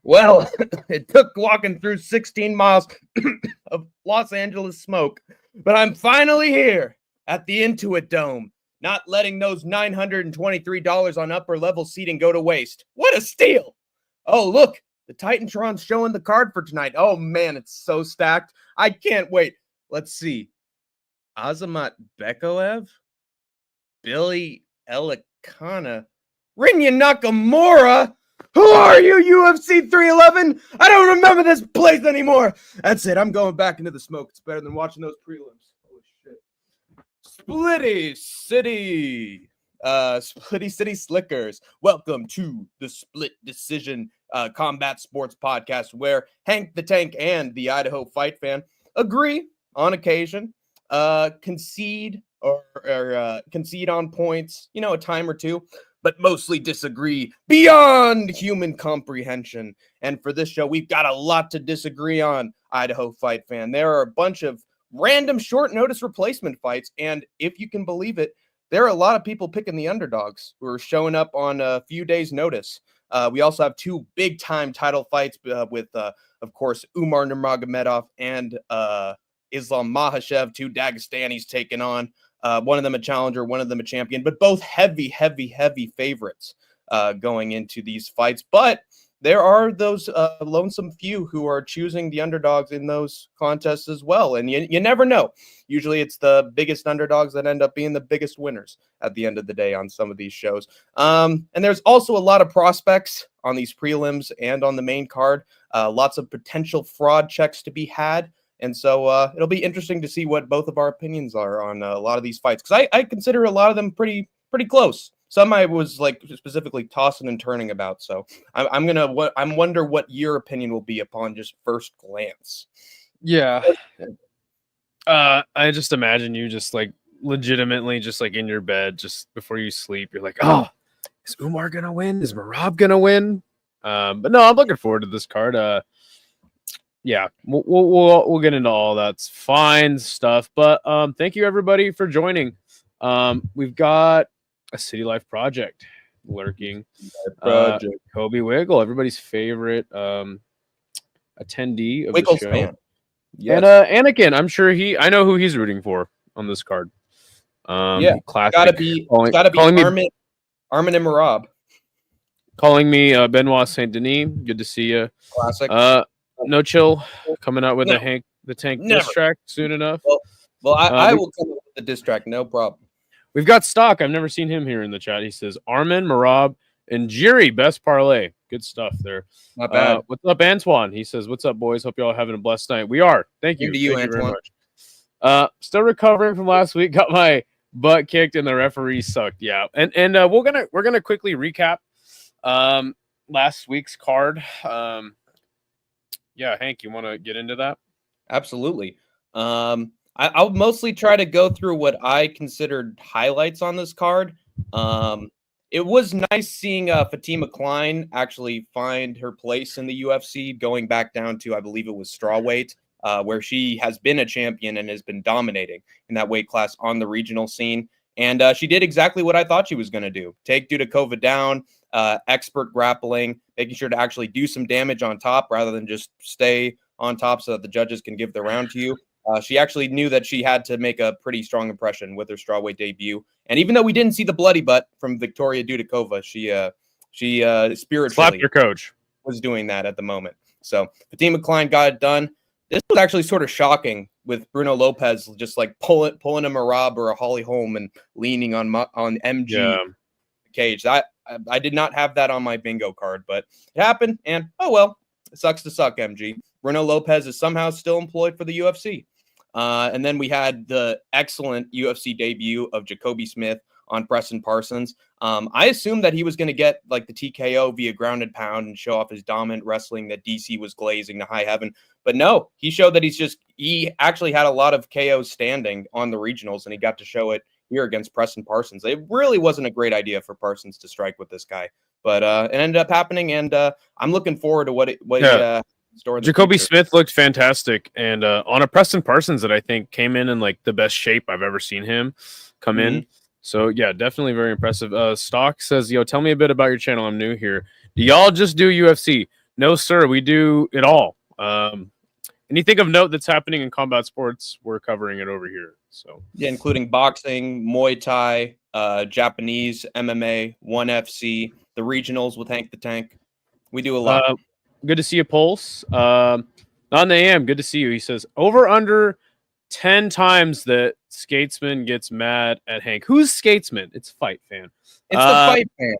Well, it took walking through 16 miles of Los Angeles smoke, but I'm finally here at the Intuit Dome, not letting those $923 on upper level seating go to waste. What a steal! Oh, look, the Titantron's showing the card for tonight. Oh, man, it's so stacked. I can't wait. Let's see. Azamat Bekoev, Billy Elikana, Rinya Nakamura. Who are you, UFC 311? I don't remember this place anymore. That's it. I'm going back into the smoke. It's better than watching those prelims. Holy shit. Splitty City Slickers. Welcome to the Split Decision Combat Sports Podcast, where Hank the Tank and the Idaho Fight Fan agree on occasion, concede on points, a time or two, but mostly disagree beyond human comprehension. And for this show, we've got a lot to disagree on, Idaho Fight Fan. There are a bunch of random short notice replacement fights, and if you can believe it, there are a lot of people picking the underdogs who are showing up on a few days' notice. We also have two big-time title fights with, of course, Umar Nurmagomedov and Islam Makhachev, two Dagestanis taking on. One of them a challenger, one of them a champion, but both heavy favorites going into these fights. But there are those lonesome few who are choosing the underdogs in those contests as well. And you never know. Usually it's the biggest underdogs that end up being the biggest winners at the end of the day on some of these shows. And there's also a lot of prospects on these prelims and on the main card. Lots of potential fraud checks to be had. And so it'll be interesting to see what both of our opinions are on a lot of these fights, because I consider a lot of them pretty close. Some I was like specifically tossing and turning about. So I'm wonder what your opinion will be upon just first glance. Yeah. I just imagine you just like legitimately just like in your bed just before you sleep. You're like, oh, is Umar gonna win? Is Merab gonna win? But no, I'm looking forward to this card. Yeah, we'll get into all that's fine stuff. But thank you everybody for joining. We've got a City Life Project lurking. Kobe Wiggle, everybody's favorite attendee of Wiggles the show. Fan. Yes. And Anakin, I'm sure I know who he's rooting for on this card. Classic. Gotta be Armin and Merab. Calling me Benoit Saint Denis. Good to see you. Classic. No chill coming out with the tank diss track soon enough. Well, I will come up with the diss track, no problem. We've got Stock. I've never seen him here in the chat. He says Armin, Merab, and Jiri, best parlay. Good stuff there. Not bad. What's up, Antoine? He says, "What's up, boys? Hope you all having a blessed night." We are. Thank you. Thank you, Antoine. very much. Still recovering from last week. Got my butt kicked and the referee sucked. Yeah, and we're gonna quickly recap last week's card. Yeah, Hank, you want to get into that? Absolutely. I'll mostly try to go through what I considered highlights on this card. It was nice seeing Fatima Klein actually find her place in the UFC, going back down to, I believe it was strawweight, where she has been a champion and has been dominating in that weight class on the regional scene. And she did exactly what I thought she was going to do. Take Dudakova down, expert grappling, making sure to actually do some damage on top rather than just stay on top so that the judges can give the round to you. She actually knew that she had to make a pretty strong impression with her strawweight debut. And even though we didn't see the bloody butt from Victoria Dudakova, she spiritually slapped your coach was doing that at the moment. So Fatima Klein got it done. This was actually sort of shocking with Bruno Lopez just like pulling a Merab or a Holly Holm and leaning on MG cage. I did not have that on my bingo card, but it happened. And oh well, it sucks to suck, MG. Bruno Lopez is somehow still employed for the UFC. And then we had the excellent UFC debut of Jacoby Smith on Preston Parsons. I assumed that he was going to get like the TKO via grounded pound and show off his dominant wrestling that DC was glazing to high heaven. But no, he showed that he actually had a lot of KOs standing on the regionals, and he got to show it here against Preston Parsons. It really wasn't a great idea for Parsons to strike with this guy, but it ended up happening, and I'm looking forward to what Jacoby Smith looked fantastic, and on a Preston Parsons that I think came in like the best shape I've ever seen him come in. So yeah, definitely very impressive. Stock says, "Yo, tell me a bit about your channel. I'm new here. Do y'all just do UFC?" No, sir. We do it all. Anything of note that's happening in combat sports, we're covering it over here. So Yeah, including boxing, Muay Thai, Japanese MMA, ONE FC, the regionals with Hank the Tank. We do a lot. good to see you, Pulse. On the AM, good to see you. He says over under 10 times that Skatesman gets mad at Hank. Who's Skatesman? It's Fight Fan. It's the fight fan.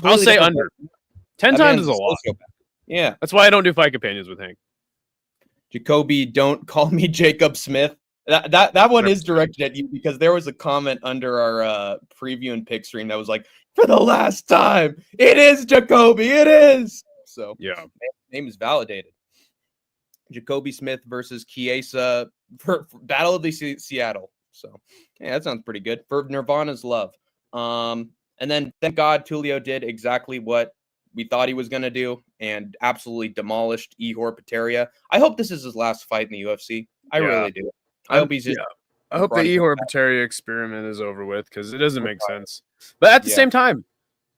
I'll say under. 10 times is a lot. Yeah. That's why I don't do fight companions with Hank. Jacoby, don't call me Jacob Smith. That one is directed at you because there was a comment under our preview and pick stream that was like, for the last time, it is Jacoby, it is. So yeah, name is validated. Jacoby Smith versus Chiesa for Battle of the Seattle. So yeah, that sounds pretty good for Nirvana's Love. And then thank God Tulio did exactly what we thought he was going to do and absolutely demolished Ihor Peteria. I hope this is his last fight in the UFC. I really do. I hope he's just. I hope the Ihor Peteria experiment is over with because it doesn't make sense. But at the same time,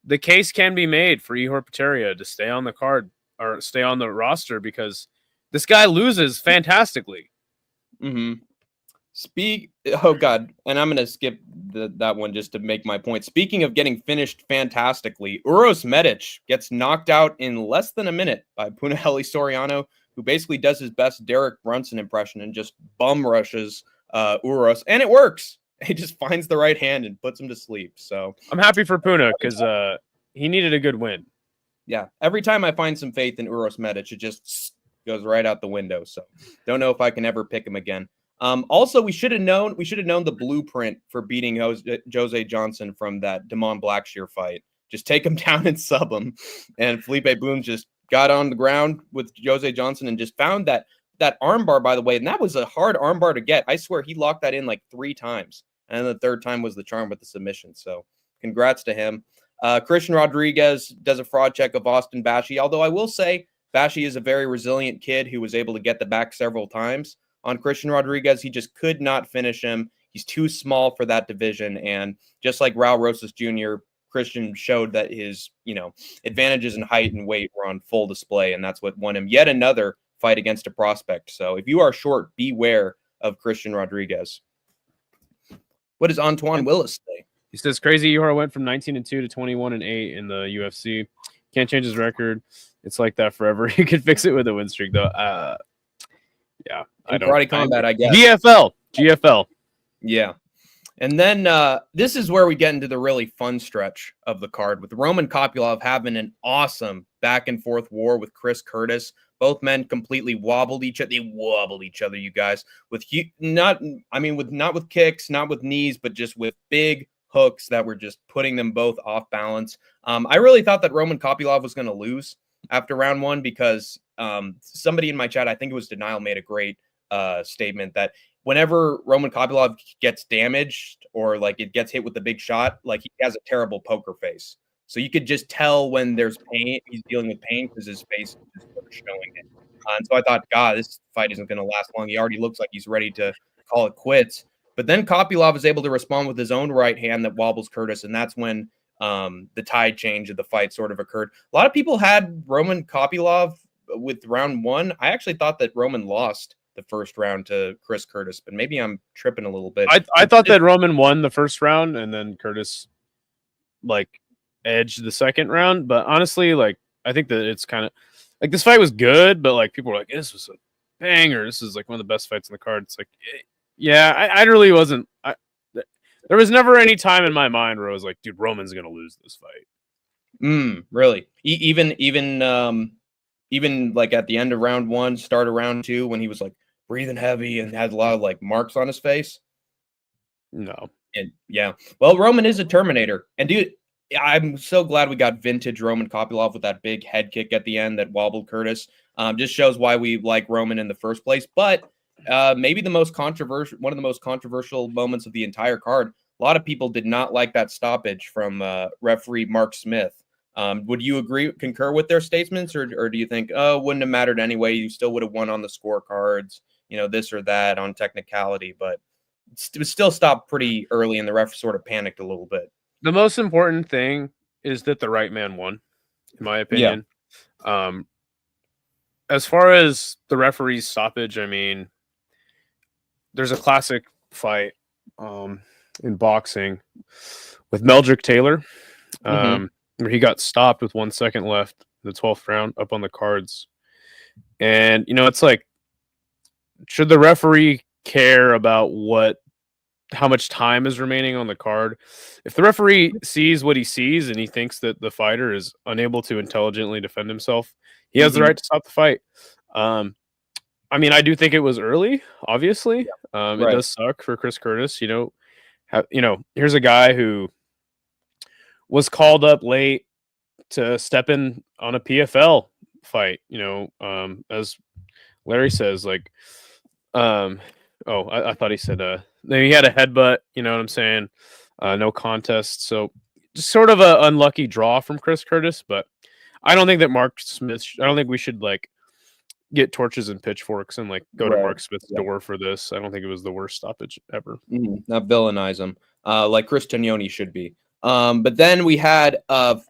the case can be made for Ihor Peteria to stay on the card or stay on the roster because this guy loses fantastically. Mm-hmm. Oh God, and I'm gonna skip that one just to make my point. Speaking of getting finished fantastically, Uros Medic gets knocked out in less than a minute by Punahele Soriano, who basically does his best Derek Brunson impression and just bum rushes Uros, and it works. He just finds the right hand and puts him to sleep. So I'm happy for Puna because he needed a good win. Yeah, every time I find some faith in Uros Medic, it just goes right out the window. So don't know if I can ever pick him again. Also, we should have known the blueprint for beating Jose Johnson from that Damon Blackshear fight. Just take him down and sub him. And Felipe Boone just got on the ground with Jose Johnson and just found that armbar, by the way. And that was a hard armbar to get. I swear he locked that in like 3 times. And the third time was the charm with the submission. So congrats to him. Christian Rodriguez does a fraud check of Austin Bashi. Although I will say Bashi is a very resilient kid who was able to get the back several times. On Christian Rodriguez, he just could not finish him. He's too small for that division. And just like Raul Rosas Jr., Christian showed that his, advantages in height and weight were on full display. And that's what won him yet another fight against a prospect. So if you are short, beware of Christian Rodriguez. What does Antoine Willis say? He says Crazy Ihor went from 19-2 to 21-8 in the UFC. Can't change his record. It's like that forever. He could fix it with a win streak, though. Yeah, I don't. Karate Combat, I guess. GFL. Yeah. And then this is where we get into the really fun stretch of the card with Roman Kopylov having an awesome back and forth war with Chris Curtis. Both men completely wobbled each other. They wobbled each other, you guys, not with kicks, not with knees, but just with big hooks that were just putting them both off balance. I really thought that Roman Kopylov was going to lose after round 1 because somebody in my chat, I think it was Denial, made a great statement that whenever Roman Kopylov gets damaged or like it gets hit with the big shot, like he has a terrible poker face. So you could just tell when there's pain, he's dealing with pain because his face is just sort of showing it. And so I thought, God, this fight isn't going to last long. He already looks like he's ready to call it quits. But then Kopylov is able to respond with his own right hand that wobbles Curtis, and that's when the tide change of the fight sort of occurred. A lot of people had Roman Kopylov with round 1. I actually thought that Roman lost the first round to Chris Curtis, but maybe I'm tripping a little bit. I thought that Roman won the first round and then Curtis edged the second round. But honestly, I think that it's kind of like this fight was good, but people were like, this was a banger. This is one of the best fights on the card. It's I really wasn't. There was never any time in my mind where I was like, dude, Roman's gonna lose this fight. Really? Even at the end of round 1, start of round 2, when he was breathing heavy and had a lot of marks on his face. No. And yeah, well, Roman is a Terminator, and dude, I'm so glad we got vintage Roman Kopylov with that big head kick at the end that wobbled Curtis. Just shows why we like Roman in the first place. But maybe one of the most controversial moments of the entire card. A lot of people did not like that stoppage from referee Mark Smith. Would you concur with their statements, or do you think, wouldn't have mattered anyway? You still would have won on the scorecards, this or that on technicality. But it was still stopped pretty early, and the ref sort of panicked a little bit. The most important thing is that the right man won, in my Yeah. opinion. As far as the referee's stoppage, I mean, there's a classic fight in boxing with Meldrick Taylor, Mm-hmm. where he got stopped with 1 second left in the 12th round up on the cards. And, it's like, should the referee care about how much time is remaining on the card? If the referee sees what he sees and he thinks that the fighter is unable to intelligently defend himself, he has the Mm-hmm. right to stop the fight. I mean, I do think it was early, obviously. It Right. does suck for Chris Curtis. Here's a guy who was called up late to step in on a PFL fight. As Larry says, like, I thought he said, he had a headbutt. You know what I'm saying? No contest. So just sort of a unlucky draw from Chris Curtis, but I don't think that Mark Smith. I don't think we should like get torches and pitchforks and like go to Right. Mark Smith's door for this. I don't think it was the worst stoppage ever. Not villainize him, like Chris Tognoni should be. But then we had a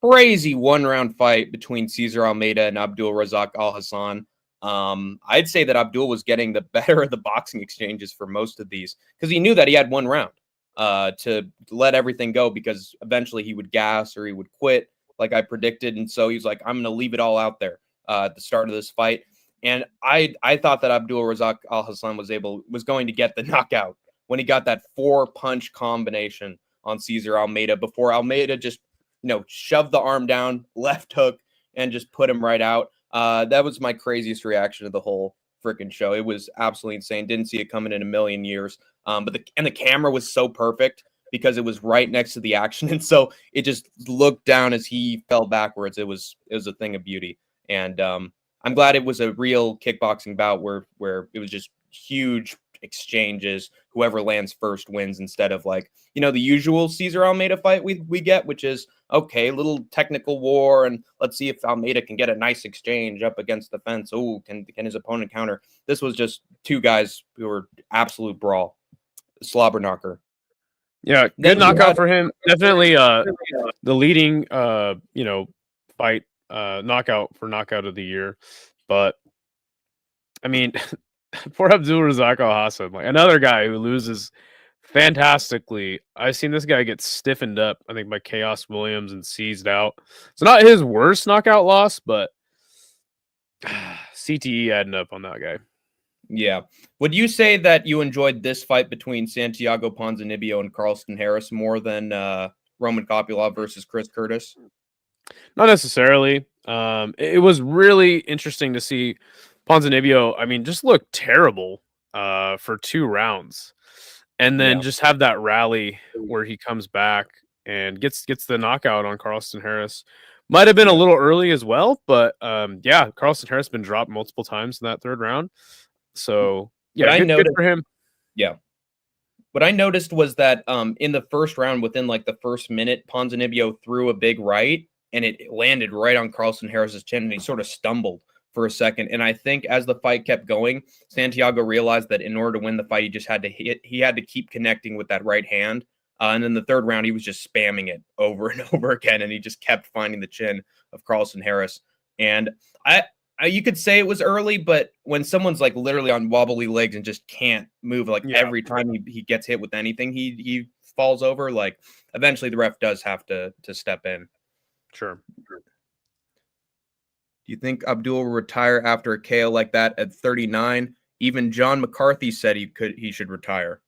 crazy 1-round fight between Cesar Almeida and Abdul Razak Al Hassan. I'd say that Abdul was getting the better of the boxing exchanges for most of these because he knew that he had 1 round to let everything go because eventually he would gas or he would quit, like I predicted. And so he's like, I'm going to leave it all out there at the start of this fight. And I thought that Abdul Razak Al Hassan was going to get the knockout when he got that 4-punch combination on Cesar Almeida before Almeida just shoved the arm down, left hook, and just put him right out. That was my craziest reaction to the whole freaking show. It was absolutely insane. Didn't see it coming in a million years. But the camera was so perfect because it was right next to the action, and so it just looked down as he fell backwards. It was a thing of beauty, and I'm glad it was a real kickboxing bout where it was just huge exchanges. Whoever lands first wins instead of like the usual Cesar Almeida fight we get, which is okay, little technical war, and let's see if Almeida can get a nice exchange up against the fence. Oh, can his opponent counter? This was just 2 guys who were absolute brawl, slobber knocker. Yeah, good knockout for him. Definitely the leading fight knockout of the year. But I mean, poor Abdul Razak Al Hassan, like another guy who loses fantastically. I've seen this guy get stiffened up, I think, by Chaos Williams and seized out. It's not his worst knockout loss, but CTE adding up on that guy. Yeah. Would you say that you enjoyed this fight between Santiago Ponzinibbio and Carlston Harris more than Roman Kopylov versus Chris Curtis? Not necessarily. It was really interesting to see Ponzinibbio, I mean, just look terrible for 2 rounds. And then just have that rally where he comes back and gets the knockout on Carlston Harris. Might have been a little early as well, but Carlston Harris been dropped multiple times in that 3rd round. So good for him. Yeah. What I noticed was that in the 1st round, within like the 1st minute, Ponzinibbio threw a big right and it landed right on Carlston Harris's chin and he sort of stumbled for a second. And I think as the fight kept going, Santiago realized that in order to win the fight, he had to keep connecting with that right hand. And then the 3rd round, he was just spamming it over and over again. And he just kept finding the chin of Carlston Harris. And you could say it was early, but when someone's like literally on wobbly legs and just can't move, like every time he gets hit with anything, he falls over. Like eventually the ref does have to step in. Sure. Do you think Abdul will retire after a KO like that at 39? Even John McCarthy said he should retire.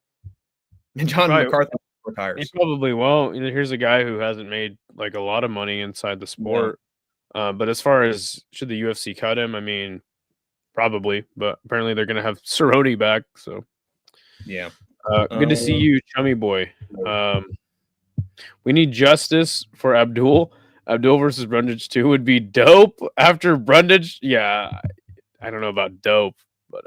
And John McCarthy retires. He probably won't. Here's a guy who hasn't made like a lot of money inside the sport. But as far as should the UFC cut him, I mean, probably. But apparently they're going to have Cerrone back. So yeah, good to see you, chummy boy. We need justice for Abdul. Abdul versus Brundage 2 would be dope. After Brundage, yeah, I don't know about dope, but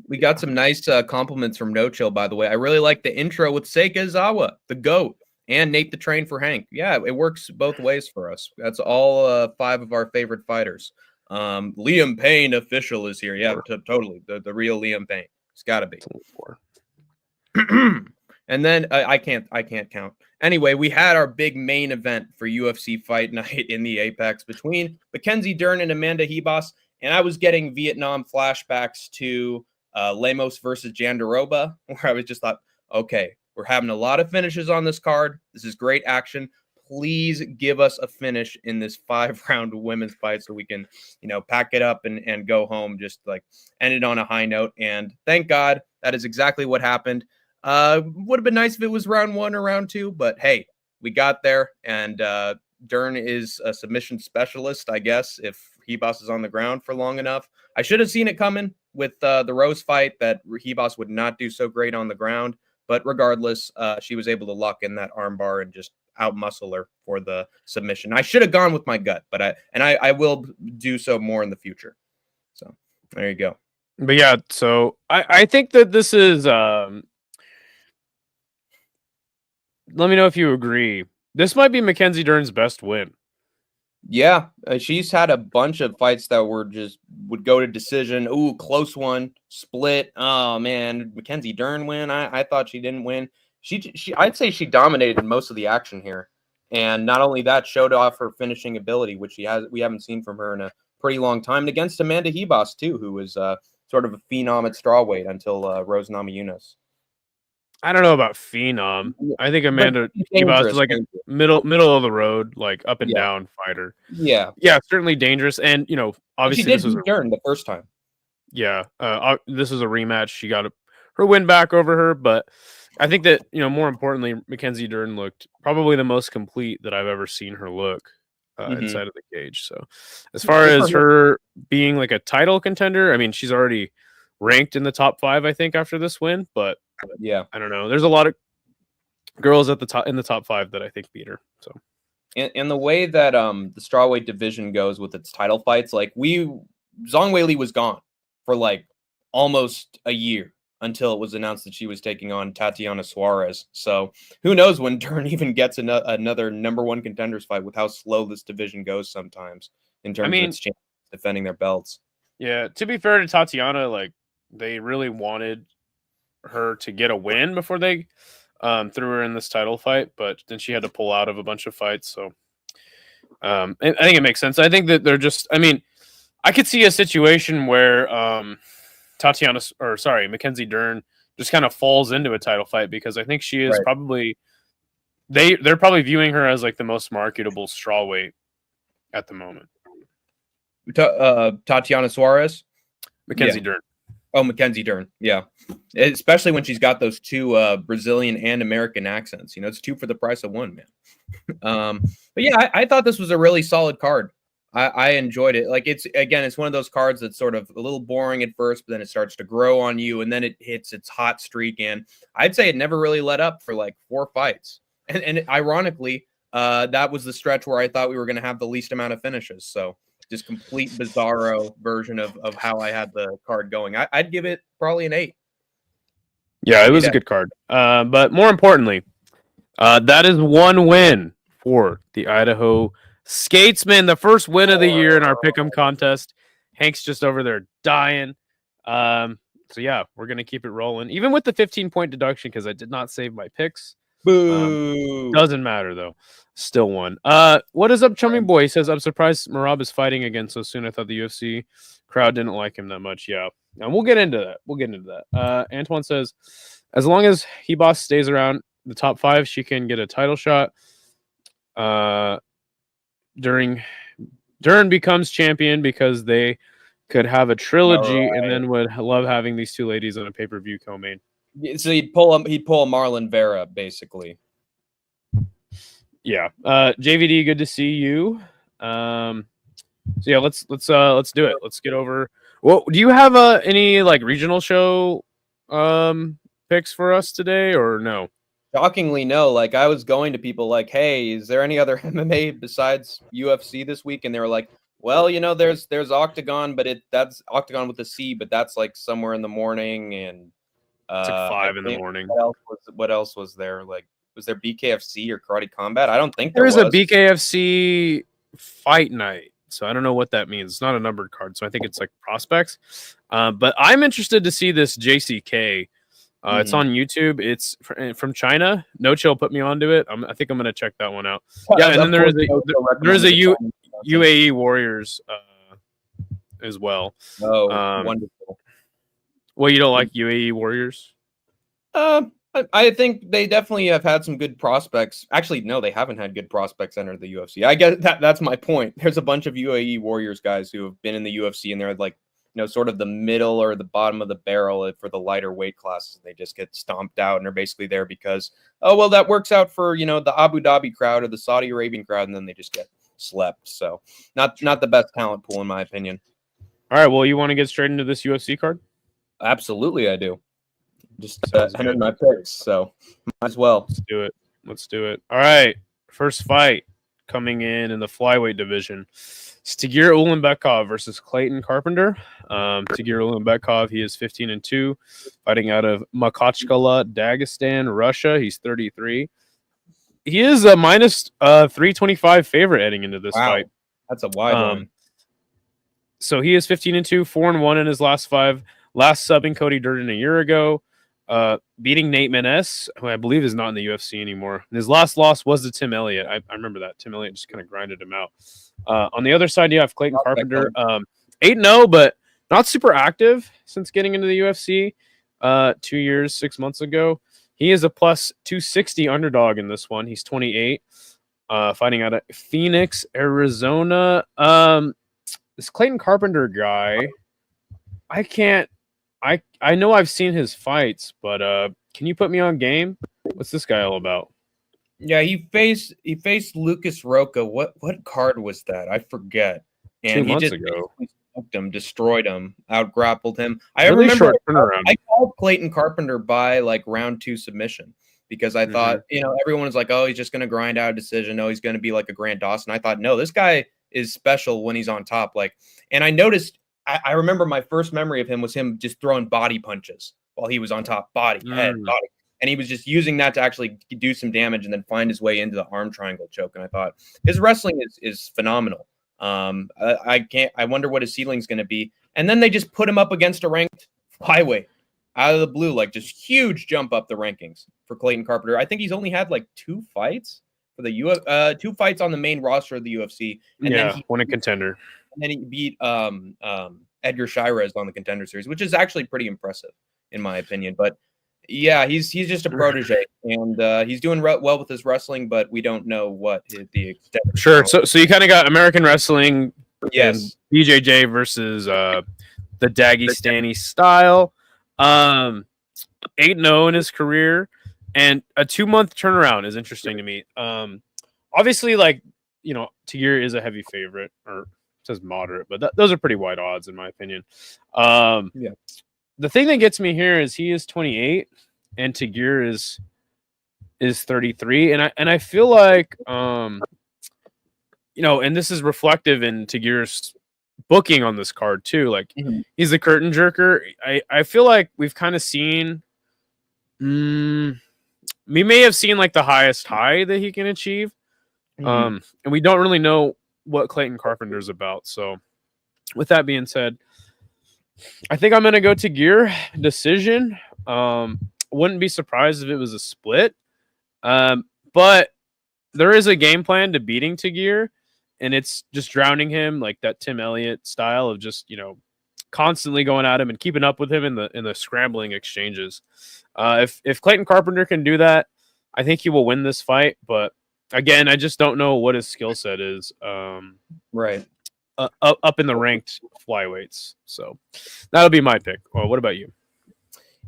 we got some nice compliments from No Chill, by the way. I really like the intro with Seika Izawa, the GOAT, and Nate the Train for Hank. Yeah, it works both ways for us. That's all 5 of our favorite fighters. Liam Payne official is here. Yeah, totally. The real Liam Payne. It's got to be. It's only 4. And then I can't count. Anyway, we had our big main event for UFC Fight Night in the Apex between Mackenzie Dern and Amanda Ribas, and I was getting Vietnam flashbacks to Lemos versus Jandaroba, where I was just thought, okay, we're having a lot of finishes on this card. This is great action. Please give us a finish in this 5-round women's fight so we can, pack it up and go home, just like end it on a high note. And thank God that is exactly what happened. Would have been nice if it was round 1 or round 2, but hey, we got there, and Dern is a submission specialist, I guess, if Ribas is on the ground for long enough. I should have seen it coming with the Rose fight that Ribas would not do so great on the ground, but regardless, she was able to lock in that armbar and just outmuscle her for the submission. I should have gone with my gut, but I will do so more in the future. So there you go. But yeah, so I think that this is let me know if you agree. This might be Mackenzie Dern's best win. Yeah, she's had a bunch of fights that would go to decision. Ooh, close one, split. Oh man, Mackenzie Dern win. I thought she didn't win. I'd say she dominated most of the action here, and not only that, showed off her finishing ability, which we haven't seen from her in a pretty long time, and against Amanda Ribas too, who was sort of a phenom at strawweight until Rose Namajunas. I don't know about phenom. I think Amanda Ribas is like a middle of the road, like up and down fighter. Yeah, certainly dangerous. And obviously she did this was Dern the first time. Yeah, this was a rematch. She got her win back over her, but I think that more importantly, Mackenzie Dern looked probably the most complete that I've ever seen her look inside of the cage. So, as far as her being like a title contender, I mean, she's already ranked in the top 5, I think, after this win. But yeah, I don't know. There's a lot of girls at the top in the top 5 that I think beat her. So, and the way that the strawweight division goes with its title fights, like Zhang Weili was gone for like almost a year until it was announced that she was taking on Tatiana Suarez. So who knows when Dern even gets another number 1 contenders fight with how slow this division goes sometimes in terms of its chances defending their belts. Yeah, to be fair to Tatiana, like they really wanted her to get a win before they threw her in this title fight, but then she had to pull out of a bunch of fights. So I think it makes sense. I think that they're just, I could see a situation where Mackenzie Dern just kind of falls into a title fight because I think she is probably they're probably viewing her as like the most marketable strawweight at the moment. Tatiana Suarez, Mackenzie Dern. Oh, Mackenzie Dern, yeah, especially when she's got those 2 Brazilian and American accents. It's 2 for the price of 1, man. But yeah, I thought this was a really solid card. I enjoyed it. Like it's one of those cards that's sort of a little boring at first, but then it starts to grow on you, and then it hits its hot streak. And I'd say it never really let up for like 4 fights. And ironically, that was the stretch where I thought we were going to have the least amount of finishes. So just complete bizarro version of how I had the card going. I'd give it probably an 8. Yeah, it was a good card. But more importantly, that is 1 win for the Idaho Skatesman, the first win of the year in our Pick'em contest. Hank's just over there dying. So yeah, we're gonna keep it rolling, even with the 15-point deduction because I did not save my picks. Boo! Doesn't matter though. Still won. What is up, Chummy Boy? He says, I'm surprised Merab is fighting again so soon. I thought the UFC crowd didn't like him that much. Yeah, and we'll get into that. Antoine says, as long as Ribas stays around the top 5, she can get a title shot. Dern becomes champion because they could have a trilogy and then would love having these 2 ladies on a pay-per-view co-main. So he'd pull a Marlon Vera, basically. Yeah. JVD, good to see you. So yeah, let's do it. Let's get over. Well, do you have any like regional show picks for us today or no? Shockingly, no. Like I was going to people like, hey, is there any other MMA besides UFC this week? And they were like, well, there's Octagon, but that's Octagon with a C, but that's like somewhere in the morning. And it's like 5 in the morning. What else was there? Like, was there BKFC or Karate Combat? I don't think there was a BKFC fight night. So I don't know what that means. It's not a numbered card, so I think it's like prospects. But I'm interested to see this JCK. It's on YouTube. It's from China. No Chill put me onto it. I think I'm gonna check that one out. Yeah, and then there is a UAE Warriors as well. Oh, wonderful. Well, you don't like UAE Warriors? I think they definitely have had some good prospects. Actually, no, they haven't had good prospects enter the UFC. I guess that's my point. There's a bunch of UAE Warriors guys who have been in the UFC, and they're like, sort of the middle or the bottom of the barrel for the lighter weight classes. They just get stomped out, and they're basically there because, oh, well, that works out for, the Abu Dhabi crowd or the Saudi Arabian crowd, and then they just get slept. So not the best talent pool, in my opinion. All right, well, you want to get straight into this UFC card? Absolutely, I do. Just entered my picks, so might as well. Let's do it. All right, first fight coming in the flyweight division. It's Tagir Ulanbekov versus Clayton Carpenter. Tagir Ulanbekov, he is 15-2, fighting out of Makhachkala, Dagestan, Russia. He's 33. He is a minus 325 favorite heading into this fight. That's a wide one. So he is 15-2, 4-1 in his last 5. Last subbing Cody Durden a year ago. Beating Nate Menes, who I believe is not in the UFC anymore. And his last loss was to Tim Elliott. I remember that. Tim Elliott just kind of grinded him out. On the other side, you have Clayton Carpenter, 8-0, but not super active since getting into the UFC 2 years, 6 months ago. He is a plus 260 underdog in this one. He's 28, fighting out of Phoenix, Arizona. This Clayton Carpenter guy, I know I've seen his fights, but can you put me on game? What's this guy all about? Yeah, he faced Lucas Roca. What card was that? I forget. And 2 months ago, smoked him, destroyed him, outgrappled him. I really remember short turnaround. I called Clayton Carpenter by like round 2 submission because I thought, everyone was like, oh, he's just going to grind out a decision. No, he's going to be like a Grant Dawson. I thought, no, this guy is special when he's on top. And I noticed. I remember my first memory of him was him just throwing body punches while he was on top, head, body. And he was just using that to actually do some damage and then find his way into the arm triangle choke. And I thought his wrestling is phenomenal. I wonder what his ceiling's going to be. And then they just put him up against a ranked flyweight out of the blue, like just huge jump up the rankings for Clayton Carpenter. I think he's only had like 2 fights for the 2 fights on the main roster of the UFC. And then he won a contender. And then he beat Edgar Shirez on the Contender Series, which is actually pretty impressive in my opinion. But yeah, he's just a protege, and he's doing well with his wrestling, but we don't know what the extent. Sure. So you kind of got American wrestling, yes, BJJ versus the Dagestani style. 8-0 in his career, and a 2-month turnaround is interesting to me. Obviously, Tagir is a heavy favorite, or says moderate, but those are pretty wide odds in my opinion. The thing that gets me here is he is 28 and Tagir is 33, and I feel like and this is reflective in Tagir's booking on this card too. He's a curtain jerker. I feel like we've kind of seen we may have seen like the highest high that he can achieve, and we don't really know what Clayton Carpenter's about. So with that being said, I think I'm going to go Tagir decision. Wouldn't be surprised if it was a split. But there is a game plan to beating Tagir, and it's just drowning him like that Tim Elliott style of just, constantly going at him and keeping up with him in the scrambling exchanges. If Clayton Carpenter can do that, I think he will win this fight, but again, I just don't know what his skill set is. Right. Up in the ranked flyweights. So that'll be my pick. Well, what about you?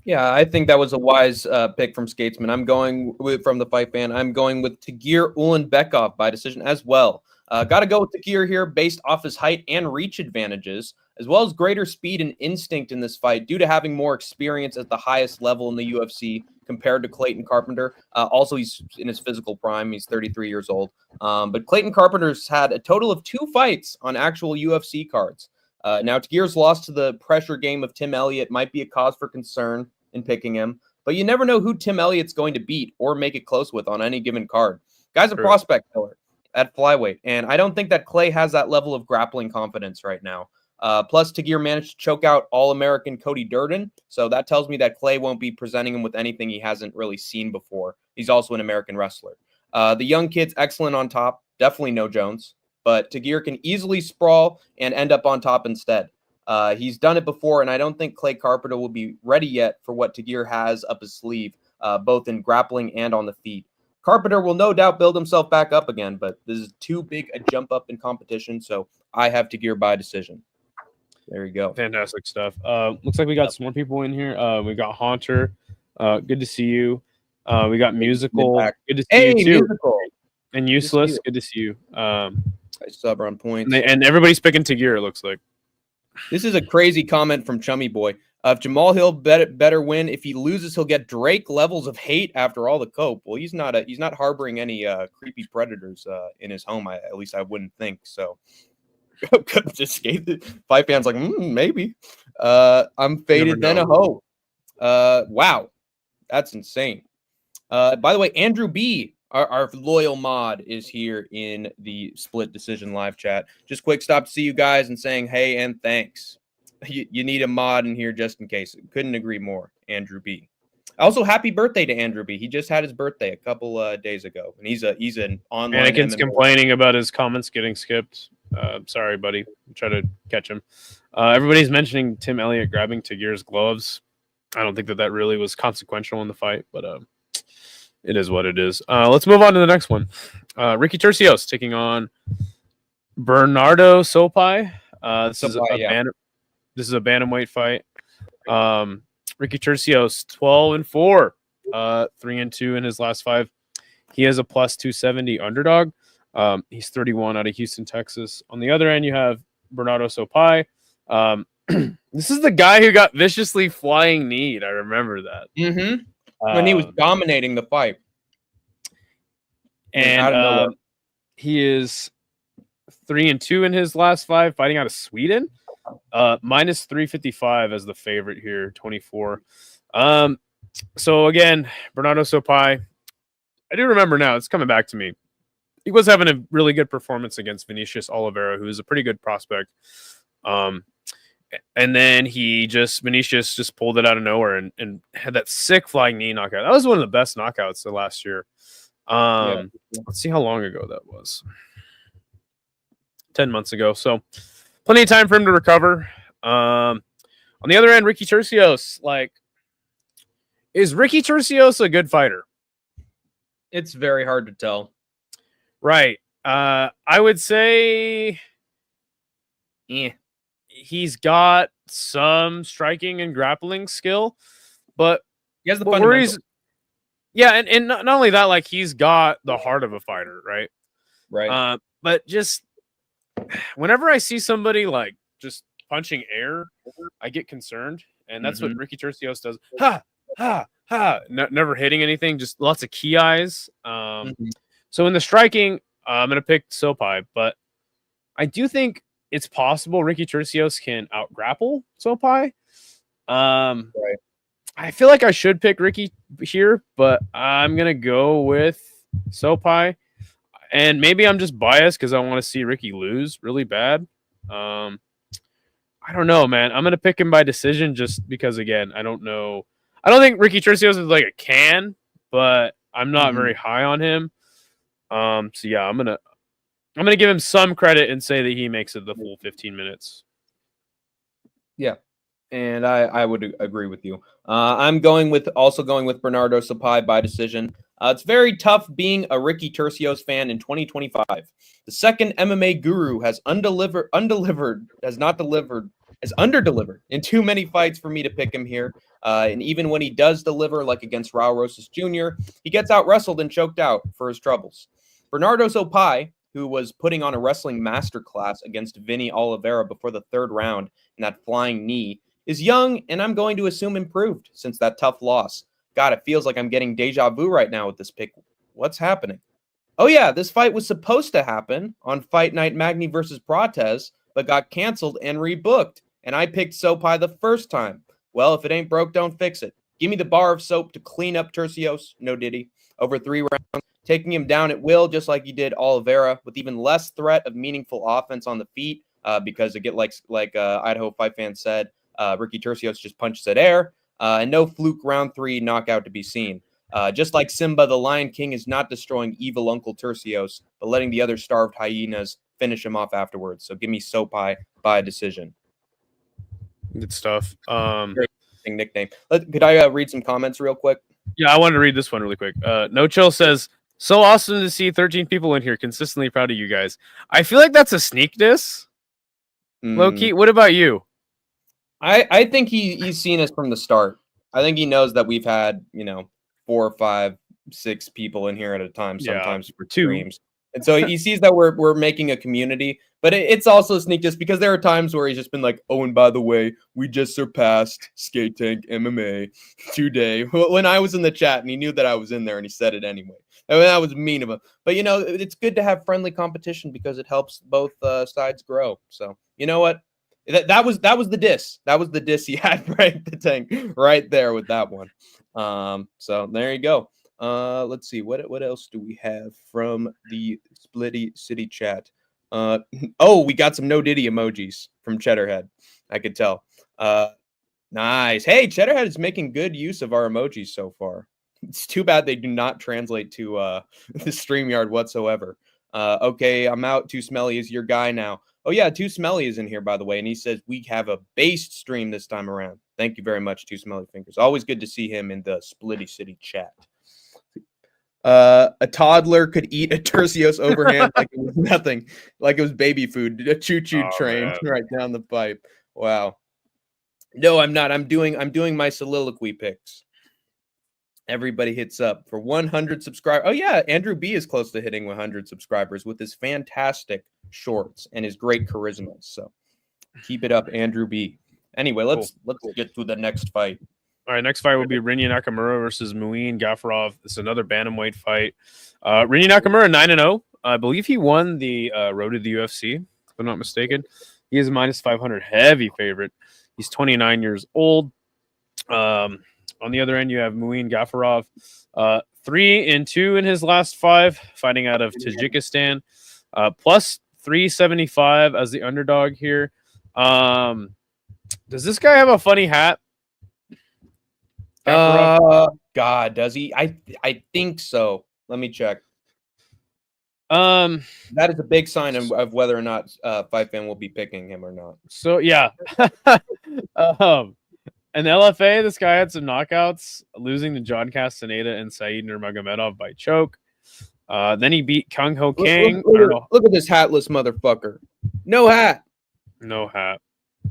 Yeah, I think that was a wise pick from Skatesman. I'm going from the Fight Fan. I'm going with Tagir Ulanbekov by decision as well. Got to go with Tagir here based off his height and reach advantages, as well as greater speed and instinct in this fight due to having more experience at the highest level in the UFC compared to Clayton Carpenter. Also, he's in his physical prime. He's 33 years old. But Clayton Carpenter's had a total of 2 fights on actual UFC cards. Now, Tagir's loss to the pressure game of Tim Elliott might be a cause for concern in picking him, but you never know who Tim Elliott's going to beat or make it close with on any given card. Guy's a prospect killer. at flyweight. And I don't think that Clay has that level of grappling confidence right now. Plus, Tagir managed to choke out All-American Cody Durden. So that tells me that Clay won't be presenting him with anything he hasn't really seen before. He's also an American wrestler. The young kid's excellent on top. Definitely no Jones. But Tagir can easily sprawl and end up on top instead. He's done it before, and I don't think Clay Carpenter will be ready yet for what Tagir has up his sleeve, both in grappling and on the feet. Carpenter will no doubt build himself back up again, but this is too big a jump up in competition, so I have Tagir by decision. There you go. Fantastic stuff. Looks like we got some more people in here. We got Haunter. Good to see you. We got Musical. Good to see you too. Musical. And Useless. Good to see you. I sub on points. And everybody's picking Tagir, it looks like. This is a crazy comment from Chummy Boy. If Jamal Hill better win, if he loses, he'll get Drake levels of hate after all the cope. Well, he's not harboring any creepy predators in his home. At least I wouldn't think so. Just fight fans like maybe. I'm faded then a hope. Wow, that's insane. By the way, Andrew B, our loyal mod, is here in the Split Decision live chat. Just quick stop to see you guys and saying hey and thanks. You need a mod in here just in case. Couldn't agree more, Andrew B. Also, happy birthday to Andrew B. He just had his birthday a couple days ago, and he's an online. Anakin's complaining about his comments getting skipped. Sorry, buddy. Try to catch him. Everybody's mentioning Tim Elliott grabbing Tagir's gloves. I don't think that really was consequential in the fight, but it is what it is. Let's move on to the next one. Ricky Tercios taking on Bernardo Sopai. This is a bantamweight fight. Ricky Tercios 12-4, 3-2 in his last 5. He has a plus 270 underdog. He's 31 out of Houston, Texas. On the other end, you have Bernardo Sopai. This is the guy who got viciously flying kneed. I remember that. Mm-hmm. When he was dominating the fight. And he is 3-2 in his last 5, fighting out of Sweden. Minus 355 as the favorite here, 24. So again, Bernardo Sopai, I do remember now, it's coming back to me. He was having a really good performance against Vinicius Oliveira, who is a pretty good prospect. And then Vinicius just pulled it out of nowhere and had that sick flying knee knockout. That was one of the best knockouts of last year. Let's see how long ago that was. 10 months ago. So plenty of time for him to recover. On the other end, Ricky Tercios, is Ricky Tercios a good fighter? It's very hard to tell. Right. I would say he's got some striking and grappling skill, but he has the fundamentals. Yeah, and not only that, he's got the heart of a fighter, right? Right. But just whenever I see somebody just punching air, I get concerned, and that's what Ricky Tercios does. Ha ha ha! Never hitting anything, just lots of key eyes. So in the striking, I'm gonna pick Sopai, but I do think it's possible Ricky Tercios can out grapple Sopai. Right. I feel like I should pick Ricky here, but I'm gonna go with Sopai. And maybe I'm just biased because I want to see Ricky lose really bad. I don't know, man. I'm going to pick him by decision just because, again, I don't know. I don't think Ricky Tercios is a can, but I'm not very high on him. So, yeah, I'm going to give him some credit and say that he makes it the full 15 minutes. Yeah, and I would agree with you. I'm going with Bernardo Sopai by decision. It's very tough being a Ricky Tercios fan in 2025. The second MMA guru has underdelivered in too many fights for me to pick him here. And even when he does deliver, like against Raul Rosas Jr., he gets out wrestled and choked out for his troubles. Bernardo Sopai, who was putting on a wrestling masterclass against Vinny Oliveira before the 3rd round in that flying knee, is young, and I'm going to assume improved since that tough loss. God, it feels like I'm getting deja vu right now with this pick. What's happening? Oh, yeah, this fight was supposed to happen on Fight Night Magny versus Prates, but got canceled and rebooked, and I picked Sopai the first time. Well, if it ain't broke, don't fix it. Give me the bar of soap to clean up Tercios, no diddy, over 3 rounds taking him down at will, just like he did Oliveira, with even less threat of meaningful offense on the feet, because again, like Idaho Fight Fan said, Ricky Turcios just punches at air, and no fluke round 3 knockout to be seen. Just like Simba, the Lion King is not destroying evil Uncle Turcios, but letting the other starved hyenas finish him off afterwards. So give me Sopai by decision. Good stuff. Very interesting nickname. Could I read some comments real quick? Yeah, I wanted to read this one really quick. No Chill says, so awesome to see 13 people in here. Consistently proud of you guys. I feel like that's a sneak diss. Low-key. What about you? I think he's seen us from the start. I think he knows that we've had, 4, 5, 6 people in here at a time, sometimes for streams. And so he sees that we're making a community, but it's also a sneak just because there are times where he's just been like, oh, and by the way, we just surpassed Skate Tank MMA today. When I was in the chat and he knew that I was in there and he said it anyway. I mean, that was mean of him. But, it's good to have friendly competition because it helps both sides grow. So, you know what? That was the diss. That was the diss he had right the tank right there with that one. So there you go. Let's see what else do we have from the Splitty City chat. We got some no Diddy emojis from Cheddarhead. I could tell. Nice. Hey, Cheddarhead is making good use of our emojis so far. It's too bad they do not translate to the StreamYard whatsoever. Okay, I'm out. Too Smelly is your guy now. Oh, yeah, Too Smelly is in here, by the way, and he says we have a based stream this time around. Thank you very much, Too Smelly Fingers. Always good to see him in the Splitty City chat. A toddler could eat a Tercios overhand like it was nothing, like it was baby food, a choo-choo train right down the pipe. Wow. No, I'm not. I'm doing my soliloquy picks. Everybody hits up for 100 subscribers. Oh, yeah. Andrew B is close to hitting 100 subscribers with his fantastic shorts and his great charisma. So keep it up, Andrew B. Anyway, let's get to the next fight. All right, next fight will be Rinya Nakamura versus Muin Gafurov. This is another bantamweight fight. Rinya Nakamura 9-0. I believe he won the road to the UFC, if I'm not mistaken. He is a -500 heavy favorite. He's 29 years old. On the other end, you have Muin Gafurov, 3-2 in his last 5, fighting out of Tajikistan, plus 375 as the underdog here. Does this guy have a funny hat? God, does he? I think so. Let me check. That is a big sign of whether or not Fight Fan will be picking him or not. So yeah. In LFA, this guy had some knockouts, losing to John Castaneda and Saeed Nurmagomedov by choke. Then he beat Kang Ho Kang. Look at this hatless motherfucker. No hat. No hat.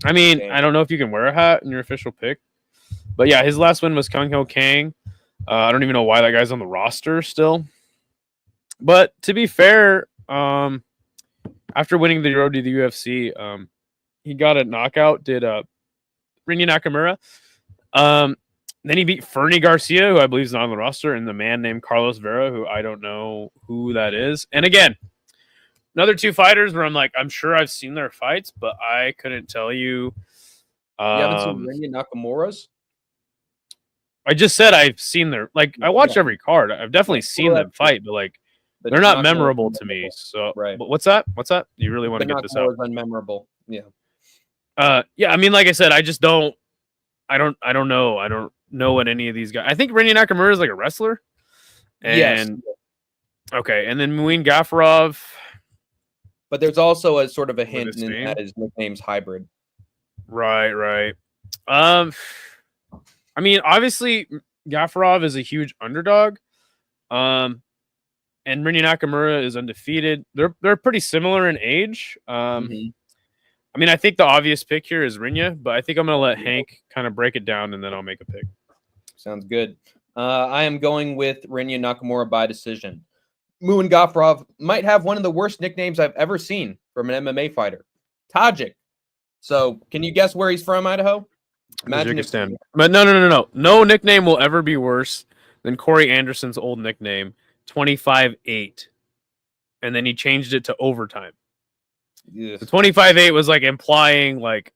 I mean, I don't know if you can wear a hat in your official pick. But yeah, his last win was Kang Ho Kang. I don't even know why that guy's on the roster still. But to be fair, after winning the road to the UFC, he got a knockout, did Rinya Nakamura. Then he beat Fernie Garcia, who I believe is not on the roster, and the man named Carlos Vera, who I don't know who that is. And again, another 2 fighters where I'm like, I'm sure I've seen their fights, but I couldn't tell you. You haven't seen Rinya Nakamura's? I just said I've seen their, like, I watch every card. I've definitely seen them fight, but like, they're not memorable to me. So, right. But what's that? You really want to get this out? Unmemorable. Yeah. Yeah. I mean, like I said, I just don't. I don't know. I don't know what any of these guys. I think Rinya Nakamura is like a wrestler. And, yes. Okay, and then Muin Gafurov. But there's also a sort of a hint in that his nickname's hybrid. Right. I mean, obviously, Gafurov is a huge underdog. And Rinya Nakamura is undefeated. They're pretty similar in age. I mean, I think the obvious pick here is Rinya, but I think I'm going to let Hank kind of break it down, and then I'll make a pick. Sounds good. I am going with Rinya Nakamura by decision. Muin Gafurov might have one of the worst nicknames I've ever seen from an MMA fighter. Tajik. So, can you guess where he's from, Idaho? Tajikistan. But no. No nickname will ever be worse than Corey Anderson's old nickname, 25-8. And then he changed it to overtime. Yes. The 25-8 was like implying, like,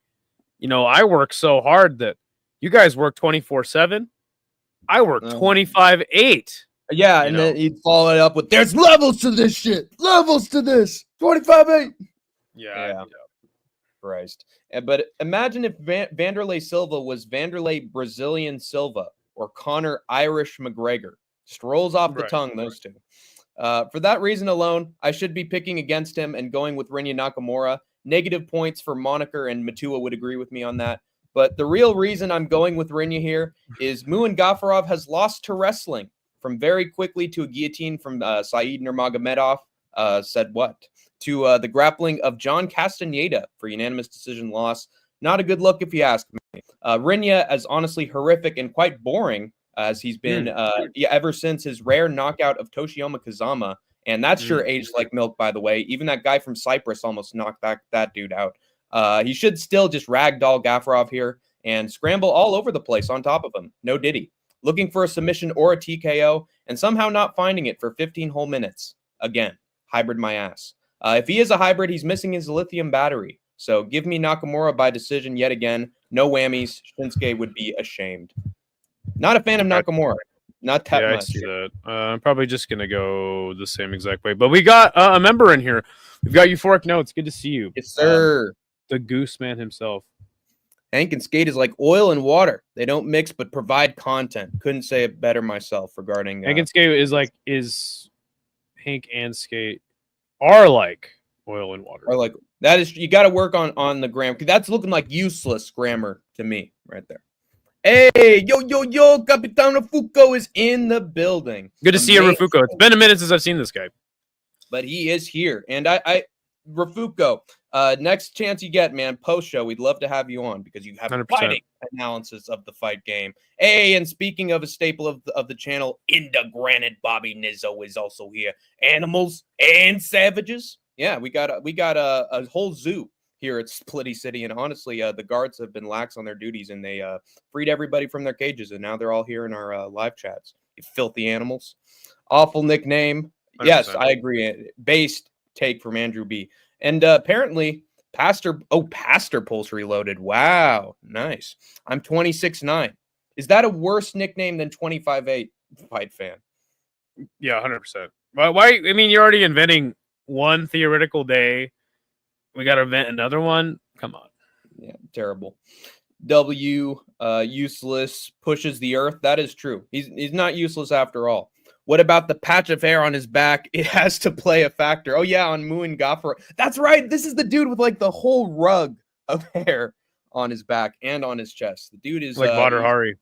I work so hard that you guys work 24/7. I work 25-8. Yeah, you and know. then he'd follow it up with, "There's levels to this shit. Levels to this. 25-8." Yeah. Christ. But imagine if Vanderlei Silva was Vanderlei Brazilian Silva or Conor Irish McGregor. Just rolls off the Right. tongue, those two. For that reason alone, I should be picking against him and going with Rinya Nakamura. Negative points for Moniker, and Matua would agree with me on that. But the real reason I'm going with Rinya here is Muin Gafarov has lost to wrestling from very quickly to a guillotine from Saeed Nurmagomedov. Said what? To the grappling of John Castaneda for unanimous decision loss. Not a good look if you ask me. Rinya is honestly horrific and quite boring as he's been ever since his rare knockout of Toshiyama Kazama. And that's sure aged like milk, by the way. Even that guy from Cyprus almost knocked that dude out. He should still just ragdoll Gafarov here and scramble all over the place on top of him. No diddy. Looking for a submission or a TKO and somehow not finding it for 15 whole minutes. Again, hybrid my ass. If he is a hybrid, he's missing his lithium battery. So give me Nakamura by decision yet again. No whammies. Shinsuke would be ashamed. Not a fan of Nakamura. Not that much. I see that. I'm probably just going to go the same exact way. But we got a member in here. We've got Euphoric Notes. Good to see you. Yes, sir. The Goose Man himself. Hank and Skate is like oil and water. They don't mix but provide content. Couldn't say it better myself regarding Hank and Skate is Hank and Skate are like oil and water. Or like that is, you got to work on the grammar. That's looking like useless grammar to me right there. Hey, yo, Capitano Fuko is in the building. Good to see you, Rafuko. It's been a minute since I've seen this guy. But he is here. And Rafuko, next chance you get, man, post-show, we'd love to have you on because you have 100%. fighting analysis of the fight game. Hey, and speaking of a staple of the channel, Inda Granite Bobby Nizzo is also here. Animals and savages. Yeah, we got a whole zoo here at Splitty City, and honestly, the guards have been lax on their duties, and they freed everybody from their cages, and now they're all here in our live chats. You filthy animals. Awful nickname. 100%. Yes, I agree. Based take from Andrew B. And apparently, Pastor Pulse Reloaded. Wow, nice. I'm 26-9. Is that a worse nickname than 25-8 fight fan? Yeah, 100%. Why? I mean, you're already inventing one theoretical day. We got to invent another one. Come on. Yeah, terrible. Useless, pushes the earth. That is true. He's not useless after all. What about the patch of hair on his back? It has to play a factor. Oh, yeah, on Muin Gaffer. That's right. This is the dude with like the whole rug of hair on his back and on his chest. The dude is like Badr Hari.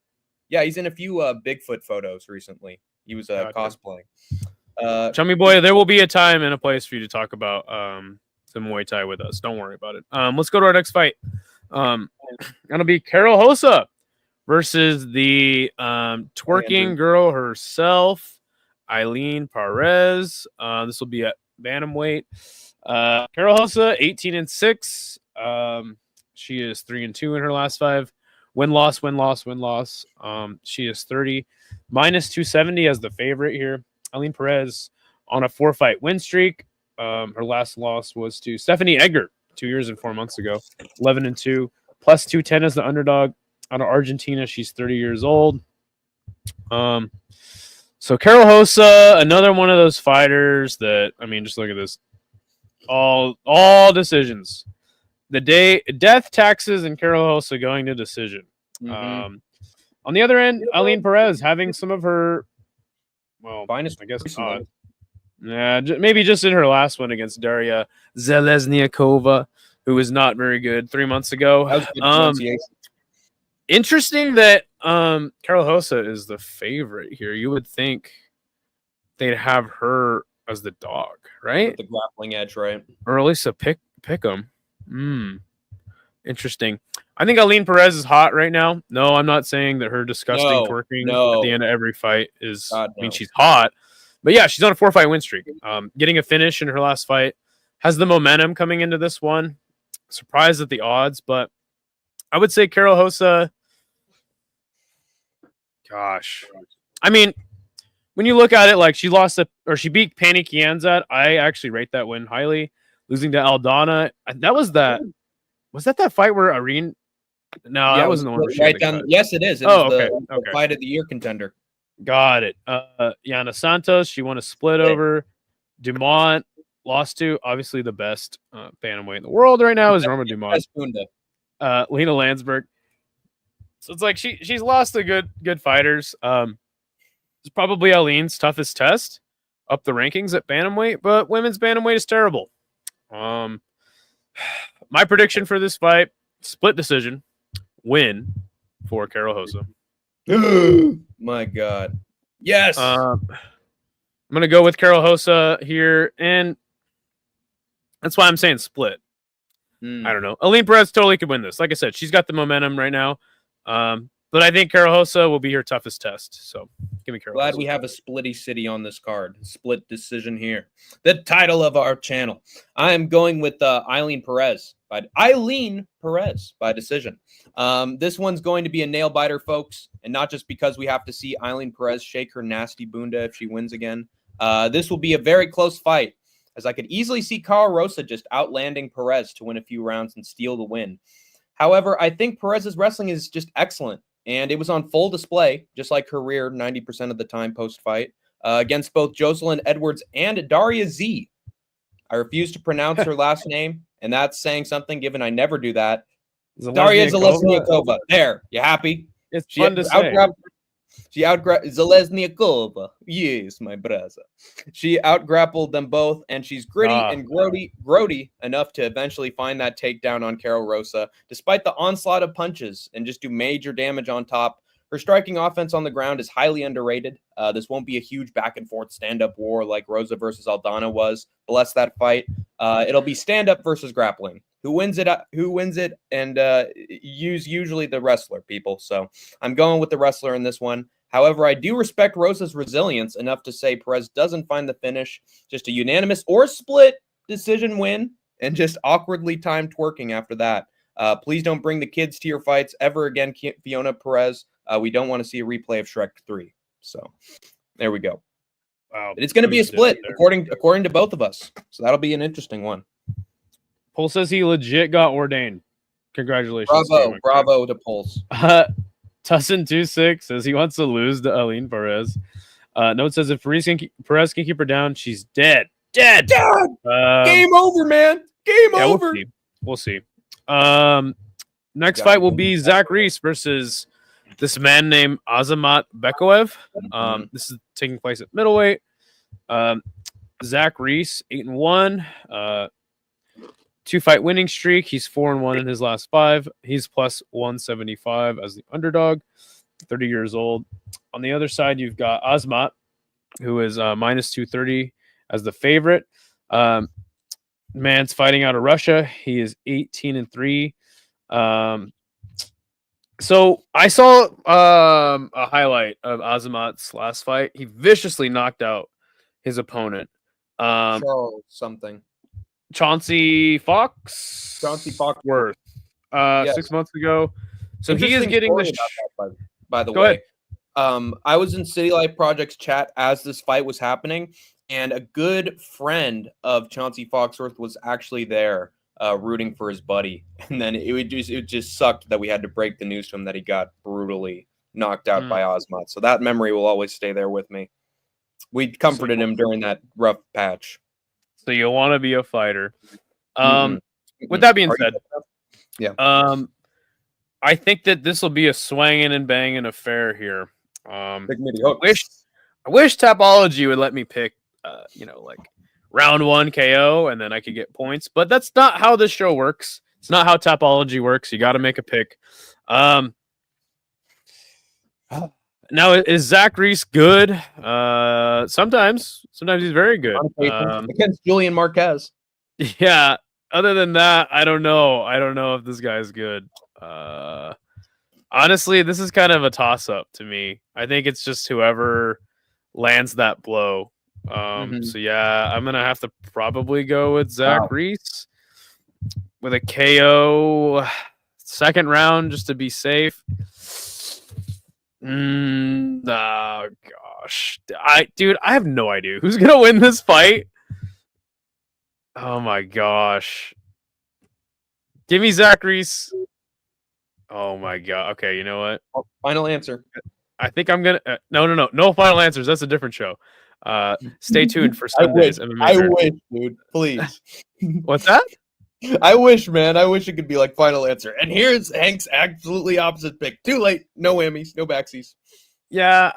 Yeah, he's in a few Bigfoot photos recently. He was cosplaying. Chummy boy, there will be a time and a place for you to talk about some Muay Thai with us. Don't worry about it. Let's go to our next fight. That'll be Carol Hossa versus the twerking girl herself, Eileen Perez. This will be at bantamweight. Carol Hossa, 18-6. She is 3-2 in her last 5. Win-loss. She is 30. Minus 270 as the favorite here. Eileen Perez on a 4-fight win streak. Her last loss was to Stephanie Eggert 2 years and 4 months ago. 11-2. Plus 210 as the underdog. Out of Argentina, she's 30 years old. So Carol Hossa, another one of those fighters that, I mean, just look at this. All decisions. The death, taxes, and Carol Hossa going to decision. Mm-hmm. On the other end, Eileen Perez having some of her, well, finest, I guess, maybe just in her last one against Daria Zelezniakova, who was not very good 3 months ago. That was good pronunciation. Interesting that Carol Hossa is the favorite here. You would think they'd have her as the dog, right? With the grappling edge, right? Or at least a pick 'em. Interesting. I think Eileen Perez is hot right now. No, I'm not saying that her disgusting twerking at the end of every fight is. God, no. I mean, she's hot, but yeah, she's on a 4-fight win streak. Getting a finish in her last fight, has the momentum coming into this one. Surprised at the odds, but I would say Carol Hossa. Gosh, I mean, when you look at it, like she beat Pani Kianzad. I actually rate that win highly. Losing to Aldana, was that fight where Irene? No, that wasn't the one. Right down. Yes, it is. It was the fight of the year contender. Got it. Yana Santos, she won a split over. Dumont lost to obviously the best bantamweight in the world right now is Roma Dumont. Lena Landsberg. So it's like she's lost to good fighters. It's probably Aileen's toughest test up the rankings at bantamweight, but women's bantamweight is terrible. My prediction for this fight: split decision, win for Carol Hossa. My God, yes. I'm gonna go with Carol Hossa here, and that's why I'm saying split. I don't know. Aline Perez totally could win this. Like I said, she's got the momentum right now. But I think Carol Hossa will be her toughest test. So give me Carol. Glad Hossa. we have a splitty city on this card. Split decision here. The title of our channel. I am going with Eileen Perez by decision. This one's going to be a nail biter, folks, and not just because we have to see Eileen Perez shake her nasty bunda if she wins again. This will be a very close fight, as I could easily see Cara Rosa just outlanding Perez to win a few rounds and steal the win. However, I think Perez's wrestling is just excellent, and it was on full display, just like her career 90% of the time post-fight, against both Jocelyn Edwards and Daria Z. I refuse to pronounce her last name, and that's saying something given I never do that. Daria Zalesniakova. There, you happy? It's fun to say. She outgrappled Zalesniakova. Yes, my brother. She outgrappled them both, and she's gritty and grody enough to eventually find that takedown on Cara Rosa, despite the onslaught of punches, and just do major damage on top. Her striking offense on the ground is highly underrated. This won't be a huge back-and-forth stand-up war like Rosa versus Aldana was. Bless that fight. It'll be stand-up versus grappling. Who wins it, and usually the wrestler, people. So I'm going with the wrestler in this one. However, I do respect Rosa's resilience enough to say Perez doesn't find the finish. Just a unanimous or split decision win, and just awkwardly timed twerking after that. Please don't bring the kids to your fights ever again, Fiona Perez. We don't want to see a replay of Shrek 3. So there we go. Wow. But it's going to be a split, according to both of us. So that'll be an interesting one. Pulse says he legit got ordained. Congratulations. Bravo to Pulse. Tussin26 says he wants to lose to Aline Perez. Note says if Perez can keep her down, she's dead. Dead. Game over, man. Game over. We'll see. Next fight will be Zach Reese versus this man named Azamat Bekoev. This is taking place at middleweight. Zach Reese, 8-1. 2-fight winning streak. He's 4-1 in his last 5. He's plus 175 as the underdog, 30 years old. On the other side, you've got Azamat, who is minus 230 as the favorite. Man's fighting out of Russia. He is 18-3. So I saw a highlight of Azamat's last fight. He viciously knocked out his opponent. Something. Chauncey Foxworth. 6 months ago. So he is getting the by the way. I was in City Life Project's chat as this fight was happening, and a good friend of Chauncey Foxworth was actually there rooting for his buddy. And then it just sucked that we had to break the news to him that he got brutally knocked out by Azamat. So that memory will always stay there with me. We comforted him during that rough patch. So you want to be a fighter. With that being said, I think that this will be a swanging and banging affair here. I wish Tapology would let me pick, like round 1 KO, and then I could get points. But that's not how this show works. It's not how Tapology works. You got to make a pick. Now, is Zach Reese good? Sometimes he's very good. Against Julian Marquez. Yeah. Other than that, I don't know. I don't know if this guy's good. Honestly, this is kind of a toss-up to me. I think it's just whoever lands that blow. So yeah, I'm gonna have to probably go with Zach Reese with a KO second round just to be safe. Oh gosh, I have no idea who's gonna win this fight. Oh my gosh, give me Zach Reese. Oh my god. Okay, you know what? Final answer. I think I'm gonna. No final answers. That's a different show. Stay tuned for Sunday's MMA I draft. wish, dude. Please. What's that? I wish, man. I wish it could be like final answer. And here's Hank's absolutely opposite pick. Too late. No whammies. No backsies. Yeah,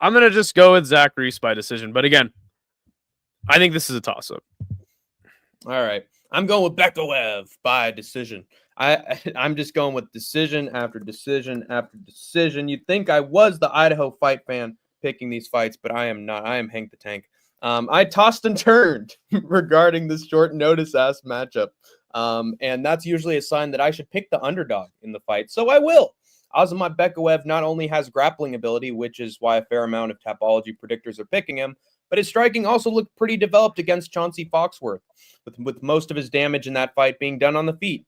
I'm gonna just go with Zach Reese by decision. But again, I think this is a toss-up. All right. I'm going with Bekaev by decision. I'm just going with decision after decision after decision. You'd think I was the Idaho fight fan picking these fights, but I am not. I am Hank the Tank. I tossed and turned regarding this short notice ass matchup. And that's usually a sign that I should pick the underdog in the fight. So I will. Azamat Bekaev not only has grappling ability, which is why a fair amount of Tapology predictors are picking him, but his striking also looked pretty developed against Chauncey Foxworth, with most of his damage in that fight being done on the feet.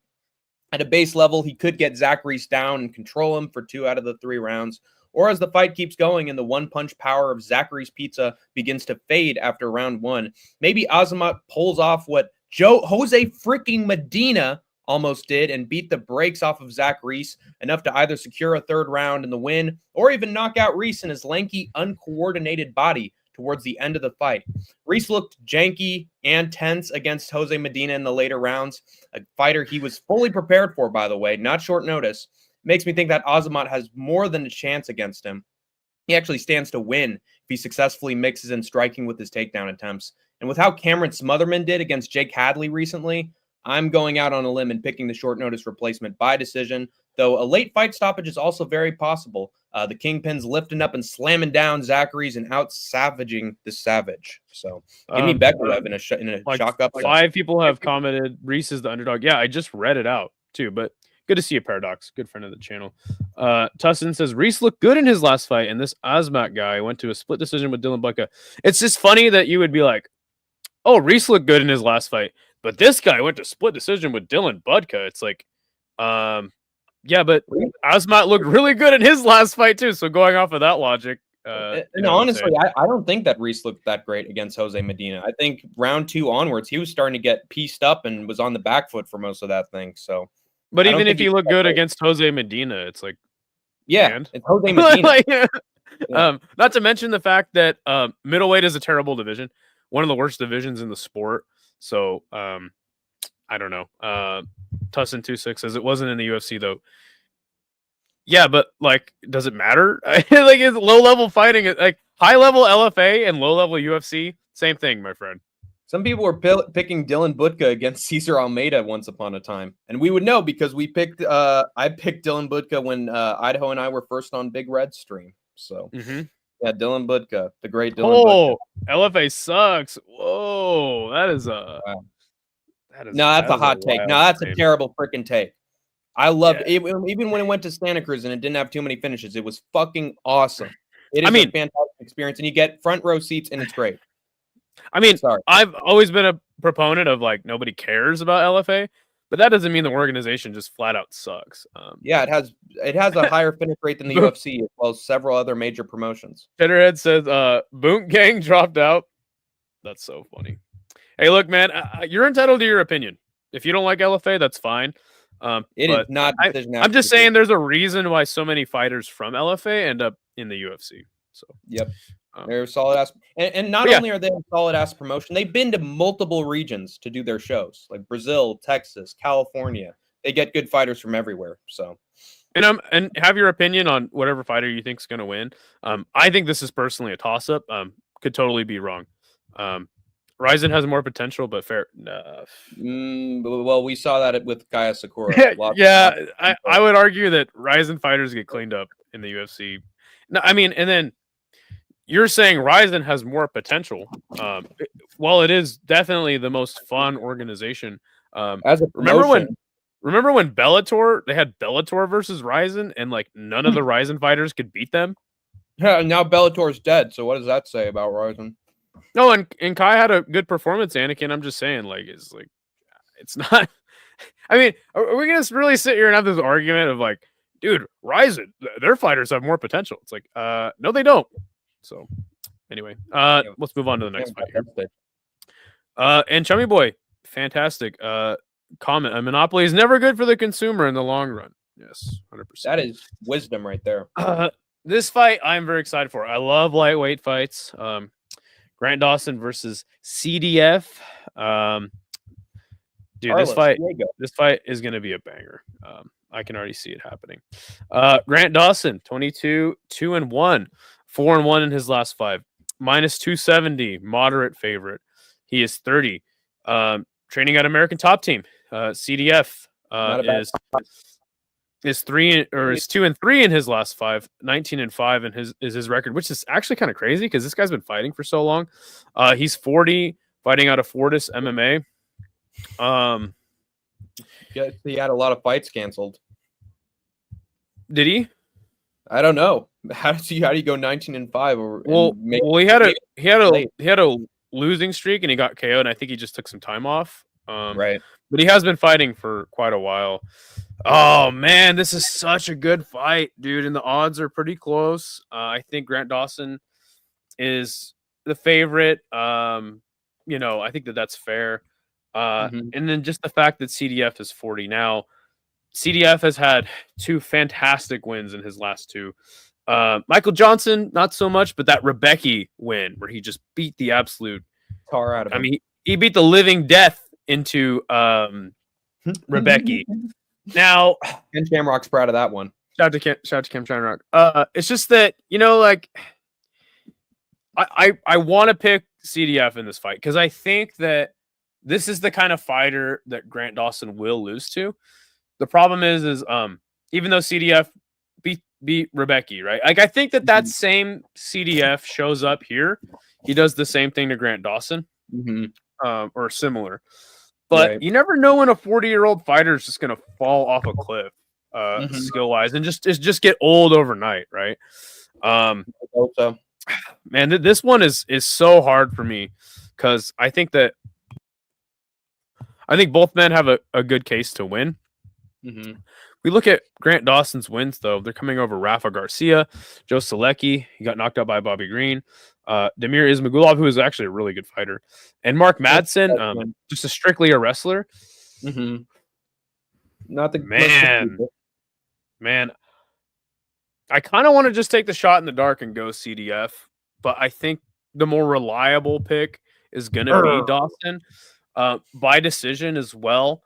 At a base level, he could get Zach Reese down and control him for 2 out of the 3 rounds. Or as the fight keeps going and the one-punch power of Zachary's pizza begins to fade after round 1, maybe Azamat pulls off what Jose freaking Medina almost did and beat the brakes off of Zach Reese enough to either secure a 3rd round in the win or even knock out Reese in his lanky, uncoordinated body towards the end of the fight. Reese looked janky and tense against Jose Medina in the later rounds, a fighter he was fully prepared for, by the way, not short notice. Makes me think that Azamat has more than a chance against him. He actually stands to win if he successfully mixes in striking with his takedown attempts. And with how Cameron Smotherman did against Jake Hadley recently, I'm going out on a limb and picking the short notice replacement by decision, though a late fight stoppage is also very possible. The Kingpin's lifting up and slamming down Zachary's and out-savaging the Savage. So give me Bekaev in a like shock upset. 5 people have commented Reese is the underdog. Yeah, I just read it out too, but good to see you, Paradox. Good friend of the channel. Tussin says Reese looked good in his last fight, and this Azmat guy went to a split decision with Dylan Bucka. It's just funny that you would be like, oh, Reese looked good in his last fight, but this guy went to split decision with Dylan Budka. It's like, yeah, but Azmat looked really good in his last fight too. So going off of that logic, and honestly, I don't think that Reese looked that great against Jose Medina. I think round 2 onwards, he was starting to get pieced up and was on the back foot for most of that thing. So, but even if he looked good against Jose Medina, it's like, yeah, it's Jose Medina. Like, not to mention the fact that middleweight is a terrible division, one of the worst divisions in the sport. So, I don't know. Tussin 2-6 says it wasn't in the UFC though. Yeah, but like, does it matter? Like, it's low level fighting, like high level LFA and low level UFC, same thing, my friend. Some people were picking Dylan Budka against Cesar Almeida once upon a time, and we would know because we picked. I picked Dylan Budka when Idaho and I were first on Big Red stream. So yeah, Dylan Budka, the great Dylan. Oh, Budka. LFA sucks. Whoa, that is a. Wow. That's a hot take. No, that's a terrible freaking take. I loved it. Even when it went to Santa Cruz and it didn't have too many finishes. It was fucking awesome. It is a fantastic experience, and you get front row seats, and it's great. I mean, I've always been a proponent of like nobody cares about LFA, but that doesn't mean the organization just flat out sucks. Yeah, it has a higher finish rate than the UFC as well as several other major promotions. Cheddarhead says Boont Gang dropped out. That's so funny. Hey, look, man, you're entitled to your opinion. If you don't like LFA, that's fine. It is not. I'm just saying there's a reason why so many fighters from LFA end up in the UFC. So yep. They're solid ass, and not only are they a solid ass promotion, they've been to multiple regions to do their shows, like Brazil, Texas, California. They get good fighters from everywhere. So, and have your opinion on whatever fighter you think is going to win. I think this is personally a toss up. Could totally be wrong. Ryzen has more potential, but fair enough. Well, we saw that with Kaya Sakura. I would argue that Ryzen fighters get cleaned up in the UFC. No, I mean, and then. You're saying Ryzen has more potential. While it is definitely the most fun organization. As a promotion, remember when Bellator, they had Bellator versus Ryzen and like none of the Ryzen fighters could beat them? Yeah, now Bellator's dead. So what does that say about Ryzen? No, and Kai had a good performance, Anakin. I'm just saying, like, it's not. I mean, are we gonna really sit here and have this argument of like, dude, Ryzen, their fighters have more potential? It's like, no, they don't. So, anyway, let's move on to the next fight here. And Chummy Boy, fantastic comment. A monopoly is never good for the consumer in the long run. Yes, 100%. That is wisdom right there. This fight I'm very excited for. I love lightweight fights. Grant Dawson versus CDF. Dude, Carlos Diego. this fight is going to be a banger. I can already see it happening. Grant Dawson, 22, 2-1, 4-1 in his last 5, minus 270, moderate favorite. He is 30. Training at American Top Team. CDF is 2-3 in his last 5, 19-5 is his record, which is actually kind of crazy because this guy's been fighting for so long. He's 40, fighting out of Fortis MMA. Yeah, he had a lot of fights canceled. Did he? I don't know. How do you go 19-5? He had a losing streak and he got KO'd, and I think he just took some time off. Right. But he has been fighting for quite a while. Oh man, this is such a good fight, dude, and the odds are pretty close. I think Grant Dawson is the favorite. I think that's fair. And then just the fact that CDF is 40 now. CDF has had 2 fantastic wins in his last 2. Michael Johnson, not so much, but that Rebecca win where he just beat the absolute tar out of him. I mean, he beat the living death into Rebecca. Now, Ken Shamrock's proud of that one. Shout out to Ken Shamrock. It's just that, I want to pick CDF in this fight because I think that this is the kind of fighter that Grant Dawson will lose to. The problem is even though CDF beat Rebecca, right? Like I think that same CDF shows up here. He does the same thing to Grant Dawson, or similar. But you never know when a 40-year-old fighter is just going to fall off a cliff, skill-wise, and just get old overnight, right? I hope so. Man, this one is so hard for me because I think both men have a good case to win. We look at Grant Dawson's wins, though. They're coming over Rafa Garcia, Joe Selecki. He got knocked out by Bobby Green. Damir Ismagulov, who is actually a really good fighter. And Mark Madsen, just strictly a wrestler. Not the man. I kind of want to just take the shot in the dark and go CDF, but I think the more reliable pick is going to be Dawson by decision as well.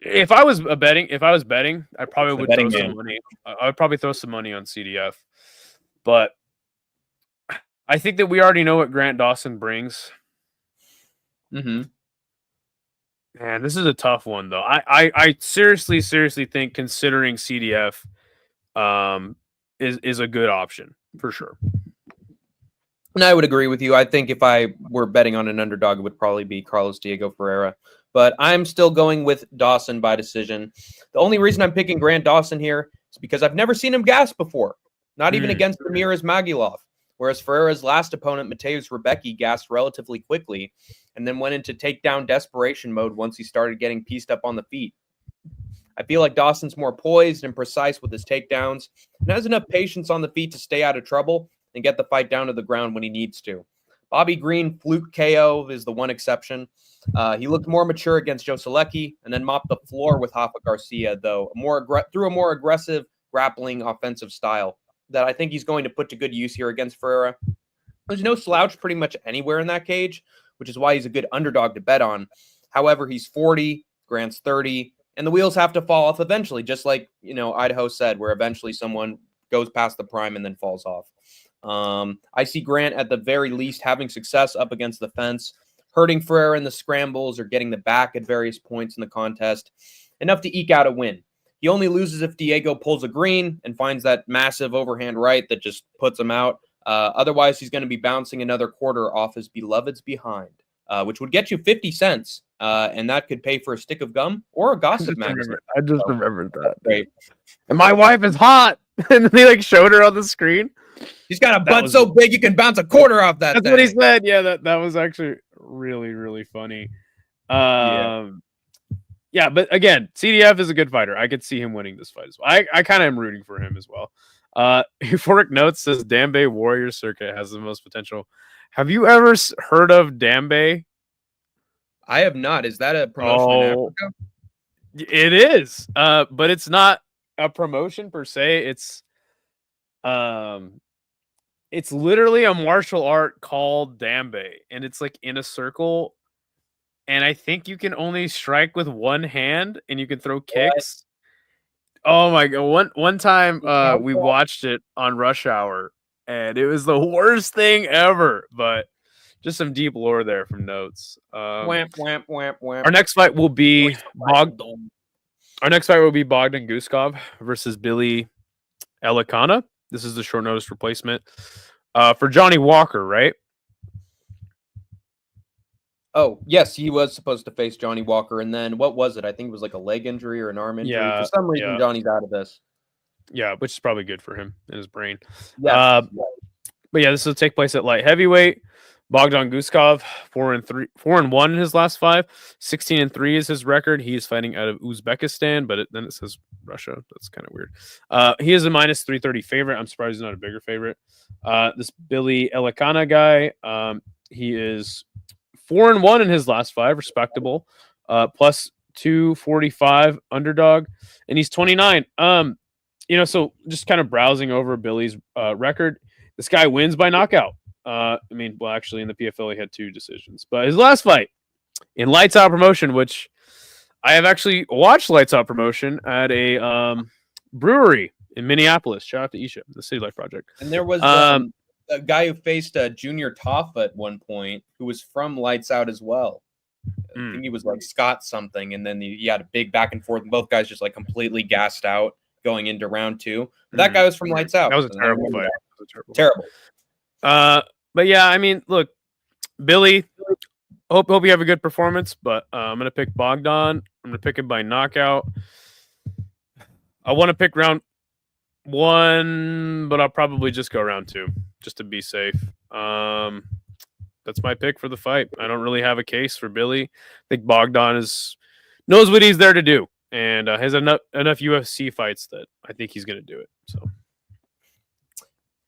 If I was betting, I probably would throw some money. I would probably throw some money on CDF, but I think that we already know what Grant Dawson brings. Man, this is a tough one though. I seriously think considering CDF is a good option for sure. And I would agree with you. I think if I were betting on an underdog, it would probably be Carlos Diego Ferreira. But I'm still going with Dawson by decision. The only reason I'm picking Grant Dawson here is because I've never seen him gas before. Not even against Damir Ismagulov. Whereas Ferreira's last opponent, Mateusz Rebecca, gassed relatively quickly and then went into takedown desperation mode once he started getting pieced up on the feet. I feel like Dawson's more poised and precise with his takedowns and has enough patience on the feet to stay out of trouble and get the fight down to the ground when he needs to. Bobby Green, fluke KO is the one exception. He looked more mature against Joe Selecki and then mopped the floor with Rafa Garcia, though, through a more aggressive grappling offensive style that I think he's going to put to good use here against Ferreira. There's no slouch pretty much anywhere in that cage, which is why he's a good underdog to bet on. However, he's 40, Grant's 30, and the wheels have to fall off eventually, just like, Idaho said, where eventually someone goes past the prime and then falls off. I see Grant at the very least having success up against the fence, hurting Ferreira in the scrambles or getting the back at various points in the contest, enough to eke out a win. He only loses if Diego pulls a green and finds that massive overhand right that just puts him out. Otherwise, he's going to be bouncing another quarter off his beloved's behind, which would get you 50 cents, and that could pay for a stick of gum or a gossip magazine. I just remembered that. Great. And my wife is hot. And they showed her on the screen. He's got a butt so big you can bounce a quarter off that. That's thing. What he said. Yeah, that was actually really, really funny. Yeah, but again, CDF is a good fighter. I could see him winning this fight as well. I kind of am rooting for him as well. Euphoric Notes says Dambe Warrior Circuit has the most potential. Have you ever heard of Dambe? I have not. Is that a promotion in Africa? It is, but it's not a promotion per se. It's literally a martial art called Dambe, and it's like in a circle. And I think you can only strike with one hand, and you can throw kicks. Oh my god! One time, we watched it on Rush Hour, and it was the worst thing ever. But just some deep lore there from notes. Whamp, whamp, whamp, whamp. Our next fight will be Bogdan Guskov versus Billy Elikana. This is the short notice replacement for Johnny Walker, right? Oh, yes, he was supposed to face Johnny Walker, and then what was it? I think it was like a leg injury or an arm injury. Yeah, For some reason, yeah. Johnny's out of this. Yeah, which is probably good for him and his brain. Yes. But yeah, this will take place at light heavyweight. Bogdan Guskov, 4-1 in his last 5. 16-3 is his record. He is fighting out of Uzbekistan, but then it says Russia. That's kind of weird. He is a minus 330 favorite. I'm surprised he's not a bigger favorite. This Billy Elikana guy, he is 4-1 in his last 5, respectable. Plus 245 underdog, and he's 29. So just kind of browsing over Billy's record, this guy wins by knockout. Actually, in the PFL, he had 2 decisions. But his last fight in Lights Out Promotion, which I have actually watched Lights Out Promotion at a brewery in Minneapolis. Shout out to Isha, the City Life Project. And there was a guy who faced Junior Toffa at one point who was from Lights Out as well. I think he was like Scott something. And then he had a big back and forth. And both guys just like completely gassed out going into round 2. That guy was from Lights Out. That was a terrible fight. Terrible. But yeah, look, Billy, hope you have a good performance, but I'm going to pick Bogdan. I'm going to pick him by knockout. I want to pick round 1, but I'll probably just go round 2 just to be safe. That's my pick for the fight. I don't really have a case for Billy. I think Bogdan knows what he's there to do, and has enough UFC fights that I think he's going to do it. So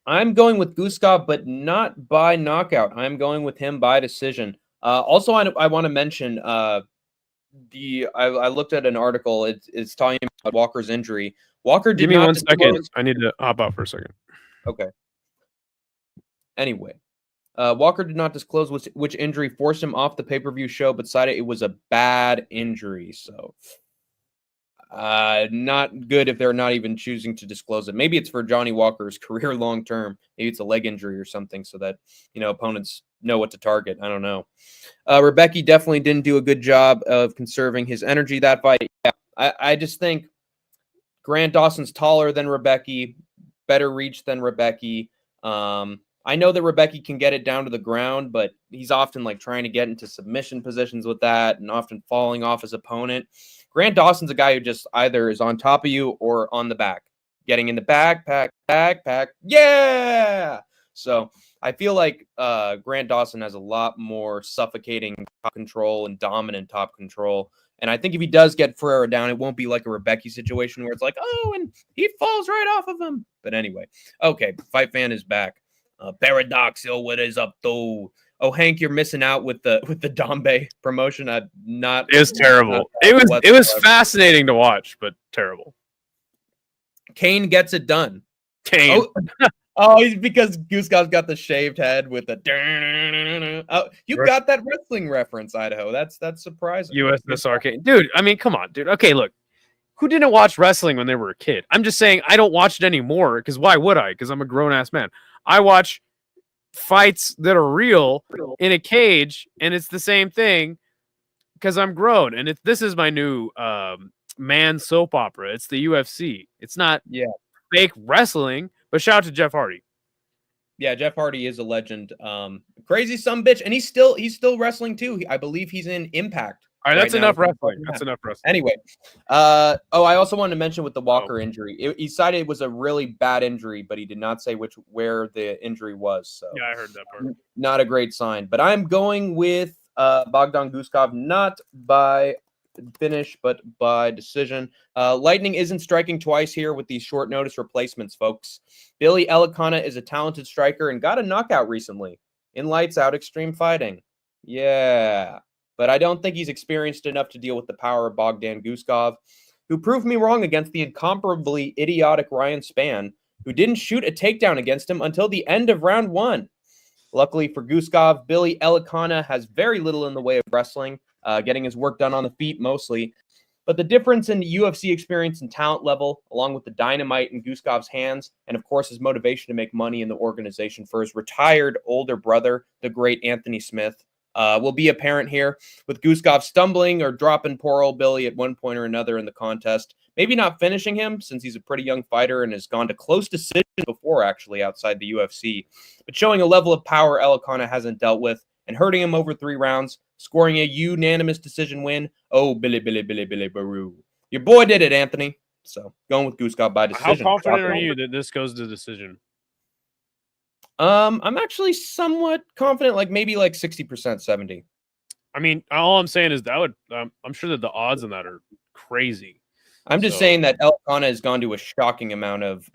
I'm going with Guskov, but not by knockout. I'm going with him by decision. Also, I want to mention I looked at an article. It's talking about Walker's injury. Walker did give me not 1 second. I need to hop out for a second. Okay. Anyway, Walker did not disclose which injury forced him off the pay-per-view show, but cited it was a bad injury. So not good if they're not even choosing to disclose it. Maybe it's for Johnny Walker's career long term. Maybe it's a leg injury or something so that, opponents know what to target. I don't know. Rebecca definitely didn't do a good job of conserving his energy that fight. Yeah, I just think Grant Dawson's taller than Rebecca, better reach than Rebecca. I know that Rebecca can get it down to the ground, but he's often like trying to get into submission positions with that and often falling off his opponent. Grant Dawson's a guy who just either is on top of you or on the back, getting in the backpack. Yeah. So I feel like Grant Dawson has a lot more suffocating top control and dominant top control. And I think if he does get Ferreira down, it won't be like a Rebecca situation where it's like, oh, and he falls right off of him. But anyway, okay, Fight Fan is back. Paradoxal, what is up, though? Oh, Hank, you're missing out with the Dambe promotion. It was terrible. It was fascinating to watch, but terrible. Kane gets it done. Kane. He's because Goosegoff's got the shaved head with the. Oh, you got that wrestling reference, Idaho. That's surprising. USSR Kane, dude. Come on, dude. Okay, look. Who didn't watch wrestling when they were a kid? I'm just saying I don't watch it anymore because why would I? Because I'm a grown ass man. I watch fights that are real in a cage, and it's the same thing because I'm grown. And this is my new man soap opera. It's the UFC. It's not fake wrestling. But shout out to Jeff Hardy. Yeah, Jeff Hardy is a legend. Crazy sumbitch, and he's still wrestling too. I believe he's in Impact. All right, that's enough wrestling. That's enough wrestling. Anyway, I also wanted to mention with the Walker injury, he cited it was a really bad injury, but he did not say where the injury was. So yeah, I heard that part. Not a great sign. But I'm going with Bogdan Guskov, not by finish, but by decision. Lightning isn't striking twice here with these short notice replacements, folks. Billy Elikana is a talented striker and got a knockout recently in Lights Out Extreme Fighting. Yeah. but I don't think he's experienced enough to deal with the power of Bogdan Guskov, who proved me wrong against the incomparably idiotic Ryan Spann, who didn't shoot a takedown against him until the end of round 1. Luckily for Guskov, Billy Elikana has very little in the way of wrestling, getting his work done on the feet mostly. But the difference in the UFC experience and talent level, along with the dynamite in Guskov's hands, and of course his motivation to make money in the organization for his retired older brother, the great Anthony Smith, will be apparent here, with Guskov stumbling or dropping poor old Billy at one point or another in the contest. Maybe not finishing him, since he's a pretty young fighter and has gone to close decisions before, actually, outside the UFC, but showing a level of power Elikana hasn't dealt with, and hurting him over 3 rounds, scoring a unanimous decision win. Oh, Billy Baru. Your boy did it, Anthony. So, going with Guskov by decision. How confident are you that this goes to decision? I'm actually somewhat confident, like maybe like 60%, 70. I mean, all I'm saying is that I'm sure that the odds on that are crazy. I'm just saying that Elikana has gone to a shocking amount of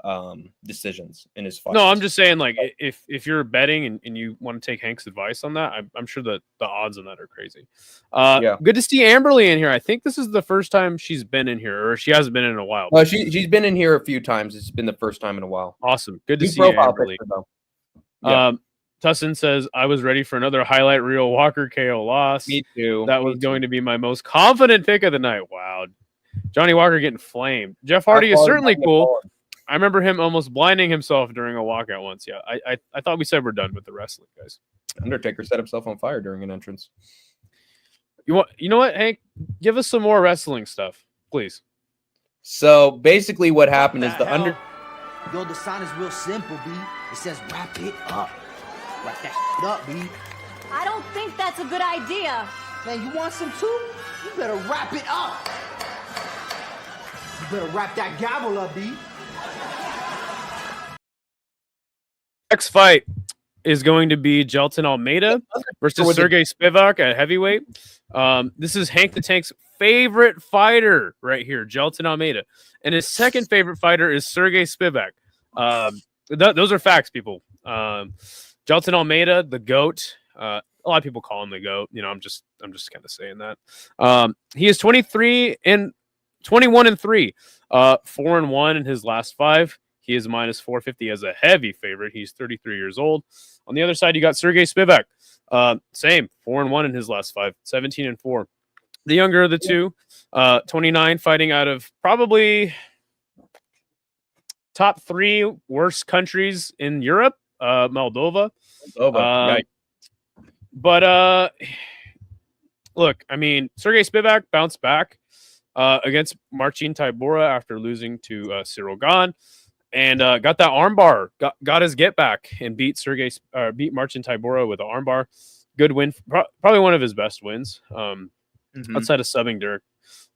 decisions in his fights. No, I'm just saying, like, if you're betting and you want to take Hank's advice on that, I'm sure that the odds on that are crazy. Yeah. Good to see Amberly in here. I think this is the first time she's been in here, or she hasn't been in a while. She's been in here a few times. It's been the first time in a while. Awesome. Good to see you, Amberly. Yeah. Tussin says, I was ready for another highlight reel Walker KO loss. Me too. That was going to be my most confident pick of the night. Wow. Johnny Walker getting flamed. Jeff Hardy is certainly cool. I remember him almost blinding himself during a walkout once. Yeah, I thought we said we're done with the wrestling, guys. Undertaker set himself on fire during an entrance. You know what, Hank? Give us some more wrestling stuff, please. So basically what happened is Yo, the sign is real simple, B. It says wrap it up. Wrap that up, B. I don't think that's a good idea. Man, you want some too? You better wrap it up. You better wrap that gavel up, B. Next fight is going to be Jelton Almeida versus Sergey Spivak at heavyweight. This is Hank the Tank's favorite fighter right here, Jelton Almeida. And his second favorite fighter is Sergey Spivak. Those are facts, people. Jelton Almeida, the GOAT. A lot of people call him the GOAT. You know, I'm just kind of saying that. He is 21-3, 4-1 in his last 5. He is minus 450 as a heavy favorite. He's 33 years old. On the other side, you got Sergey Spivak. Same, 4-1 in his last 5, 17-4. The younger of the two, 29, fighting out of probably top 3 worst countries in Europe, Moldova. But look, I mean, Sergey Spivak bounced back against Marcin Tybura after losing to Cyril Gahn, and got that armbar, got his get back, and beat Marcin Tybura with an armbar. Good win, probably one of his best wins. Outside of subbing Derek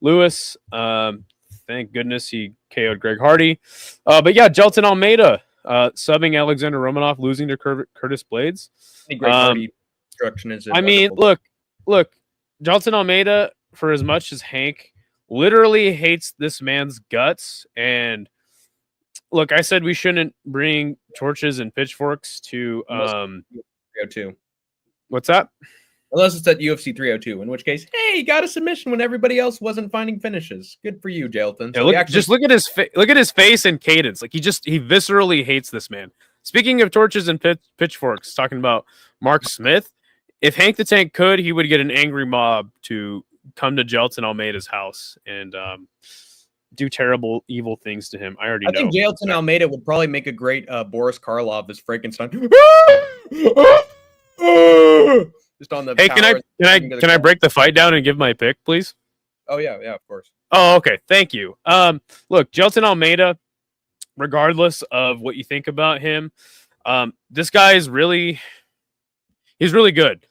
Lewis. Thank goodness he KO'd Greg Hardy. But yeah, Jelton Almeida subbing Alexander Romanov, losing to Curtis Blades. Greg Hardy instruction is I mean, look, Jelton Almeida, for as much as Hank literally hates this man's guts, and look, I said we shouldn't bring torches and pitchforks to 302. What's that? Unless it's at UFC 302, in which case, hey, he got a submission when everybody else wasn't finding finishes. Good for you, Jelton. So yeah, look at his face and cadence. Like he viscerally hates this man. Speaking of torches and pitchforks, talking about Mark Smith, if Hank the Tank could, he would get an angry mob to come to Jelton Almeida's house and do terrible, evil things to him. I think Jelton Almeida would probably make a great Boris Karloff as Frankenstein. Just on the hey, can I break the fight down and give my pick, please? Oh yeah, of course. Oh, okay, thank you. Look, Jelton Almeida, regardless of what you think about him, this guy is he's really good.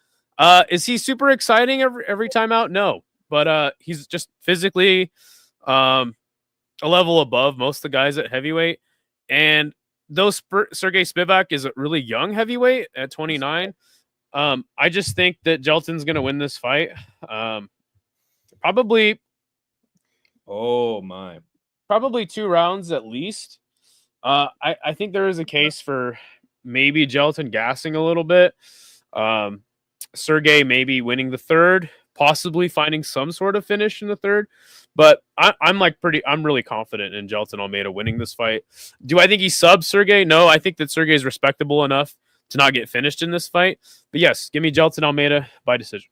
Is he super exciting every time out? No, but he's just physically a level above most of the guys at heavyweight. And though Sergey Spivak is a really young heavyweight at 29. I just think that Jelton's going to win this fight. Probably. Oh my! Probably 2 rounds at least. I think there is a case for maybe Jelton gassing a little bit. Sergey maybe winning the 3rd, possibly finding some sort of finish in the third. But I'm really confident in Jelton Almeida winning this fight. Do I think he subs Sergey? No, I think that Sergey is respectable enough to not get finished in this fight. But yes, give me Jelton Almeida by decision.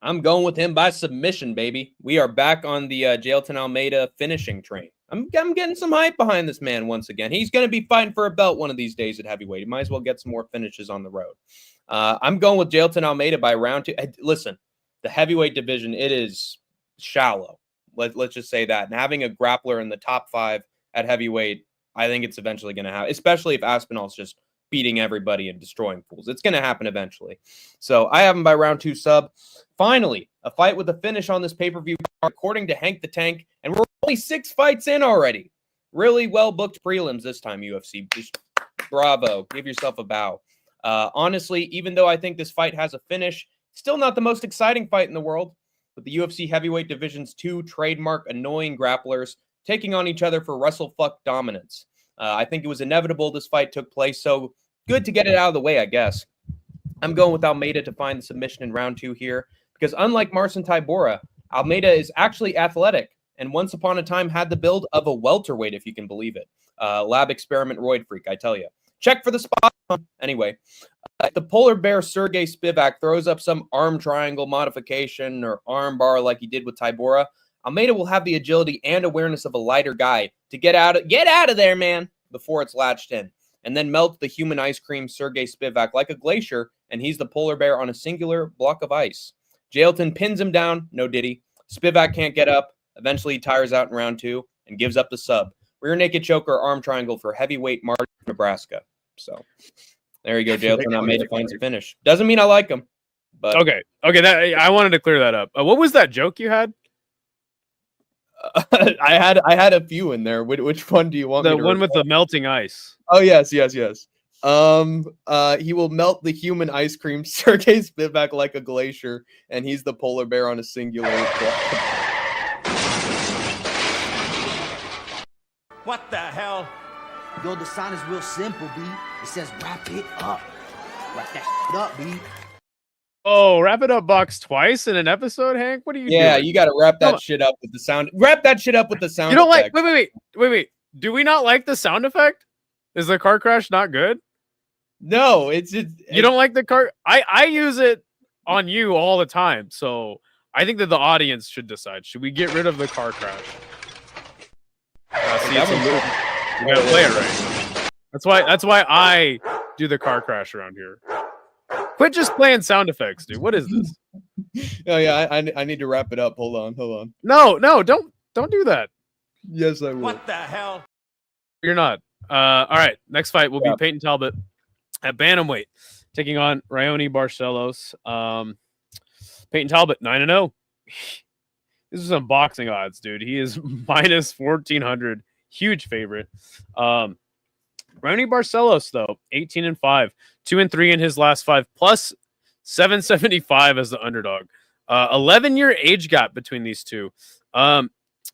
I'm going with him by submission, baby. We are back on the Jelton Almeida finishing train. I'm getting some hype behind this man once again. He's going to be fighting for a belt one of these days at heavyweight. He might as well get some more finishes on the road. I'm going with Jelton Almeida by round 2. Listen, the heavyweight division, it is shallow. Let's just say that. And having a grappler in the top 5 at heavyweight, I think it's eventually going to happen, especially if Aspinall's just beating everybody and destroying fools. It's going to happen eventually. So I have him by round 2 sub. Finally, a fight with a finish on this pay-per-view, according to Hank the Tank, and we're only 6 fights in already. Really well-booked prelims this time, UFC. Just bravo. Give yourself a bow. Honestly, even though I think this fight has a finish, still not the most exciting fight in the world. With the UFC heavyweight division's 2 trademark annoying grapplers taking on each other for WrestleFuck dominance. I think it was inevitable this fight took place, so good to get it out of the way, I guess. I'm going with Almeida to find the submission in round 2 here, because unlike Marcin Tybura, Almeida is actually athletic and once upon a time had the build of a welterweight, if you can believe it. Lab experiment roid freak, I tell you. Check for the spot. Anyway, the polar bear Sergey Spivak throws up some arm triangle modification or arm bar like he did with Tybura. Almeida will have the agility and awareness of a lighter guy to get out of there, man, before it's latched in, and then melt the human ice cream Sergey Spivak like a glacier, and he's the polar bear on a singular block of ice. Jailton pins him down, no diddy. Spivak can't get up. Eventually he tires out in round 2 and gives up the sub. Rear naked choker, arm triangle for heavyweight Martin, Nebraska. So there you go, Jailton Almeida finds a finish. Doesn't mean I like him, but Okay. I wanted to clear that up. What was that joke you had? I had a few in there. Which one do you want? The me to one with recall? the melting ice. Oh yes. He will melt the human ice cream Sergey Spivak like a glacier, and he's the polar bear on a singular. What the hell? Yo, the sign is real simple, B. It says wrap it up. Wrap that shit up, B. Oh, wrap it up box twice in an episode, Hank? What are you doing? Yeah, you got to wrap that shit up with the sound. Wrap that shit up with the sound. You don't like effect. wait. Do we not like the sound effect? Is the car crash not good? No, You don't like the car? I use it on you all the time. So I think that the audience should decide. Should we get rid of the car crash? See, it's a loop. You gotta play it right. That's why I do the car crash around here. Quit just playing sound effects, dude. What is this? Oh yeah, I need to wrap it up. Hold on. No, don't do that. Yes, I will. What the hell? You're not. All right. Next fight will be Peyton Talbot at bantamweight, taking on Raoni Barcelos. Peyton Talbot 9-0. This is some boxing odds, dude. He is minus 1,400. Huge favorite. Raoni Barcelos though 18-5, 2-3 in his last 5, plus 775 as the underdog. 11-year age gap between these two. Raoni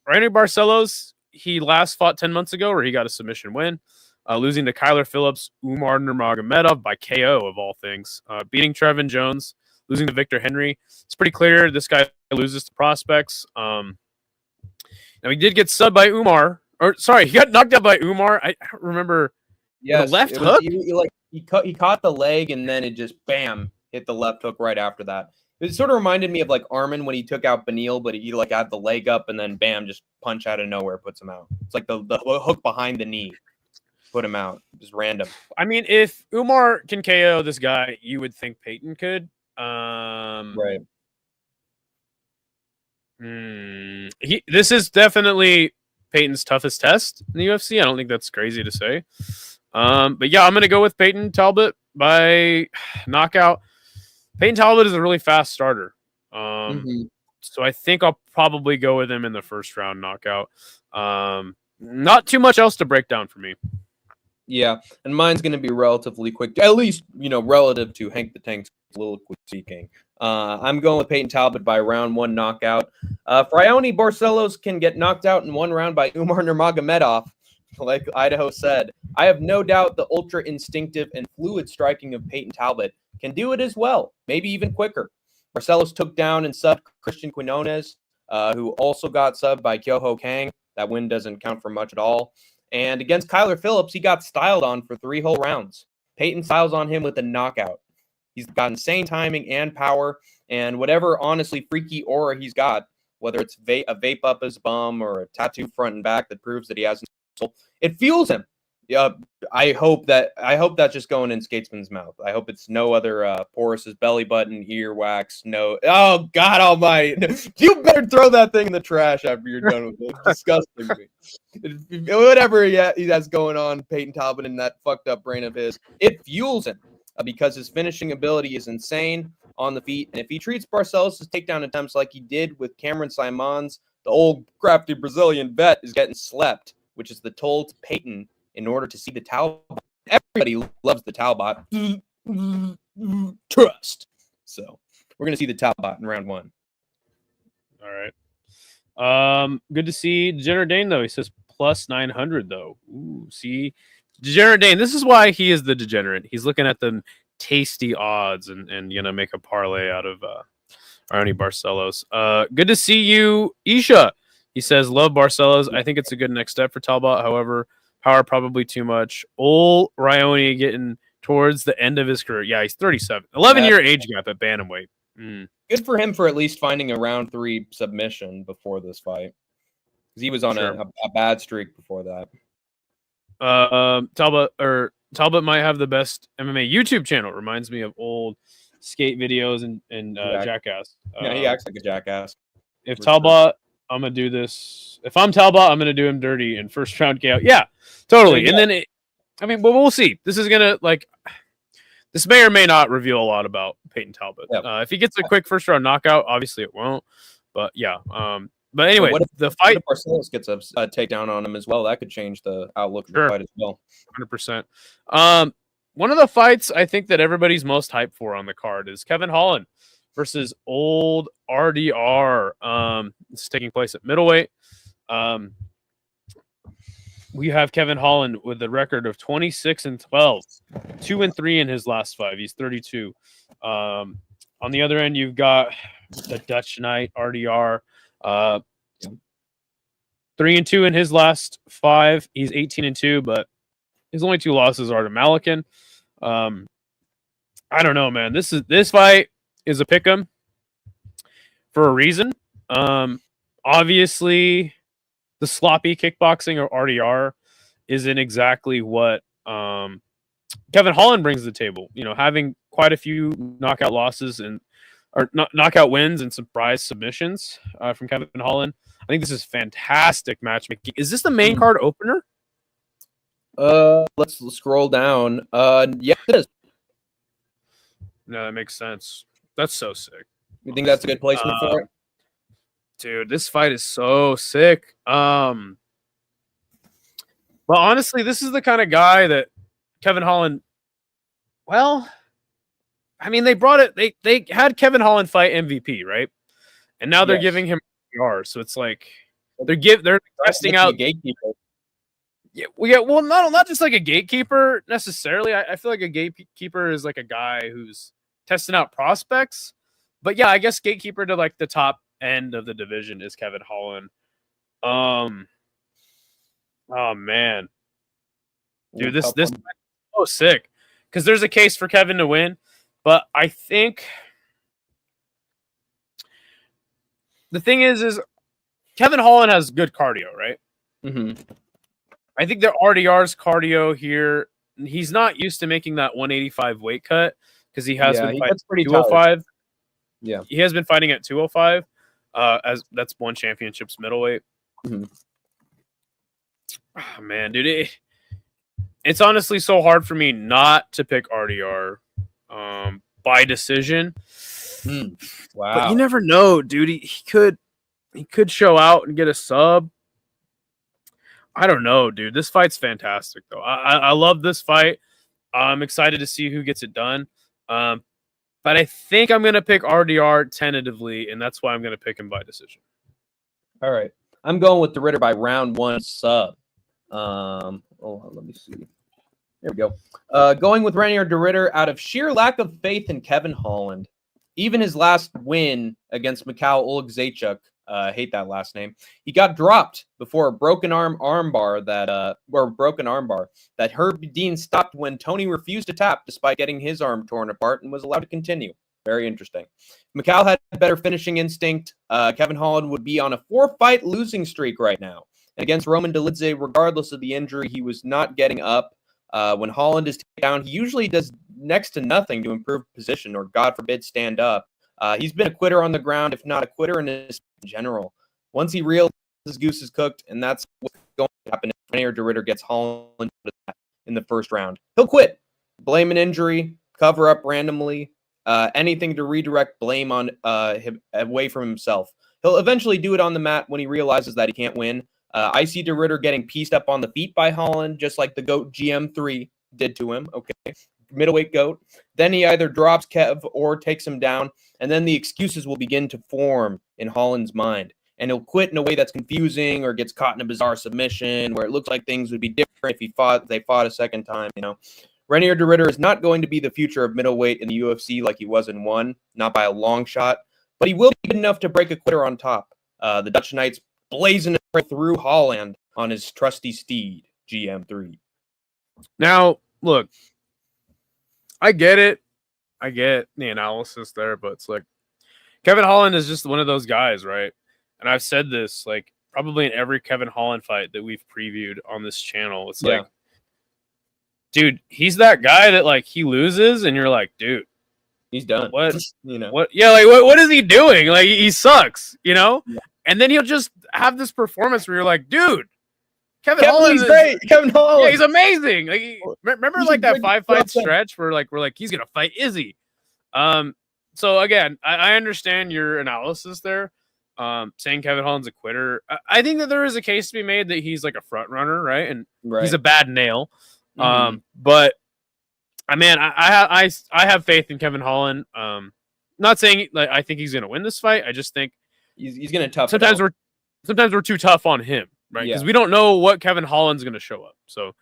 Barcelos, he last fought 10 months ago where he got a submission win, losing to Kyler Phillips, Umar Nurmagomedov by KO of all things, beating Trevin Jones, losing to Victor Henry. It's pretty clear this guy loses to prospects. Now he did get subbed by Umar, or sorry, he got knocked out by Umar. I don't remember. Yes, the left hook. He caught the leg and then it just bam hit the left hook right after that. It sort of reminded me of like Armin when he took out Beneil, but he like had the leg up and then bam, just punch out of nowhere puts him out. It's like the hook behind the knee put him out. Just random. I mean, if Umar can KO this guy, you would think Peyton could. Right. This is definitely Peyton's toughest test in the UFC. I don't think that's crazy to say. But yeah, I'm going to go with Peyton Talbot by knockout. Peyton Talbot is a really fast starter. So I think I'll probably go with him in the first round knockout. Not too much else to break down for me. Yeah, and mine's going to be relatively quick, at least, relative to Hank the Tank's little quick speaking. I'm going with Peyton Talbot by round 1 knockout. Raoni Barcelos can get knocked out in 1 round by Umar Nurmagomedov, like Idaho said. I have no doubt the ultra instinctive and fluid striking of Peyton Talbot can do it as well, maybe even quicker. Barcelos took down and subbed Christian Quinones, who also got subbed by Kyoho Kang. That win doesn't count for much at all. And against Kyler Phillips, he got styled on for 3 whole rounds. Peyton styles on him with a knockout. He's got insane timing and power, and whatever honestly freaky aura he's got, whether it's a vape up his bum or a tattoo front and back that proves that he has soul, it fuels him. I hope that's just going in Skatesman's mouth. I hope it's no other Porus's belly button, earwax. No, oh God Almighty! You better throw that thing in the trash after you're done with it. It's disgusting me. Whatever he has going on, Peyton Talbot in that fucked up brain of his, it fuels him because his finishing ability is insane on the feet. And if he treats Barcelos' takedown attempts like he did with Cameron Simons, the old crafty Brazilian vet is getting slept, which is the toll to Peyton. In order to see the Talbot, everybody loves the Talbot. Trust. So we're gonna see the Talbot in round 1. All right. Good to see Degenerate Dane though. He says plus 900 though. Ooh, see, Degenerate Dane. This is why he is the degenerate. He's looking at the tasty odds and gonna make a parlay out of Arnie Barcelos. Good to see you, Isha. He says love Barcelos. I think it's a good next step for Talbot. However, power probably too much. Old Rioni getting towards the end of his career. Yeah, he's 37. 11-year age gap at bantamweight. Good for him for at least finding a round 3 submission before this fight. Because he was on a bad streak before that. Talbot might have the best MMA YouTube channel. Reminds me of old skate videos and Jackass. Yeah, he acts like a jackass. If Talbot, I'm going to do this. If I'm Talbot, I'm going to do him dirty in first round KO. Yeah, totally. And then, but we'll see. This is going to, this may or may not reveal a lot about Peyton Talbot. Yep. If he gets a quick first round knockout, obviously it won't. But yeah. But anyway, the fight. What if Barcelos gets a takedown on him as well? That could change the outlook of the fight as well. 100%. One of the fights I think that everybody's most hyped for on the card is Kevin Holland versus old RDR. It's taking place at middleweight. We have Kevin Holland with a record of 26-12, 2-3 in his last 5. He's 32. On the other end, you've got the Dutch Knight RDR, 3-2 in his last 5. He's 18-2, but his only 2 losses are to Malikan. I don't know, man. This fight is a pick'em for a reason. Obviously, the sloppy kickboxing or RDR isn't exactly what Kevin Holland brings to the table. You know, having quite a few knockout losses or knockout wins and surprise submissions from Kevin Holland. I think this is fantastic matchmaking. Is this the main card opener? Let's scroll down. Yeah, it is. No, that makes sense. That's so sick. You think that's a good placement for it? Dude, this fight is so sick. But honestly, this is the kind of guy that Kevin Holland. Well, I mean, they brought it. They had Kevin Holland fight MVP, right? And now they're giving him PR. So it's like they're testing out gatekeeper. Yeah. Well, not just like a gatekeeper necessarily. I feel like a gatekeeper is like a guy who's testing out prospects. But yeah, I guess gatekeeper to like the top end of the division is Kevin Holland. Oh man, dude, this is so sick because there's a case for Kevin to win, but I think the thing is Kevin Holland has good cardio, right? Mm-hmm. I think the RDR's cardio here, he's not used to making that 185 weight cut because he has been fighting 205. Yeah, he has been fighting at 205. As that's one championship's middleweight. Mm-hmm. Oh, man, dude, it's honestly so hard for me not to pick RDR by decision. Wow, but you never know, dude. He could show out and get a sub. I don't know, dude. This fight's fantastic, though. I love this fight. I'm excited to see who gets it done. But I think I'm going to pick RDR tentatively, and that's why I'm going to pick him by decision. All right. I'm going with the Ritter by round 1 sub. Let me see. There we go. Going with Renier de Ritter out of sheer lack of faith in Kevin Holland. Even his last win against Mikhail Olegzaychuk, hate that last name, he got dropped before a broken armbar that Herb Dean stopped when Tony refused to tap despite getting his arm torn apart and was allowed to continue. Very interesting. Mikhail had better finishing instinct. Kevin Holland would be on a 4-fight losing streak right now. And against Roman Dolidze, regardless of the injury, he was not getting up. When Holland is down, he usually does next to nothing to improve position or, God forbid, stand up. He's been a quitter on the ground, if not a quitter in general. Once he realizes his goose is cooked, and that's what's going to happen if Renier de Ritter gets Holland in the first round. He'll quit, blame an injury, cover up randomly, anything to redirect blame on him away from himself. He'll eventually do it on the mat when he realizes that he can't win. I see de Ritter getting pieced up on the feet by Holland, just like the GOAT GM3 did to him. Okay, middleweight GOAT. Then he either drops Kev or takes him down, and then the excuses will begin to form in Holland's mind. And he'll quit in a way that's confusing or gets caught in a bizarre submission where it looks like things would be different if they fought a second time, you know. Renier de Ritter is not going to be the future of middleweight in the UFC like he was in one, not by a long shot, but he will be good enough to break a quitter on top. The Dutch Knights blazing through Holland on his trusty steed, GM3. Now, look, I get it. I get the analysis there, but it's like Kevin Holland is just one of those guys, right? And I've said this like probably in every Kevin Holland fight that we've previewed on this channel. It's like, dude, he's that guy that like he loses and you're like, dude, he's done. What? You know? What? Yeah, like what is he doing? Like he sucks, you know? Yeah. And then he'll just have this performance where you're like, dude, Kevin Holland is great. Kevin Holland, yeah, he's amazing. Like, remember like that 5-fight stretch where like we're like he's gonna fight Izzy. So again, I understand your analysis there. Saying Kevin Holland's a quitter. I think that there is a case to be made that he's like a front runner, right? And he's a bad nail. But I have faith in Kevin Holland. Not saying like I think he's gonna win this fight. I just think he's gonna tough. Sometimes we're too tough on him, right? Because we don't know what Kevin Holland's gonna show up. So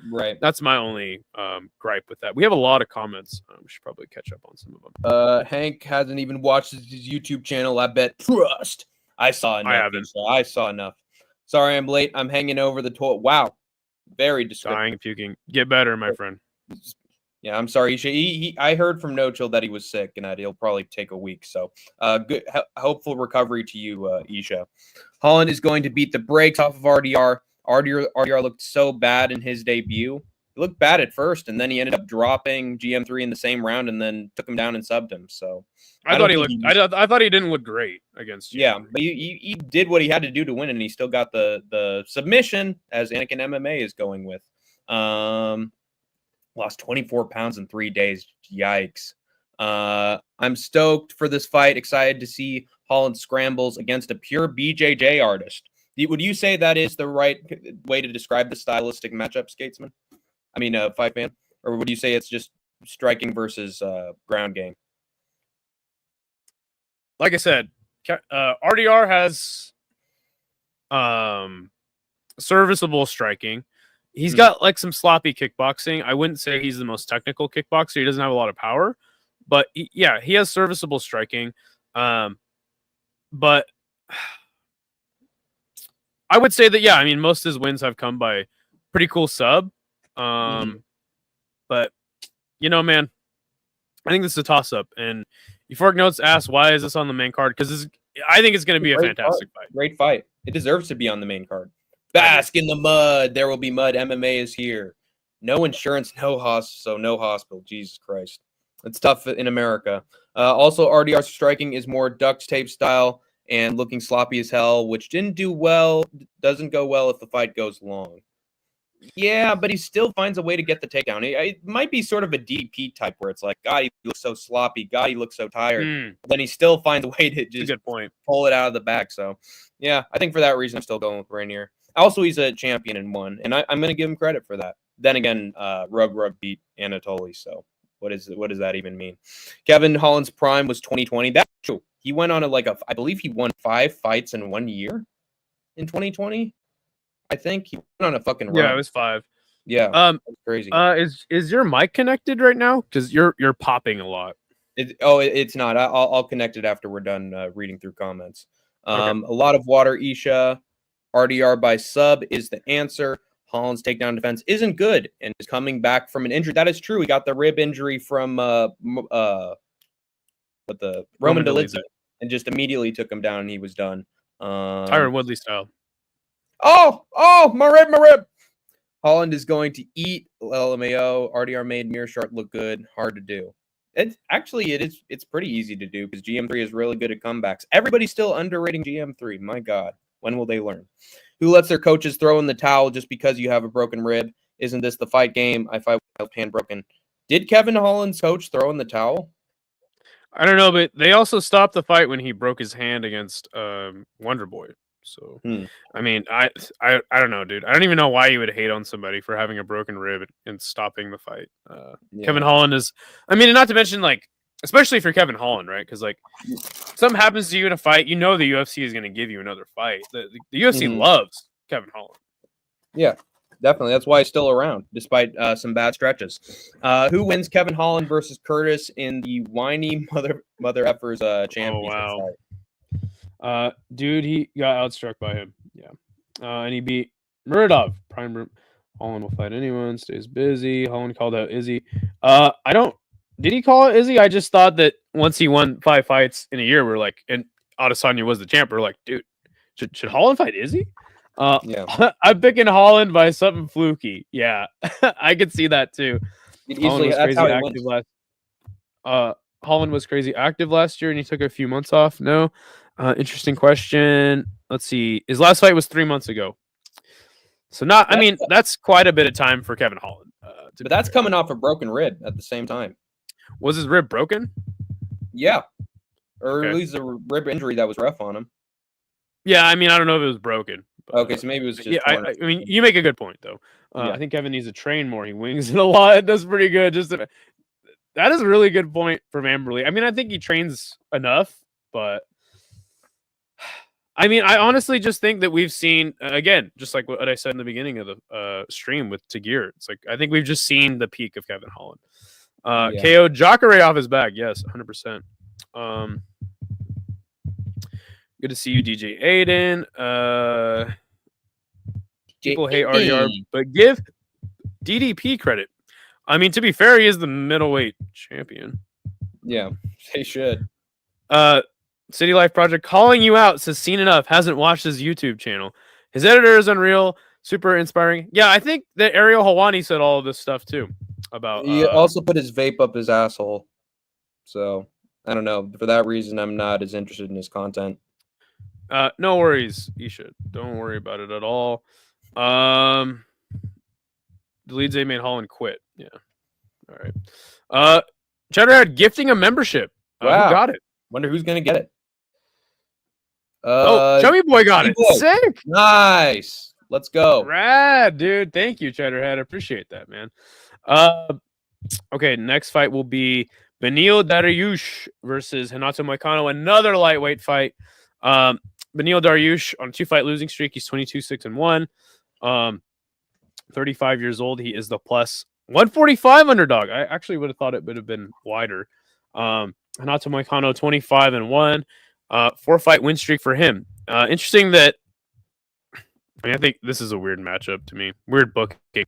that's my only gripe with that. We have a lot of comments. We should probably catch up on some of them. Hank hasn't even watched his YouTube channel. I bet. Trust. I saw enough. I haven't. I saw enough. Sorry, I'm late. I'm hanging over the toilet. Wow, very descriptive. Dying, puking. Get better, my friend. Yeah, I'm sorry. I heard from No Chill that he was sick and that he'll probably take a week. So, good, hopeful recovery to you, Isha. Holland is going to beat the brakes off of RDR. RDR looked so bad in his debut. He looked bad at first, and then he ended up dropping GM3 in the same round, and then took him down and subbed him. So, I thought he didn't look great against GM3. Yeah, but he did what he had to do to win, and he still got the submission, as Anakin MMA is going with. Lost 24 pounds in 3 days. Yikes. I'm stoked for this fight. Excited to see Holland scrambles against a pure BJJ artist. Would you say that is the right way to describe the stylistic matchup, Skatesman? I mean, fight fan? Or would you say it's just striking versus ground game? Like I said, RDR has serviceable striking. He's got like some sloppy kickboxing. I wouldn't say he's the most technical kickboxer. He doesn't have a lot of power, but he has serviceable striking. But I would say that, I mean, most of his wins have come by pretty cool sub. But you know, man, I think this is a toss up. And Euphoric Notes asks, why is this on the main card? Because I think it's going to be a fantastic fight. Great fight. It deserves to be on the main card. Bask in the mud. There will be mud. MMA is here. No insurance, no hospital. Jesus Christ. It's tough in America. Also, RDR striking is more duct tape style and looking sloppy as hell, which doesn't go well if the fight goes long. Yeah, but he still finds a way to get the takedown. It might be sort of a DP type where it's like, God, he looks so sloppy. God, he looks so tired. Then he still finds a way to just pull it out of the bag. So, yeah, I think for that reason, I'm still going with Renier. Also, he's a champion in one, and I'm going to give him credit for that. Then again, Rug beat Anatoly, so what does that even mean? Kevin Holland's prime was 2020. That's true. He went on I believe he won 5 fights in 1 year in 2020. I think he went on a fucking run. Yeah, it was 5. Yeah, that's crazy. Is your mic connected right now? Because you're popping a lot. It's not. I'll connect it after we're done reading through comments. A lot of water, Isha. RDR by sub is the answer. Holland's takedown defense isn't good and is coming back from an injury. That is true. He got the rib injury from Roman Dolidze and just immediately took him down and he was done. Tyron Woodley style. Oh, my rib. Holland is going to eat LMAO. RDR made Mearshart look good. Hard to do. It's pretty easy to do because GM3 is really good at comebacks. Everybody's still underrating GM3. My God, when will they learn? Who lets their coaches throw in the towel just because you have a broken rib? Isn't this the fight game? I fight with my hand broken. Did Kevin Holland's coach throw in the towel? I don't know, but they also stopped the fight when he broke his hand against Wonder Boy. So, I mean, I don't know, dude. I don't even know why you would hate on somebody for having a broken rib and stopping the fight. Kevin Holland is, I mean, and not to mention, like, especially for Kevin Holland, right? Because, like, something happens to you in a fight, you know the UFC is going to give you another fight. The UFC loves Kevin Holland. Yeah, definitely. That's why he's still around, despite some bad stretches. Who wins Kevin Holland versus Curtis in the whiny mother effers championship fight? Dude, he got outstruck by him. Yeah. And he beat Muradov. Holland will fight anyone, stays busy. Holland called out Izzy. Did he call it Izzy? I just thought that once he won 5 fights in a year, we're like, and Adesanya was the champ. We're like, dude, should Holland fight Izzy? Yeah. I'm picking Holland by something fluky. Yeah. I could see that too. Holland was crazy active last year and he took a few months off. No. Interesting question. Let's see. His last fight was 3 months ago. So that's quite a bit of time for Kevin Holland. But that's coming off a broken rib at the same time. Was his rib broken? Yeah. Or at least a rib injury that was rough on him. Yeah, I mean, I don't know if it was broken. But, okay, so maybe it was just I mean, you make a good point, though. I think Kevin needs to train more. He wings it a lot. That's pretty good. That is a really good point from Amberley. I mean, I think he trains enough, but I mean, I honestly just think that we've seen, again, just like what I said in the beginning of the stream with Tagir. It's like, I think we've just seen the peak of Kevin Holland. KO Jacare off his back. Yes, 100%. Good to see you, DJ Aiden. People hate RDR, but give DDP credit. I mean, to be fair, he is the middleweight champion. Yeah, they should. City Life Project calling you out, says seen enough, hasn't watched his YouTube channel. His editor is unreal, super inspiring. Yeah, I think that Ariel Helwani said all of this stuff too. About he also put his vape up his asshole. So I don't know. For that reason, I'm not as interested in his content. No worries, you should. Don't worry about it at all. Dolidze made Holland quit. Yeah. All right. Cheddarhead gifting a membership. Wow. Who got it? Wonder who's gonna get it. Chummy Boy got it. Sick. Nice. Let's go. Rad, dude. Thank you, Cheddarhead. I appreciate that, man. Okay, next fight will be Beneil Dariush versus Renato Moicano. Another lightweight fight. Beneil Dariush on a 2-fight losing streak. He's 22-6-1. 35 years old. He is the plus 145 underdog. I actually would have thought it would have been wider. Renato Moicano 25-1. 4-fight win streak for him. Interesting that. I think this is a weird matchup to me. Weird booking.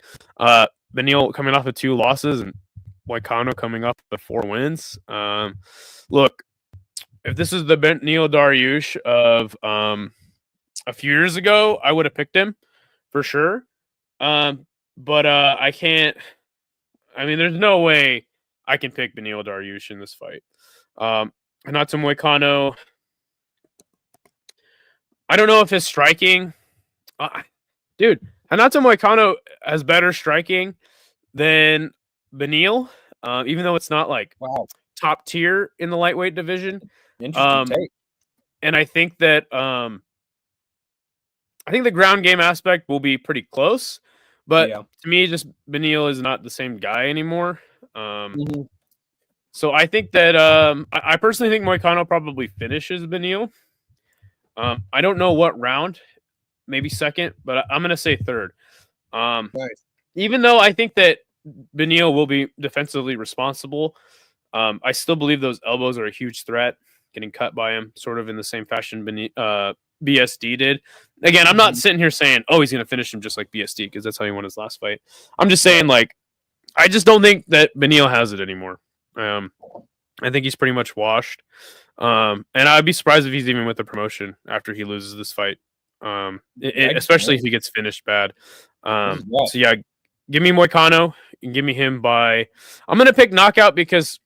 Beneil coming off of 2 losses and Moicano coming off of 4 wins. Look, if this is the Beneil Dariush of a few years ago, I would have picked him for sure. But I can't. I mean, there's no way I can pick Beneil Dariush in this fight. Renato Moicano. I don't know if his striking. Dude, Renato Moicano has better striking than Beneil, even though it's not like top tier in the lightweight division. Interesting take. And I think that the ground game aspect will be pretty close, but to me, just Beneil is not the same guy anymore. So I think that I personally think Moicano probably finishes Beneil. I don't know what round. Maybe second, but I'm going to say third. Nice. Even though I think that Beneil will be defensively responsible, I still believe those elbows are a huge threat, getting cut by him, sort of in the same fashion BSD did. Again, I'm not sitting here saying, oh, he's going to finish him just like BSD, because that's how he won his last fight. I'm just saying, like, I just don't think that Beneil has it anymore. I think he's pretty much washed. And I'd be surprised if he's even with the promotion after he loses this fight. Especially if he gets finished bad. So yeah, give me Moicano and give me him by. I'm gonna pick knockout because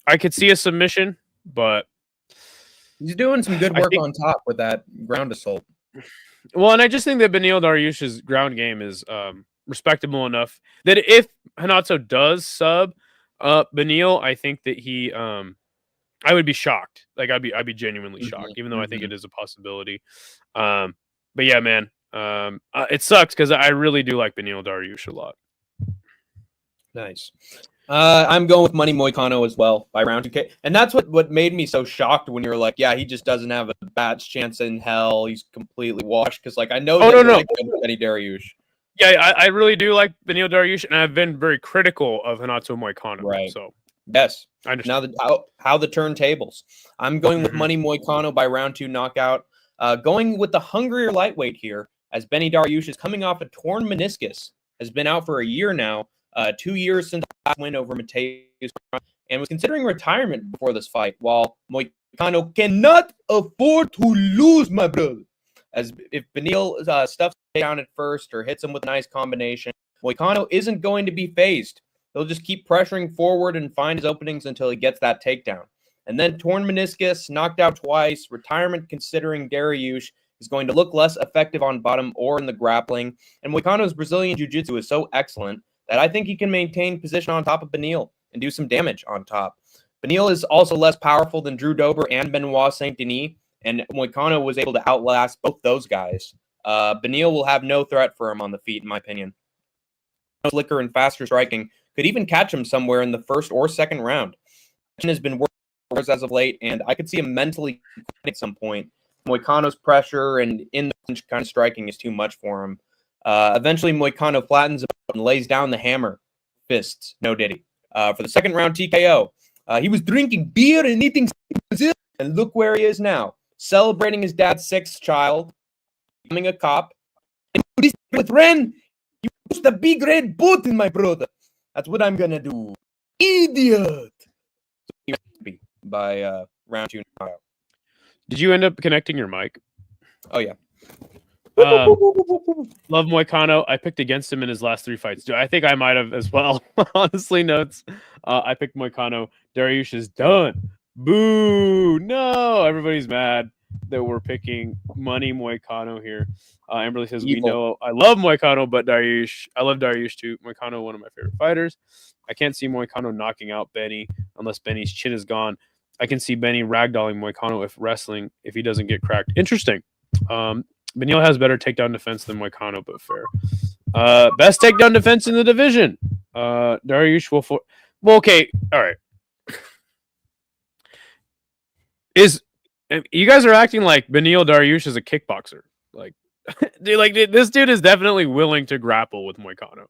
I could see a submission, but he's doing some good work on top with that ground assault. Well, and I just think that Beneil Dariush's ground game is respectable enough that if Renato does sub Beneil, I think that he I would be shocked. Like I'd be genuinely shocked, even though I think it is a possibility. But yeah, man, it sucks because I really do like Beneil Dariush a lot. Nice. I'm going with Money Moicano as well by round 2K. And that's what made me so shocked when you were like, yeah, he just doesn't have a bat's chance in hell. He's completely washed. Because, like, I know like Benny Dariush. Yeah, I really do like Beneil Dariush, and I've been very critical of Renato Moicano. Right. So, yes. I understand. Now, how the turntables. I'm going with Money Moicano by round 2 knockout. Going with the hungrier lightweight here, as Benny Dariush is coming off a torn meniscus, has been out for a year now. 2 years since the last win over Mateus, and was considering retirement before this fight, while Moicano cannot afford to lose, my brother. As if Beneil stuffs down at first or hits him with a nice combination, Moicano isn't going to be phased. He'll just keep pressuring forward and find his openings until he gets that takedown. And then torn meniscus, knocked out twice, retirement considering Dariush is going to look less effective on bottom or in the grappling. And Moicano's Brazilian Jiu-Jitsu is so excellent that I think he can maintain position on top of Beneil and do some damage on top. Beneil is also less powerful than Drew Dober and Benoit Saint-Denis, and Moicano was able to outlast both those guys. Beneil will have no threat for him on the feet, in my opinion. Slicker and faster striking could even catch him somewhere in the first or second round. Has been worse as of late, and I could see him mentally at some point. Moicano's pressure and in the clinch kind of striking is too much for him. Eventually, Moicano flattens him and lays down the hammer fists. No diddy. For the second round TKO, he was drinking beer and eating Brazil, and look where he is now, celebrating his dad's 6th child, becoming a cop. And this with Ren, you used a big red button, my brother. That's what I'm gonna do. Idiot. By round 2 knockout. Did you end up connecting your mic? Oh yeah. Love Moicano. I picked against him in his last 3 fights. I think I might have as well. Honestly, notes. I picked Moicano. Dariush is done. Boo! No, everybody's mad that we're picking Money Moicano here. Amberly says, we know I love Moicano, but Dariush, I love Dariush too. Moicano, one of my favorite fighters. I can't see Moicano knocking out Benny unless Benny's chin is gone. I can see Benny ragdolling Moicano if he doesn't get cracked. Interesting. Beneil has better takedown defense than Moicano, but fair. Best takedown defense in the division. Dariush will well, okay, all right. You guys are acting like Beneil Dariush is a kickboxer. Like, this dude is definitely willing to grapple with Moicano.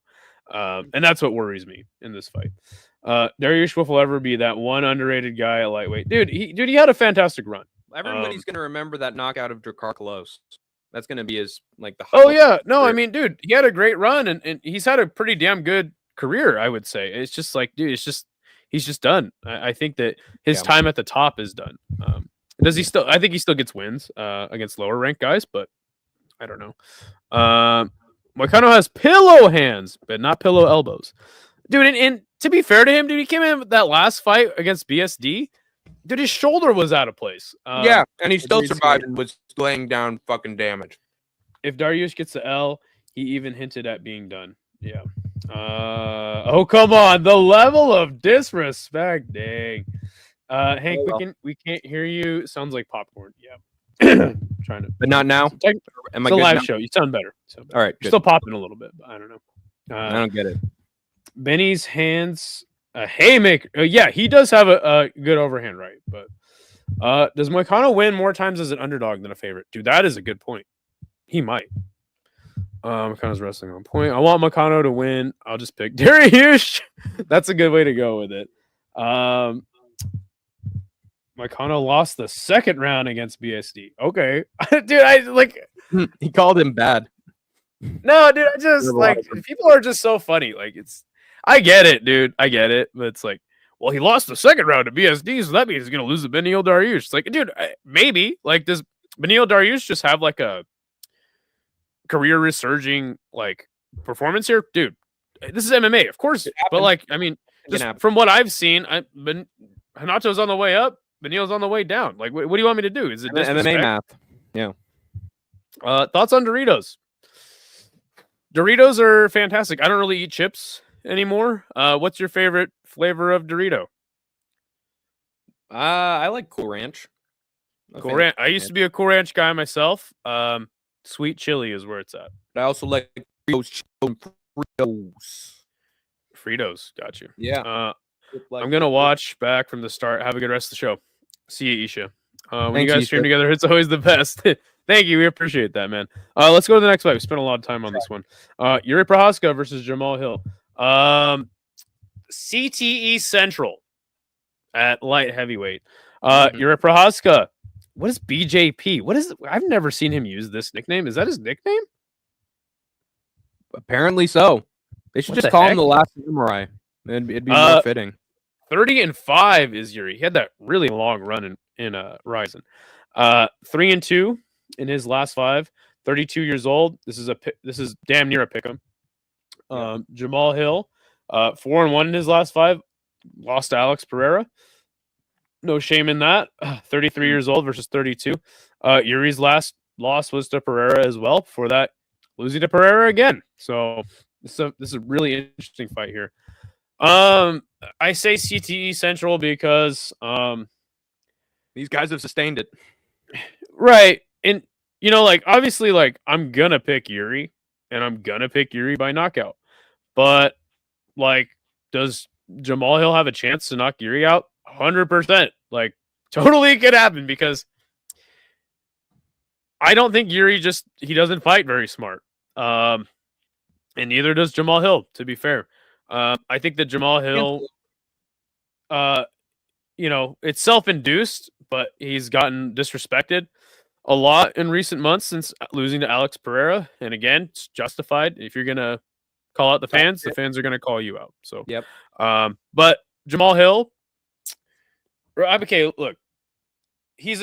And that's what worries me in this fight. Dariush will forever be that one underrated guy at lightweight. Dude, he had a fantastic run. Everybody's gonna remember that knockout of Drakkar Klose. That's gonna be his the. Oh yeah, no, career. I mean, dude, he had a great run and he's had a pretty damn good career. I would say it's just like, dude, he's just done. I think that his time at the top is done. Does he still? I think he still gets wins against lower ranked guys, but I don't know. Moicano has pillow hands, but not pillow elbows, dude. And to be fair to him, dude, he came in with that last fight against BSD. Dude, his shoulder was out of place. Yeah, and he still survived and was laying down fucking damage. If Dariush gets the L, he even hinted at being done. Yeah. Oh, come on. The level of disrespect. Dang. Hank, we can't hear you. Sounds like popcorn. Yeah. Trying to. But not now? Am I good live now? Show. You sound better. All right. You're still popping a little bit, but I don't know. I don't get it. Benny's hands. A haymaker. Yeah, he does have a good overhand right, but does Moicano win more times as an underdog than a favorite? Dude, that is a good point. He might. Moicano's wrestling on point. I want Moicano to win. I'll just pick Dariush. That's a good way to go with it. Moicano lost the second round against BSD. Okay, dude, I like. He called him bad. No, dude, I just Never like liked him. people are just so funny. Like I get it, dude, I get it, but it's like, well, he lost the second round to BSD, so that means he's gonna lose to Beneil Dariush. It's like, dude, maybe like does Beneil Dariush just have like a career resurging like performance here, dude? This is MMA, of course, but like, I mean, just from what I've seen, Hanato's on the way up, Beneil's on the way down. Like, what do you want me to do? Is it MMA math? Yeah. Thoughts on Doritos? Doritos are fantastic. I don't really eat chips anymore. What's your favorite flavor of Dorito? I like Cool Ranch. Cool Ranch. I used to be a Cool Ranch guy myself. Sweet chili is where it's at. I also like Fritos. Fritos, got you. Yeah. I'm gonna watch back from the start. Have a good rest of the show. See you, Isha. When Thanks, you guys stream together, it's always the best. Thank you. We appreciate that, man. Let's go to the next fight. We spent a lot of time on this one. Yuri Prochazka versus Jamal Hill. CTE Central at light heavyweight. Yuri Prochazka. What is BJP? What is? I've never seen him use this nickname. Is that his nickname? Apparently so. They should What just the call him heck? the Last Samurai. It'd be more fitting. 30-5 is Yuri. He had that really long run in Ryzen. 3-2 in his last 5. 32 years old. This is damn near a pick'em. Jamal Hill, 4-1 in his last 5. Lost to Alex Pereira. No shame in that. 33 years old versus 32. Yuri's last loss was to Pereira as well. Before that, losing to Pereira again. So this is a really interesting fight here. I say CTE Central because These guys have sustained it. right. And like obviously like I'm gonna pick Yuri and I'm gonna pick Yuri by knockout. But like does Jamal Hill have a chance to knock Yuri out? 100%. Like totally could happen because I don't think Yuri he doesn't fight very smart. And neither does Jamal Hill, to be fair. I think that Jamal Hill, it's self-induced, but he's gotten disrespected a lot in recent months since losing to Alex Pereira. And again, it's justified. If you're going to call out the fans are going to call you out. So, yep. But Jamal Hill, okay, look, he's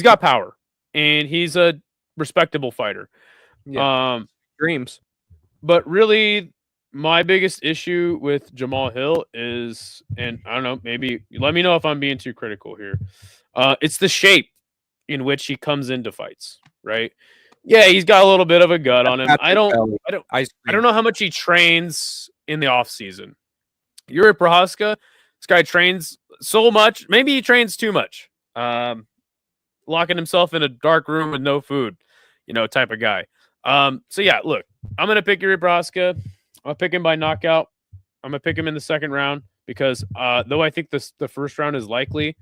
got power and he's a respectable fighter. Yeah. Dreams. But really, my biggest issue with Jamal Hill is, and I don't know, maybe let me know if I'm being too critical here. It's the shape in which he comes into fights, right? Yeah, he's got a little bit of a gut on him. I don't know how much he trains in the off season. Yuri Prochazka, this guy trains so much. Maybe he trains too much. Locking himself in a dark room with no food, type of guy. So yeah, look, I'm gonna pick Yuri Prochazka. I'll pick him by knockout. I'm gonna pick him in the second round because though I think the first round is likely,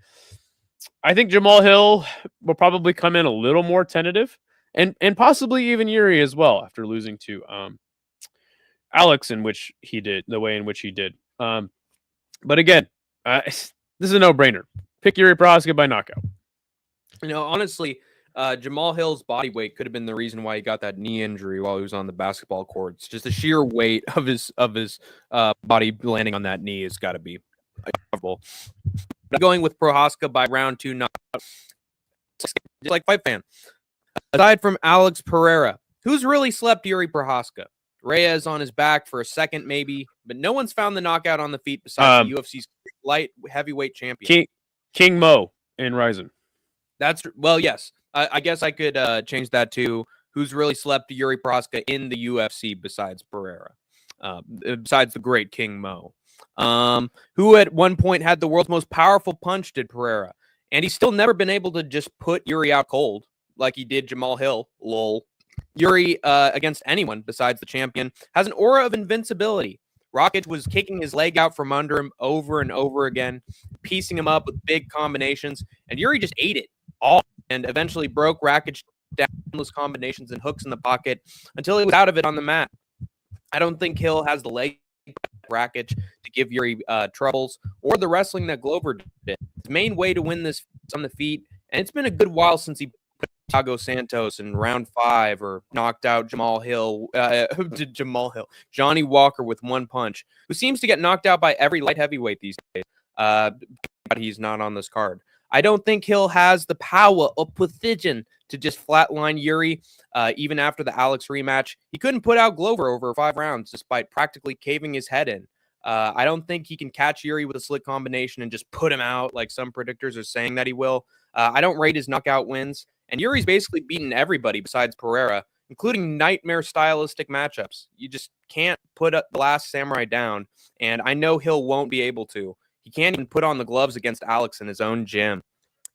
I think Jamal Hill will probably come in a little more tentative, and possibly even Yuri as well after losing to Alex, the way in which he did. But again, this is a no-brainer. Pick Yuri Prochazka by knockout. Honestly, Jamal Hill's body weight could have been the reason why he got that knee injury while he was on the basketball courts. Just the sheer weight of his body landing on that knee has got to be incredible. Going with Prochazka by round 2 knockout, just like fight fan. Aside from Alex Pereira, who's really slept Yuri Prochazka? Reyes on his back for a second, maybe, but no one's found the knockout on the feet besides the UFC's light heavyweight champion, King Mo in Ryzen. Yes. I guess I could change that to who's really slept Yuri Prochazka in the UFC besides Pereira, besides the great King Mo, who at one point had the world's most powerful punch, did Pereira, and he's still never been able to just put Yuri out cold like he did Jamal Hill. Lol. Yuri, against anyone besides the champion, has an aura of invincibility. Rakic was kicking his leg out from under him over and over again, piecing him up with big combinations, and Yuri just ate it all and eventually broke Rakic down those combinations and hooks in the pocket until he was out of it on the mat. I don't think Hill has the leg Rakic to give Yuri troubles, or the wrestling that Glover did. His main way to win this is on the feet, and it's been a good while since he put Thiago Santos in round 5 or knocked out Johnny Walker with one punch, who seems to get knocked out by every light heavyweight these days. But he's not on this card. I don't think Hill has the power or precision to just flatline Yuri. Even after the Alex rematch, he couldn't put out Glover over 5 rounds despite practically caving his head in. I don't think he can catch Yuri with a slick combination and just put him out like some predictors are saying that he will. I don't rate his knockout wins, and Yuri's basically beaten everybody besides Pereira, including nightmare stylistic matchups. You just can't put the Last Samurai down, and I know Hill won't be able to. He can't even put on the gloves against Alex in his own gym.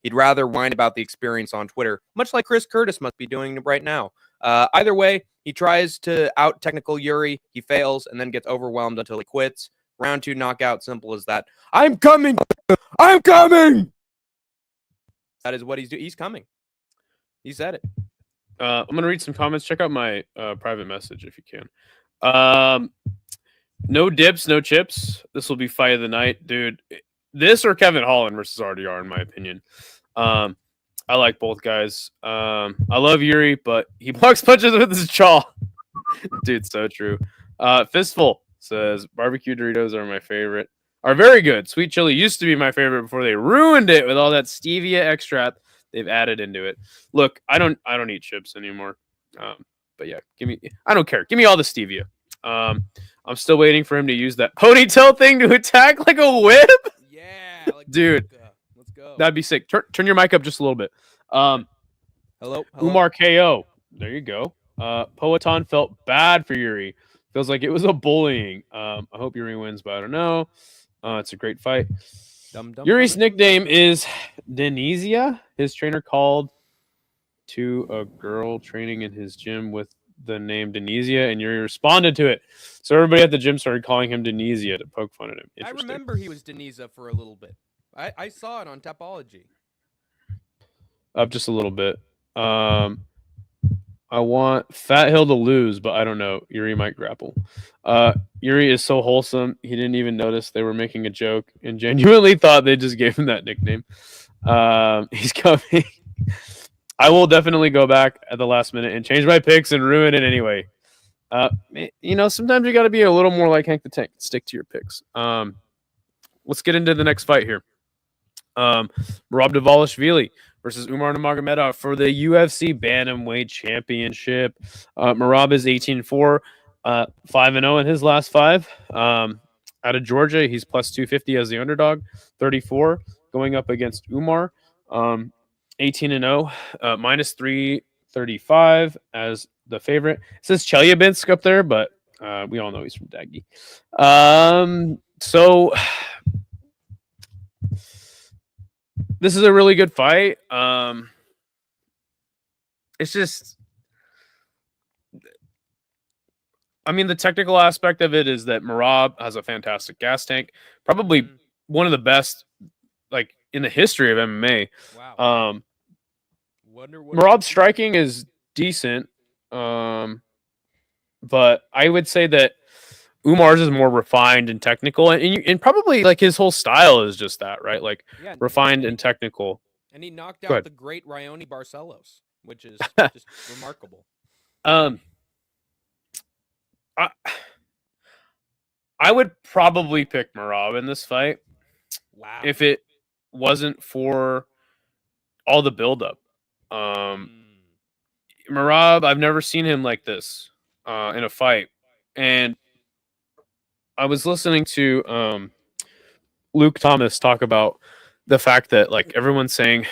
He'd rather whine about the experience on Twitter, much like Chris Curtis must be doing right now. Either way, he tries to out-technical Yuri, he fails, and then gets overwhelmed until he quits. Round 2 knockout, simple as that. I'm coming! I'm coming! That is what he's doing. He's coming. He said it. I'm going to read some comments. Check out my private message if you can. No dips, no chips. This will be fight of the night. Dude, this or Kevin Holland versus RDR, in my opinion. I like both guys. I love Yuri, but he blocks punches with his jaw. Dude, so true. Fistful says, barbecue Doritos are my favorite. Are very good. Sweet chili used to be my favorite before they ruined it with all that stevia extract they've added into it. Look, I don't eat chips anymore. But yeah, I don't care. Give me all the stevia. I'm still waiting for him to use that ponytail thing to attack like a whip. Yeah, like dude. Let's go. That'd be sick. Turn your mic up just a little bit. Hello. Umar KO. There you go. Poatan felt bad for Yuri. Feels like it was a bullying. I hope Yuri wins, but I don't know. It's a great fight. Yuri's nickname is Denisia. His trainer called to a girl training in his gym with the name Denisia, and Yuri responded to it. So everybody at the gym started calling him Denisia to poke fun at him. I remember he was Denisa for a little bit. I saw it on Tapology. Up just a little bit. I want Fat Hill to lose, but I don't know. Yuri might grapple. Yuri is so wholesome. He didn't even notice they were making a joke and genuinely thought they just gave him that nickname. He's coming. I will definitely go back at the last minute and change my picks and ruin it anyway. Sometimes you got to be a little more like Hank the Tank. Stick to your picks. Let's get into the next fight here. Merab Dvalishvili versus Umar Nurmagomedov for the UFC Bantamweight Championship. Merab is 18-4, 5-0 in his last 5. Out of Georgia, he's plus 250 as the underdog, 34 going up against Umar. 18-0, minus 335 as the favorite. It says Chelyabinsk up there, but we all know he's from Daggy. So this is a really good fight. It's just, the technical aspect of it is that Merab has a fantastic gas tank, probably one of the best, like, in the history of MMA. Wow. Merab's striking is decent, but I would say that Umar's is more refined and technical, and probably like his whole style is just that, right? Like refined and technical. And he knocked out the great Rayoni Barcelos, which is just remarkable. I would probably pick Merab in this fight. Wow. If it wasn't for all the buildup. Merab, I've never seen him like this in a fight. And I was listening to Luke Thomas talk about the fact that like everyone's saying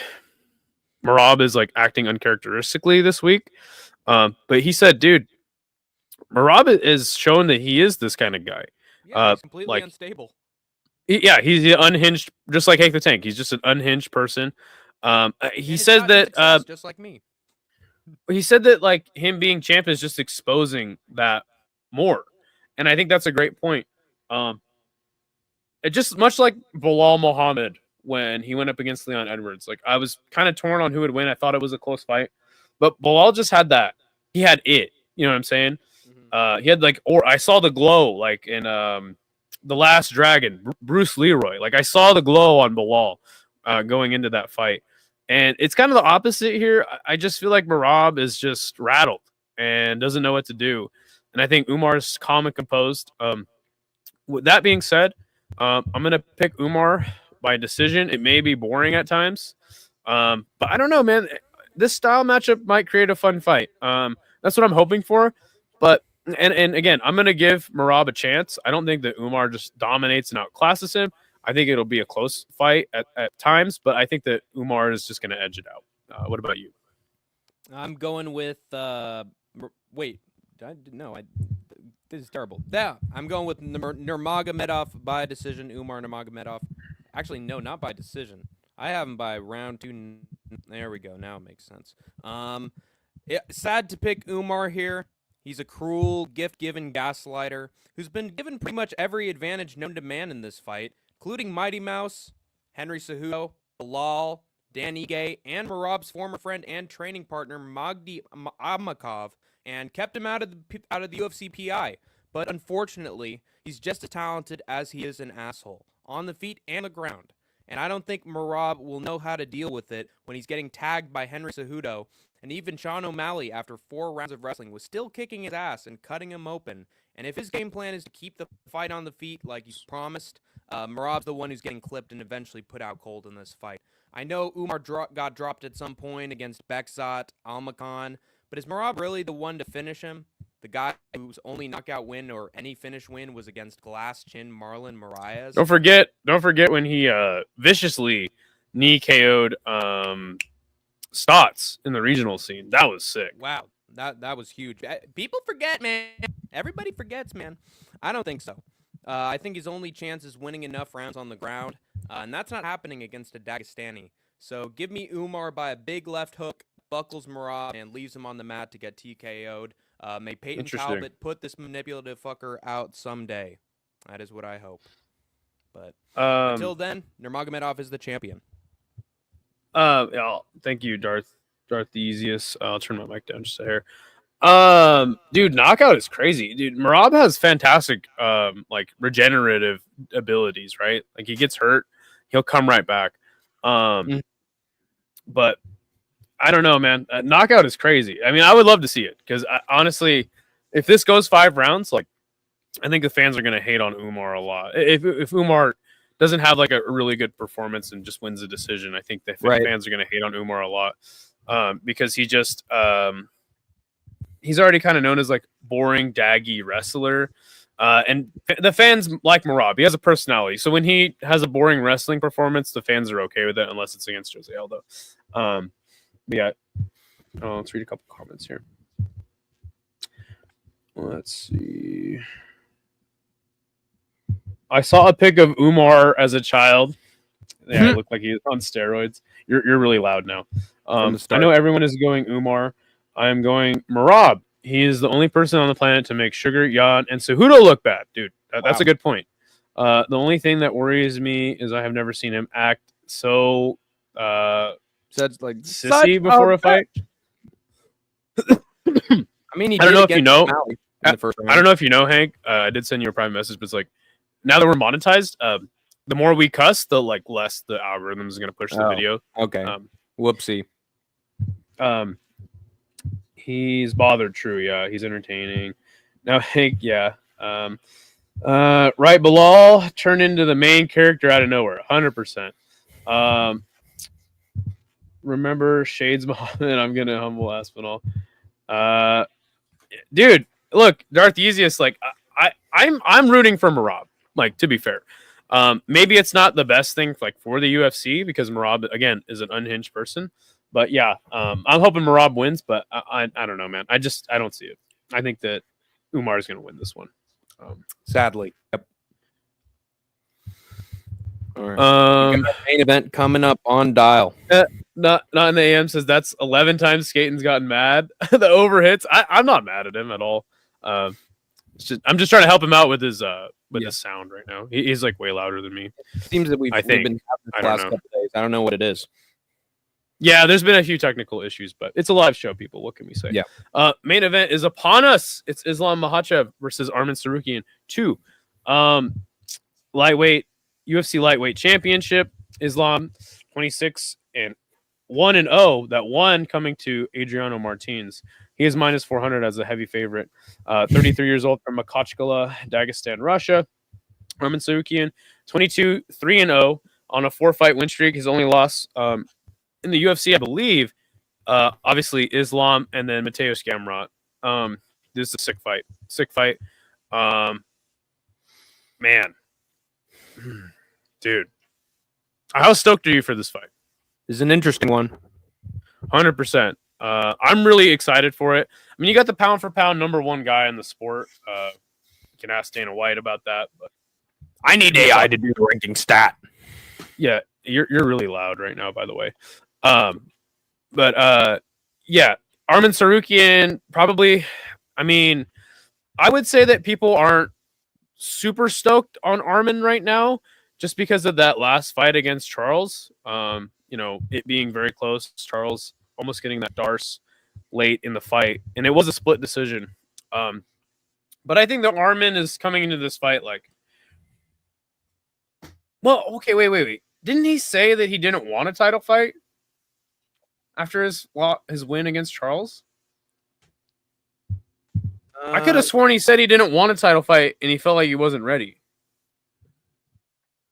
Merab is like acting uncharacteristically this week. But he said, dude, Merab is shown that he is this kind of guy. Yeah, he's completely unstable. He's unhinged, just like Hank the Tank. He's just an unhinged person. He said that just like me. He said that like him being champ is just exposing that more, and I think that's a great point. It just much like Bilal Muhammad when he went up against Leon Edwards. Like I was kind of torn on who would win. I thought it was a close fight, but Bilal just had that. He had it. You know what I'm saying? Mm-hmm. He had like, or I saw the glow like in the last dragon, Bruce Leroy. Like I saw the glow on Bilal going into that fight. And it's kind of the opposite here. I just feel like Merab is just rattled and doesn't know what to do. And I think Umar's calm and composed. With that being said, I'm going to pick Umar by decision. It may be boring at times. But I don't know, man. This style matchup might create a fun fight. That's what I'm hoping for. But and again, I'm going to give Merab a chance. I don't think that Umar just dominates and outclasses him. I think it'll be a close fight at times, but I think that Umar is just going to edge it out. What about you? I'm going with wait. This is terrible. Yeah, I'm going with Nurmagomedov by decision. Umar Nurmagomedov. Actually, no, not by decision. I have him by round 2. There we go. Now it makes sense. Sad to pick Umar here. He's a cruel, gift-giving gaslighter who's been given pretty much every advantage known to man in this fight, including Mighty Mouse, Henry Cejudo, Bilal, Dan Ige, and Merab's former friend and training partner Magdi Amakov, and kept him out of the UFC PI. But unfortunately, he's just as talented as he is an asshole, on the feet and the ground. And I don't think Merab will know how to deal with it when he's getting tagged by Henry Cejudo. And even Sean O'Malley, after 4 rounds of wrestling, was still kicking his ass and cutting him open. And if his game plan is to keep the fight on the feet like he's promised, Merab's the one who's getting clipped and eventually put out cold in this fight. I know Umar got dropped at some point against Bekzat Almakhan, but is Merab really the one to finish him? The guy whose only knockout win or any finish win was against Glass Chin Marlon Moraes. Don't forget when he viciously knee KO'd Stotts in the regional scene. That was sick. Wow, that was huge. People forget, man. Everybody forgets, man. I don't think so. I think his only chance is winning enough rounds on the ground, and that's not happening against a Dagestani. So give me Umar by a big left hook, buckles Merab, and leaves him on the mat to get TKO'd. May Peyton Talbot put this manipulative fucker out someday. That is what I hope. But until then, Nurmagomedov is the champion. Thank you, Darth the easiest. I'll turn my mic down just a hair. Dude, knockout is crazy. Dude, Merab has fantastic like regenerative abilities, right? Like he gets hurt, he'll come right back. But I don't know, man. Knockout is crazy. I mean, I would love to see it because honestly, if this goes 5 rounds, like I think the fans are gonna hate on Umar a lot. If Umar doesn't have like a really good performance and just wins a decision, I think the fans are gonna hate on Umar a lot because he just he's already kind of known as like boring, daggy wrestler. And the fans like Merab. He has a personality. So when he has a boring wrestling performance, the fans are okay with it unless it's against Jose Aldo. Yeah. Let's read a couple comments here. Let's see. I saw a pic of Umar as a child. Yeah, it looked like he was on steroids. You're really loud now. I know everyone is going Umar. I am going Merab. He is the only person on the planet to make Sugar, Yan, and Cejudo look bad, dude. That's a good point. The only thing that worries me is I have never seen him act so Said like sissy before a fight. I mean, I don't know if you know. I don't know if you know, Hank. I did send you a private message, but it's like now that we're monetized, the more we cuss, the like less the algorithm is going to push the video. Okay. Whoopsie. He's bothered. True. Yeah. He's entertaining. Now, Hank. Yeah. Right. Bilal turned into the main character out of nowhere. 100%. Remember Shades Muhammad? I'm gonna humble Aspinall. Dude, look, Darth Easiest. Like, I'm rooting for Merab. Like, to be fair, maybe it's not the best thing like for the UFC because Merab again is an unhinged person. But yeah, I'm hoping Merab wins. But I don't know, man. I don't see it. I think that Umar is gonna win this one. Sadly. Yep. All right. Main event coming up on Dial. Not in the AM says that's 11 times Skaten's gotten mad. The overhits. I'm not mad at him at all. I'm just trying to help him out with his his sound right now. He's like way louder than me. It seems that we've been having the last couple days. I don't know what it is. Yeah, there's been a few technical issues, but it's a live show, people. What can we say? Yeah. Main event is upon us. It's Islam Makhachev versus Arman Sarukian 2. UFC lightweight championship. Islam 26-1-0. That one coming to Adriano Martins. He is minus 400 as a heavy favorite. 33 years old from Makhachkala, Dagestan, Russia. Arman Sarukian, 22-3-0 on a 4-fight win streak. His only loss in the UFC, I believe, obviously Islam and then Mateusz Gamrot. This is a sick fight. Man, dude, how stoked are you for this fight? This is an interesting one. 100%. I'm really excited for it. I mean, you got the pound for pound number one guy in the sport. You can ask Dana White about that, but I need AI to do the ranking stat. yeah, you're really loud right now, by the way. Yeah, Arman Sarukian probably. I mean, I would say that people aren't super stoked on Arman right now, just because of that last fight against Charles. It being very close. Charles almost getting that Darce late in the fight, and it was a split decision. But I think that Arman is coming into this fight like, well, okay, wait. Didn't he say that he didn't want a title fight after his win against Charles? I could have sworn he said he didn't want a title fight and he felt like he wasn't ready.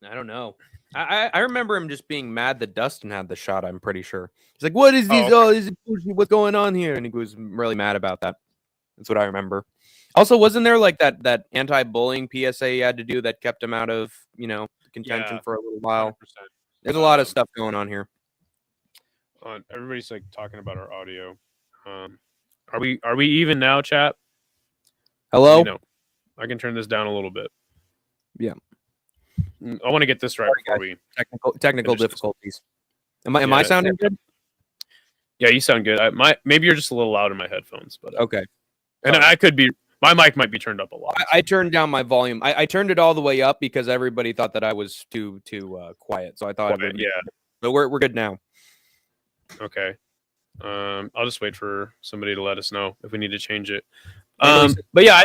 I don't know. I remember him just being mad that Dustin had the shot. I'm pretty sure he's like, "What is these? What's going on here?" And he was really mad about that. That's what I remember. Also, wasn't there like that anti-bullying PSA he had to do that kept him out of contention for a little while? 100%. There's a lot of stuff going on here. Everybody's like talking about our audio. Are we even now, chat? Hello. No, I can turn this down a little bit. Yeah. I want to get this right before we technical difficulties. Am I sounding good? Yeah, you sound good. Maybe you're just a little loud in my headphones, but okay. And I could be. My mic might be turned up a lot. I turned down my volume. I turned it all the way up because everybody thought that I was too quiet. So I thought, but we're good now. Okay. I'll just wait for somebody to let us know if we need to change it. But yeah,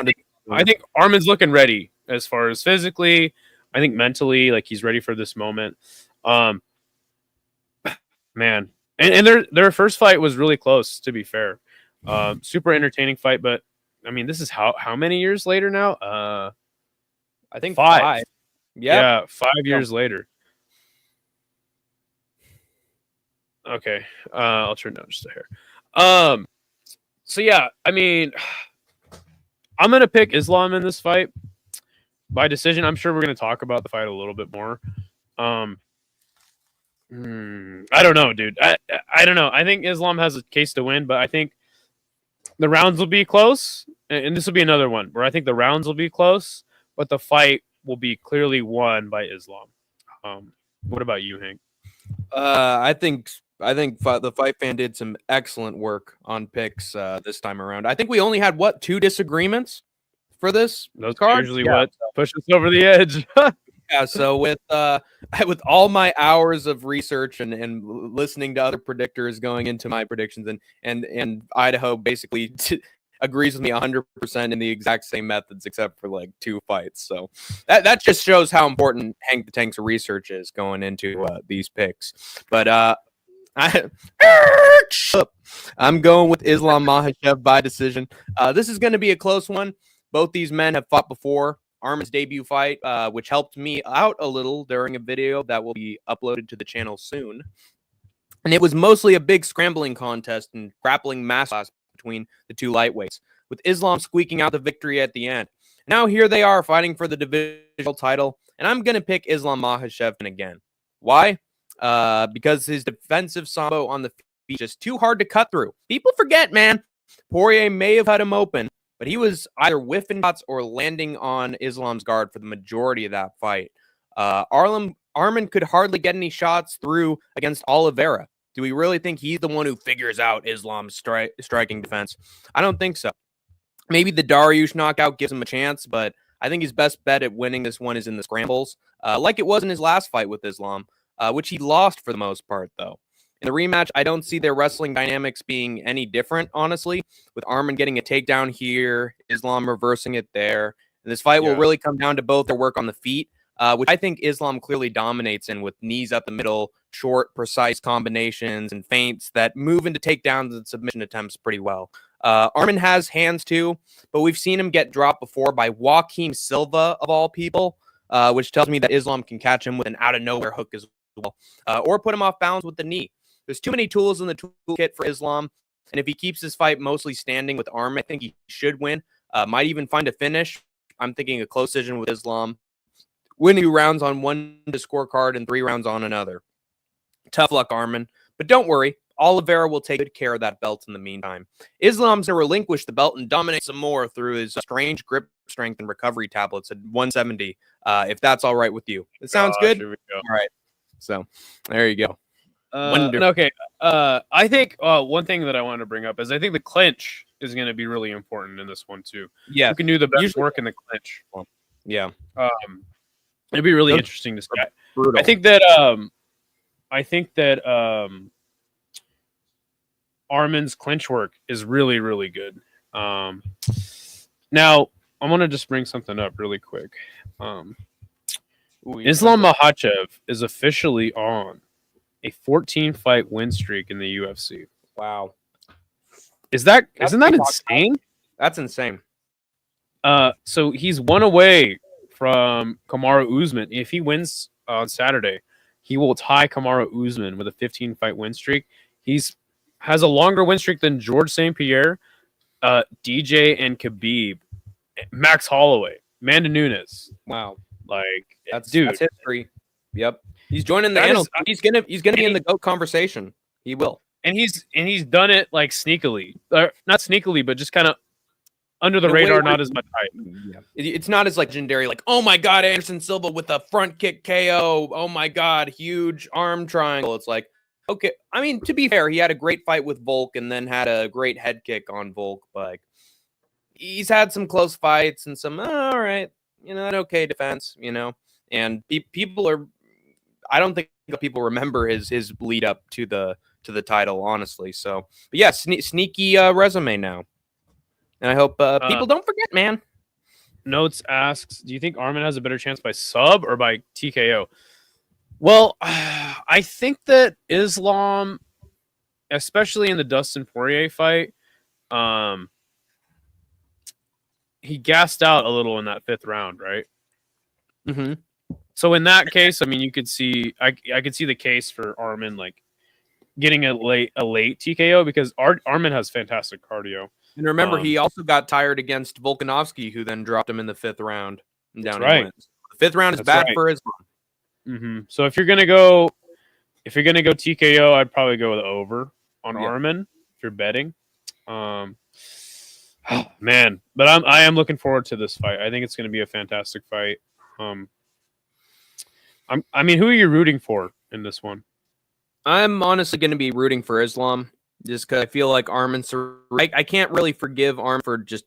I think Arman's looking ready as far as physically. I think mentally, like he's ready for this moment. Man, and their first fight was really close. To be fair, super entertaining fight. But I mean, this is how many years later now? I think 5. Yep. Yeah, 5 years later. Okay, I'll turn down just a hair. So yeah, I mean, I'm gonna pick Islam in this fight by decision. I'm sure we're gonna talk about the fight a little bit more. I don't know, dude. I don't know. I think Islam has a case to win, but I think the rounds will be close, and this will be another one where I think the rounds will be close, but the fight will be clearly won by Islam. What about you, Hank? I think the Fight Fan did some excellent work on picks this time around. I think we only had 2 disagreements for this Those card. are usually what push us over the edge. Yeah, so with all my hours of research and listening to other predictors going into my predictions and Idaho basically agrees with me 100% in the exact same methods except for like 2 fights. So that just shows how important Hank the Tank's research is going into these picks. But I'm going with Islam Makhachev by decision. This is going to be a close one. Both these men have fought before. Arman's debut fight, which helped me out a little during a video that will be uploaded to the channel soon. And it was mostly a big scrambling contest and grappling mass between the 2 lightweights, with Islam squeaking out the victory at the end. Now here they are fighting for the divisional title, and I'm going to pick Islam Makhachev again. Why? Because his defensive sambo on the feet is just too hard to cut through. People forget, man. Poirier may have had him open, but he was either whiffing shots or landing on Islam's guard for the majority of that fight. Arman could hardly get any shots through against Oliveira. Do we really think he's the one who figures out Islam's striking defense? I don't think so. Maybe the Dariush knockout gives him a chance, but I think his best bet at winning this one is in the scrambles, like it was in his last fight with Islam, which he lost for the most part, though. In the rematch, I don't see their wrestling dynamics being any different, honestly, with Arman getting a takedown here, Islam reversing it there. And this fight will really come down to both their work on the feet. which I think Islam clearly dominates in, with knees up the middle, short, precise combinations and feints that move into takedowns and submission attempts pretty well. Arman has hands too, but we've seen him get dropped before by Joaquim Silva, of all people, which tells me that Islam can catch him with an out-of-nowhere hook as well, or put him off balance with the knee. There's too many tools in the toolkit for Islam, and if he keeps his fight mostly standing with Arman, I think he should win. Might even find a finish. I'm thinking a close decision with Islam. Winning 2 rounds on one scorecard and 3 rounds on another. Tough luck, Arman. But don't worry, Oliveira will take good care of that belt in the meantime. Islam's going to relinquish the belt and dominate some more through his strange grip strength and recovery tablets at 170, if that's all right with you. It sounds good? Here we go. All right. So, there you go. Okay. I think one thing that I wanted to bring up is I think the clinch is going to be really important in this one too. Yeah. You can do the best work in the clinch. Yeah. It'd be really interesting to see. Brutal. I think that Arman's clinch work is really, really good. Now I want to just bring something up really quick. Islam Makhachev is officially on a 14-fight win streak in the UFC. Wow. Isn't that insane? That's insane. So he's 1 away from Kamaru Usman. If he wins on Saturday, he will tie Kamaru Usman with a 15-fight win streak. Has a longer win streak than George St. Pierre, DJ and Khabib, Max Holloway, Amanda Nunes. Wow. Like That's dude. That's history. Yep. He's joining the annals. He's gonna be in the GOAT conversation. He will. And he's done it like sneakily. Not sneakily, but just kind of under the radar, not as much hype. Yeah. It's not as legendary, like, oh my God, Anderson Silva with a front kick KO. Oh my God, huge arm triangle. It's like, okay. I mean, to be fair, he had a great fight with Volk and then had a great head kick on Volk. But he's had some close fights and some, all right, an okay defense, and people are, I don't think people remember his lead up to the title, honestly. So, but yeah, sneaky resume now. And I hope people don't forget, man. Notes asks, do you think Arman has a better chance by sub or by TKO? Well, I think that Islam, especially in the Dustin Poirier fight, he gassed out a little in that 5th round, right? Mm-hmm. So in that case, I mean, you could see, I could see the case for Arman like getting a late TKO because Arman has fantastic cardio. And remember, he also got tired against Volkanovski, who then dropped him in the 5th round and down in wins. The 5th round is bad for Islam. Mm-hmm. So if you're gonna go TKO, I'd probably go with over on Arman if you're betting. Man, but I am looking forward to this fight. I think it's going to be a fantastic fight. I mean, who are you rooting for in this one? I'm honestly going to be rooting for Islam just because I feel like Arman's. I can't really forgive Arman for just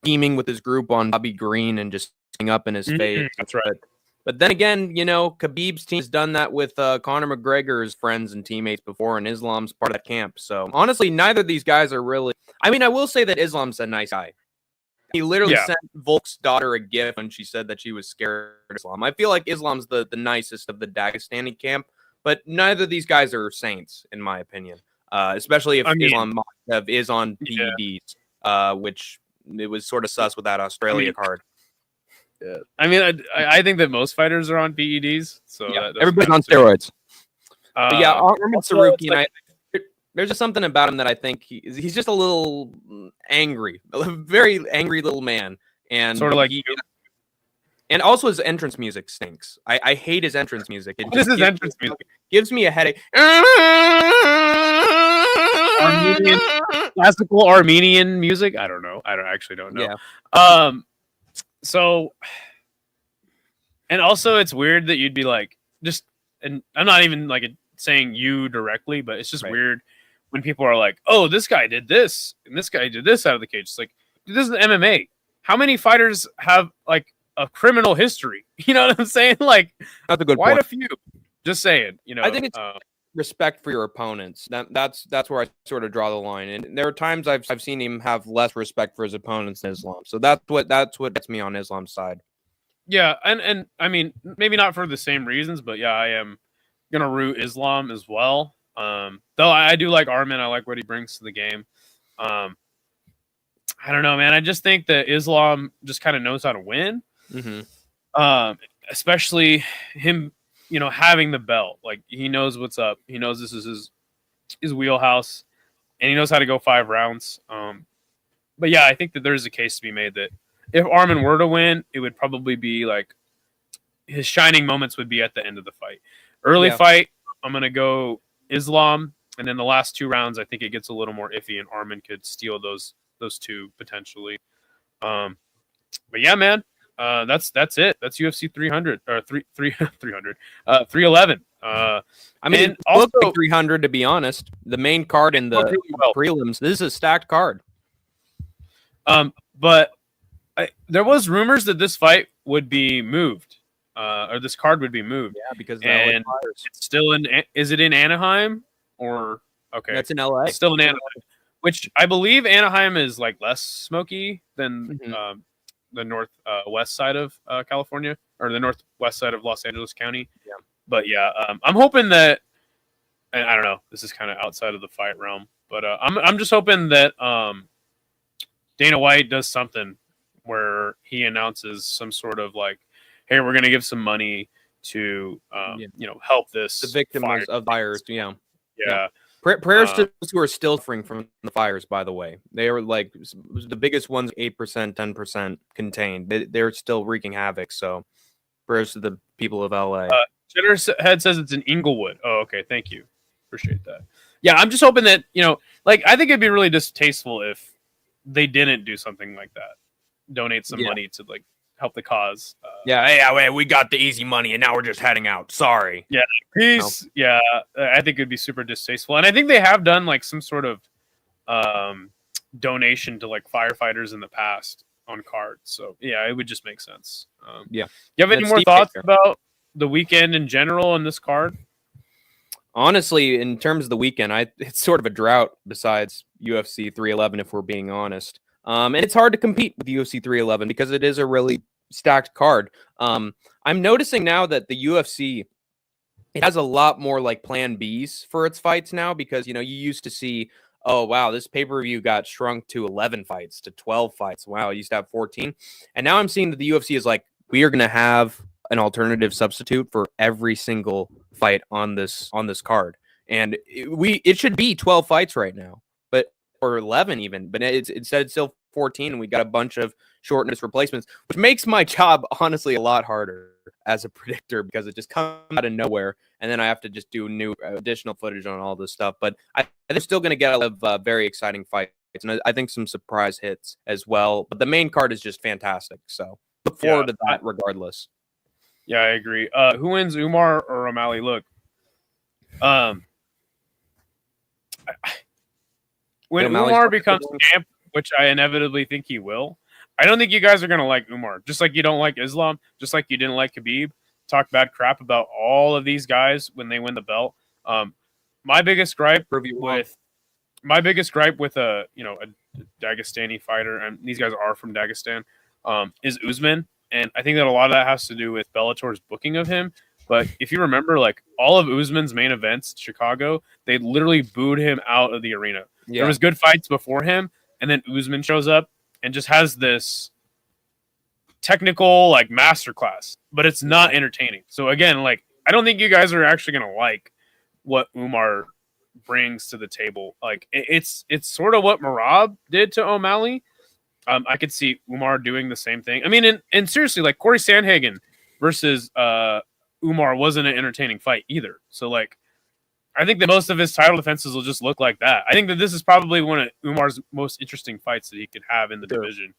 scheming with his group on Bobby Green and just sitting up in his face. That's right. But then again, Khabib's team has done that with Conor McGregor's friends and teammates before, and Islam's part of that camp. So honestly, neither of these guys are really. I mean, I will say that Islam's a nice guy. He literally sent Volk's daughter a gift when she said that she was scared of Islam. I feel like Islam's the nicest of the Dagestani camp, but neither of these guys are saints, in my opinion. Especially if Islam Makhachev is on PEDs, which it was sort of sus with that Australia card. Yeah. I mean, I think that most fighters are on PEDs, so everybody's on steroids. But yeah, Arman Saruki, and there's just something about him that I think he's just a little angry, a very angry little man, and sort of like you. And also his entrance music stinks. I hate his entrance music. This is entrance music. Gives me a headache. Classical Armenian music. I don't know. I don't know. Yeah. So, and also it's weird that you'd be like, and I'm not even like saying you directly, but it's just weird when people are like, oh, this guy did this and this guy did this out of the cage. It's like, dude, this is MMA. How many fighters have like a criminal history? You know what I'm saying? Like, that's a good quite point. a few. Just saying, I think it's respect for your opponents. That's where I sort of draw the line. And there are times I've seen him have less respect for his opponents than Islam. So that's what gets me on Islam's side. Yeah, and I mean, maybe not for the same reasons, but yeah, I am gonna root Islam as well. Though I do like Armin, I like what he brings to the game. Um, I don't know, man. I just think that Islam just kind of knows how to win. Mm-hmm. Especially him, having the belt. Like he knows what's up. He knows this is his wheelhouse, and he knows how to go 5 rounds. But yeah, I think that there's a case to be made that if Armin were to win, it would probably be like his shining moments would be at the end of the fight. Early fight, I'm gonna go Islam, and then the last 2 rounds, I think it gets a little more iffy, and Armin could steal those 2 potentially. But yeah, man, that's it. That's UFC 300 or 300, 311. I mean, also 300 to be honest. The main card in the prelims. This is a stacked card. But there was rumors that this fight would be moved, or this card would be moved. Yeah, because and it's still in. Is it in Anaheim or okay? That's in LA. It's still in Anaheim, which I believe Anaheim is like less smoky than the northwest side of California, or the northwest side of Los Angeles County. Yeah. But yeah, I'm hoping that, and I don't know, this is kind of outside of the fight realm, but I'm just hoping that Dana White does something where he announces some sort of like, hey, we're going to give some money to, help this. The victims of fires. Yeah. Prayers to those who are still suffering from the fires, by the way. They are like the biggest ones, 8%, 10% contained. They're still wreaking havoc. So prayers to the people of LA. Jenner's head says it's in Inglewood. Oh, okay. Thank you. Appreciate that. Yeah, I'm just hoping that, I think it'd be really distasteful if they didn't do something like that. Donate some money to like help the cause. We got the easy money and now we're just heading out. Sorry. Yeah, peace. No. Yeah, I think it'd be super distasteful, and I think they have done like some sort of donation to like firefighters in the past on cards. So yeah, it would just make sense. You have any more thoughts about the weekend in general in this card? Honestly, in terms of the weekend, it's sort of a drought besides UFC 311, if we're being honest. And it's hard to compete with UFC 311 because it is a really stacked card. I'm noticing now that the UFC, it has a lot more like plan Bs for its fights now, because, you used to see, oh, wow, this pay-per-view got shrunk to 11 fights, to 12 fights. Wow, it used to have 14. And now I'm seeing that the UFC is like, we are going to have an alternative substitute for every single fight on this card. And it should be 12 fights right now, or 11 even, but it said it's still 14, and we got a bunch of short notice replacements, which makes my job honestly a lot harder as a predictor, because it just comes out of nowhere, and then I have to just do new additional footage on all this stuff. But they're still going to get a lot of very exciting fights, and I think some surprise hits as well. But the main card is just fantastic, so look forward to that regardless. Yeah, I agree. Who wins, Umar or O'Malley? Look, when Umar becomes champ, which I inevitably think he will, I don't think you guys are going to like Umar. Just like you don't like Islam, just like you didn't like Khabib. Talk bad crap about all of these guys when they win the belt. My biggest gripe with a Dagestani fighter, and these guys are from Dagestan, is Usman. And I think that a lot of that has to do with Bellator's booking of him. But if you remember, like all of Usman's main events, Chicago, they literally booed him out of the arena. Yeah. There was good fights before him, and then Usman shows up and just has this technical like masterclass, but it's not entertaining. So again, like I don't think you guys are actually gonna like what Umar brings to the table. Like it's sort of what Merab did to O'Malley. I could see Umar doing the same thing. I mean, and seriously, like Corey Sandhagen versus Umar wasn't an entertaining fight either. So like, I think that most of his title defenses will just look like that. I think that this is probably one of Umar's most interesting fights that he could have in the division.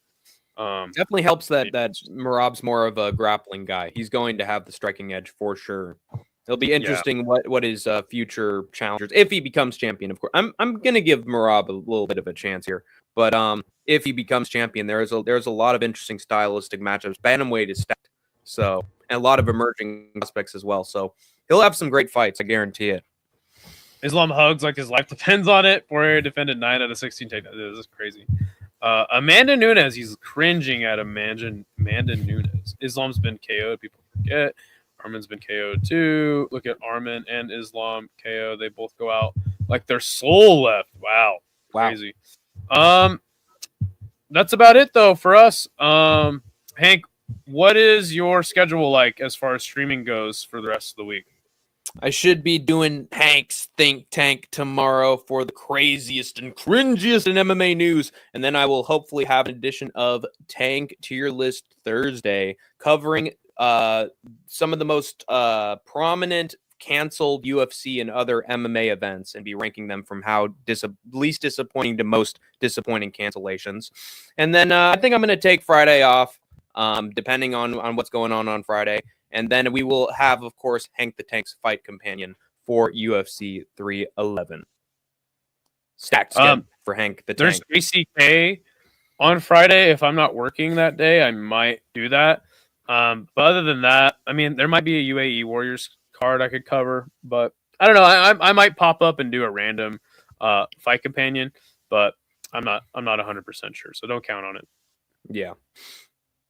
Definitely helps that Merab's more of a grappling guy. He's going to have the striking edge for sure. It'll be interesting what his future challengers, if he becomes champion. Of course, I'm gonna give Merab a little bit of a chance here, but if he becomes champion, there's a lot of interesting stylistic matchups. Bantamweight is stacked, so, and a lot of emerging aspects as well. So he'll have some great fights, I guarantee it. Islam hugs like his life depends on it. Poirier defended 9 out of 16 takedowns. This is crazy. Amanda Nunes, he's cringing at Amanda Nunes. Islam's been KO'd. People forget. Armin's been KO'd too. Look at Armin and Islam KO. They both go out like their soul left. Wow. Crazy. That's about it though for us. Hank, what is your schedule like as far as streaming goes for the rest of the week? I should be doing Hank's Think Tank tomorrow for the craziest and cringiest in MMA news. And then I will hopefully have an edition of Tank Tier List Thursday covering some of the most prominent canceled UFC and other MMA events and be ranking them from how least disappointing to most disappointing cancellations. And then I think I'm going to take Friday off, depending on what's going on Friday. And then we will have, of course, Hank the Tank's fight companion for UFC 311. Stacked schedule for Hank the Tank. There's ACK on Friday. If I'm not working that day, I might do that. But other than that, I mean, there might be a UAE Warriors card I could cover, but I don't know. I might pop up and do a random fight companion, but I'm not 100% sure, so don't count on it. Yeah.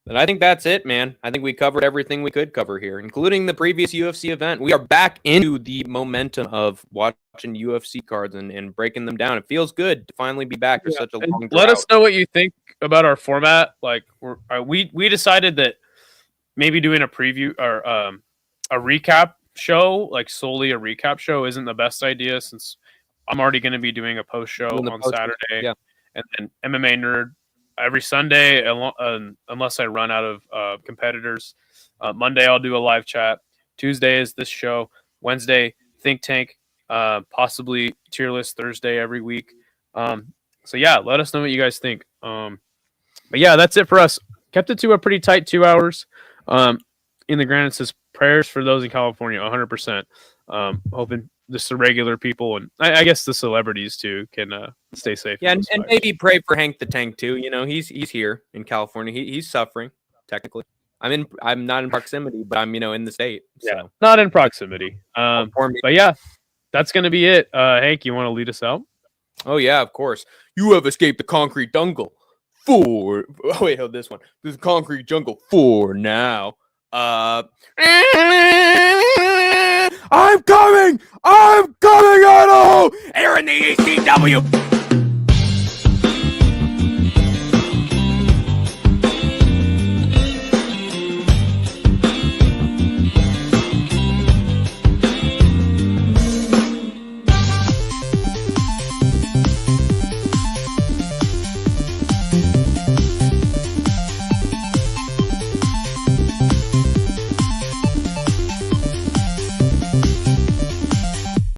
And I think that's it, man. I think we covered everything we could cover here, including the previous UFC event. We are back into the momentum of watching UFC cards and breaking them down. It feels good to finally be back for such a long drought. Let us know what you think about our format. Like we decided that maybe doing a preview or a recap show, like solely a recap show, isn't the best idea since I'm already going to be doing a post show on Saturday. Yeah. And then MMA Nerd every Sunday, unless I run out of competitors. Monday, I'll do a live chat. Tuesday is this show. Wednesday, Think Tank, possibly Tier List Thursday every week. So, yeah, let us know what you guys think. But, yeah, that's it for us. Kept it to a pretty tight 2 hours. In the grand, it says prayers for those in California, 100%. Hoping just the regular people and I guess the celebrities too can stay safe. Yeah, and maybe pray for Hank the Tank too. You know, he's here in California. He's suffering technically. I'm not in proximity, but I'm in the state. So. Yeah, not in proximity. But yeah, that's gonna be it. Hank, you want to lead us out? Oh yeah, of course. You have escaped the concrete jungle this one. This is concrete jungle for now. I'm coming, Idaho! Here in the ECW.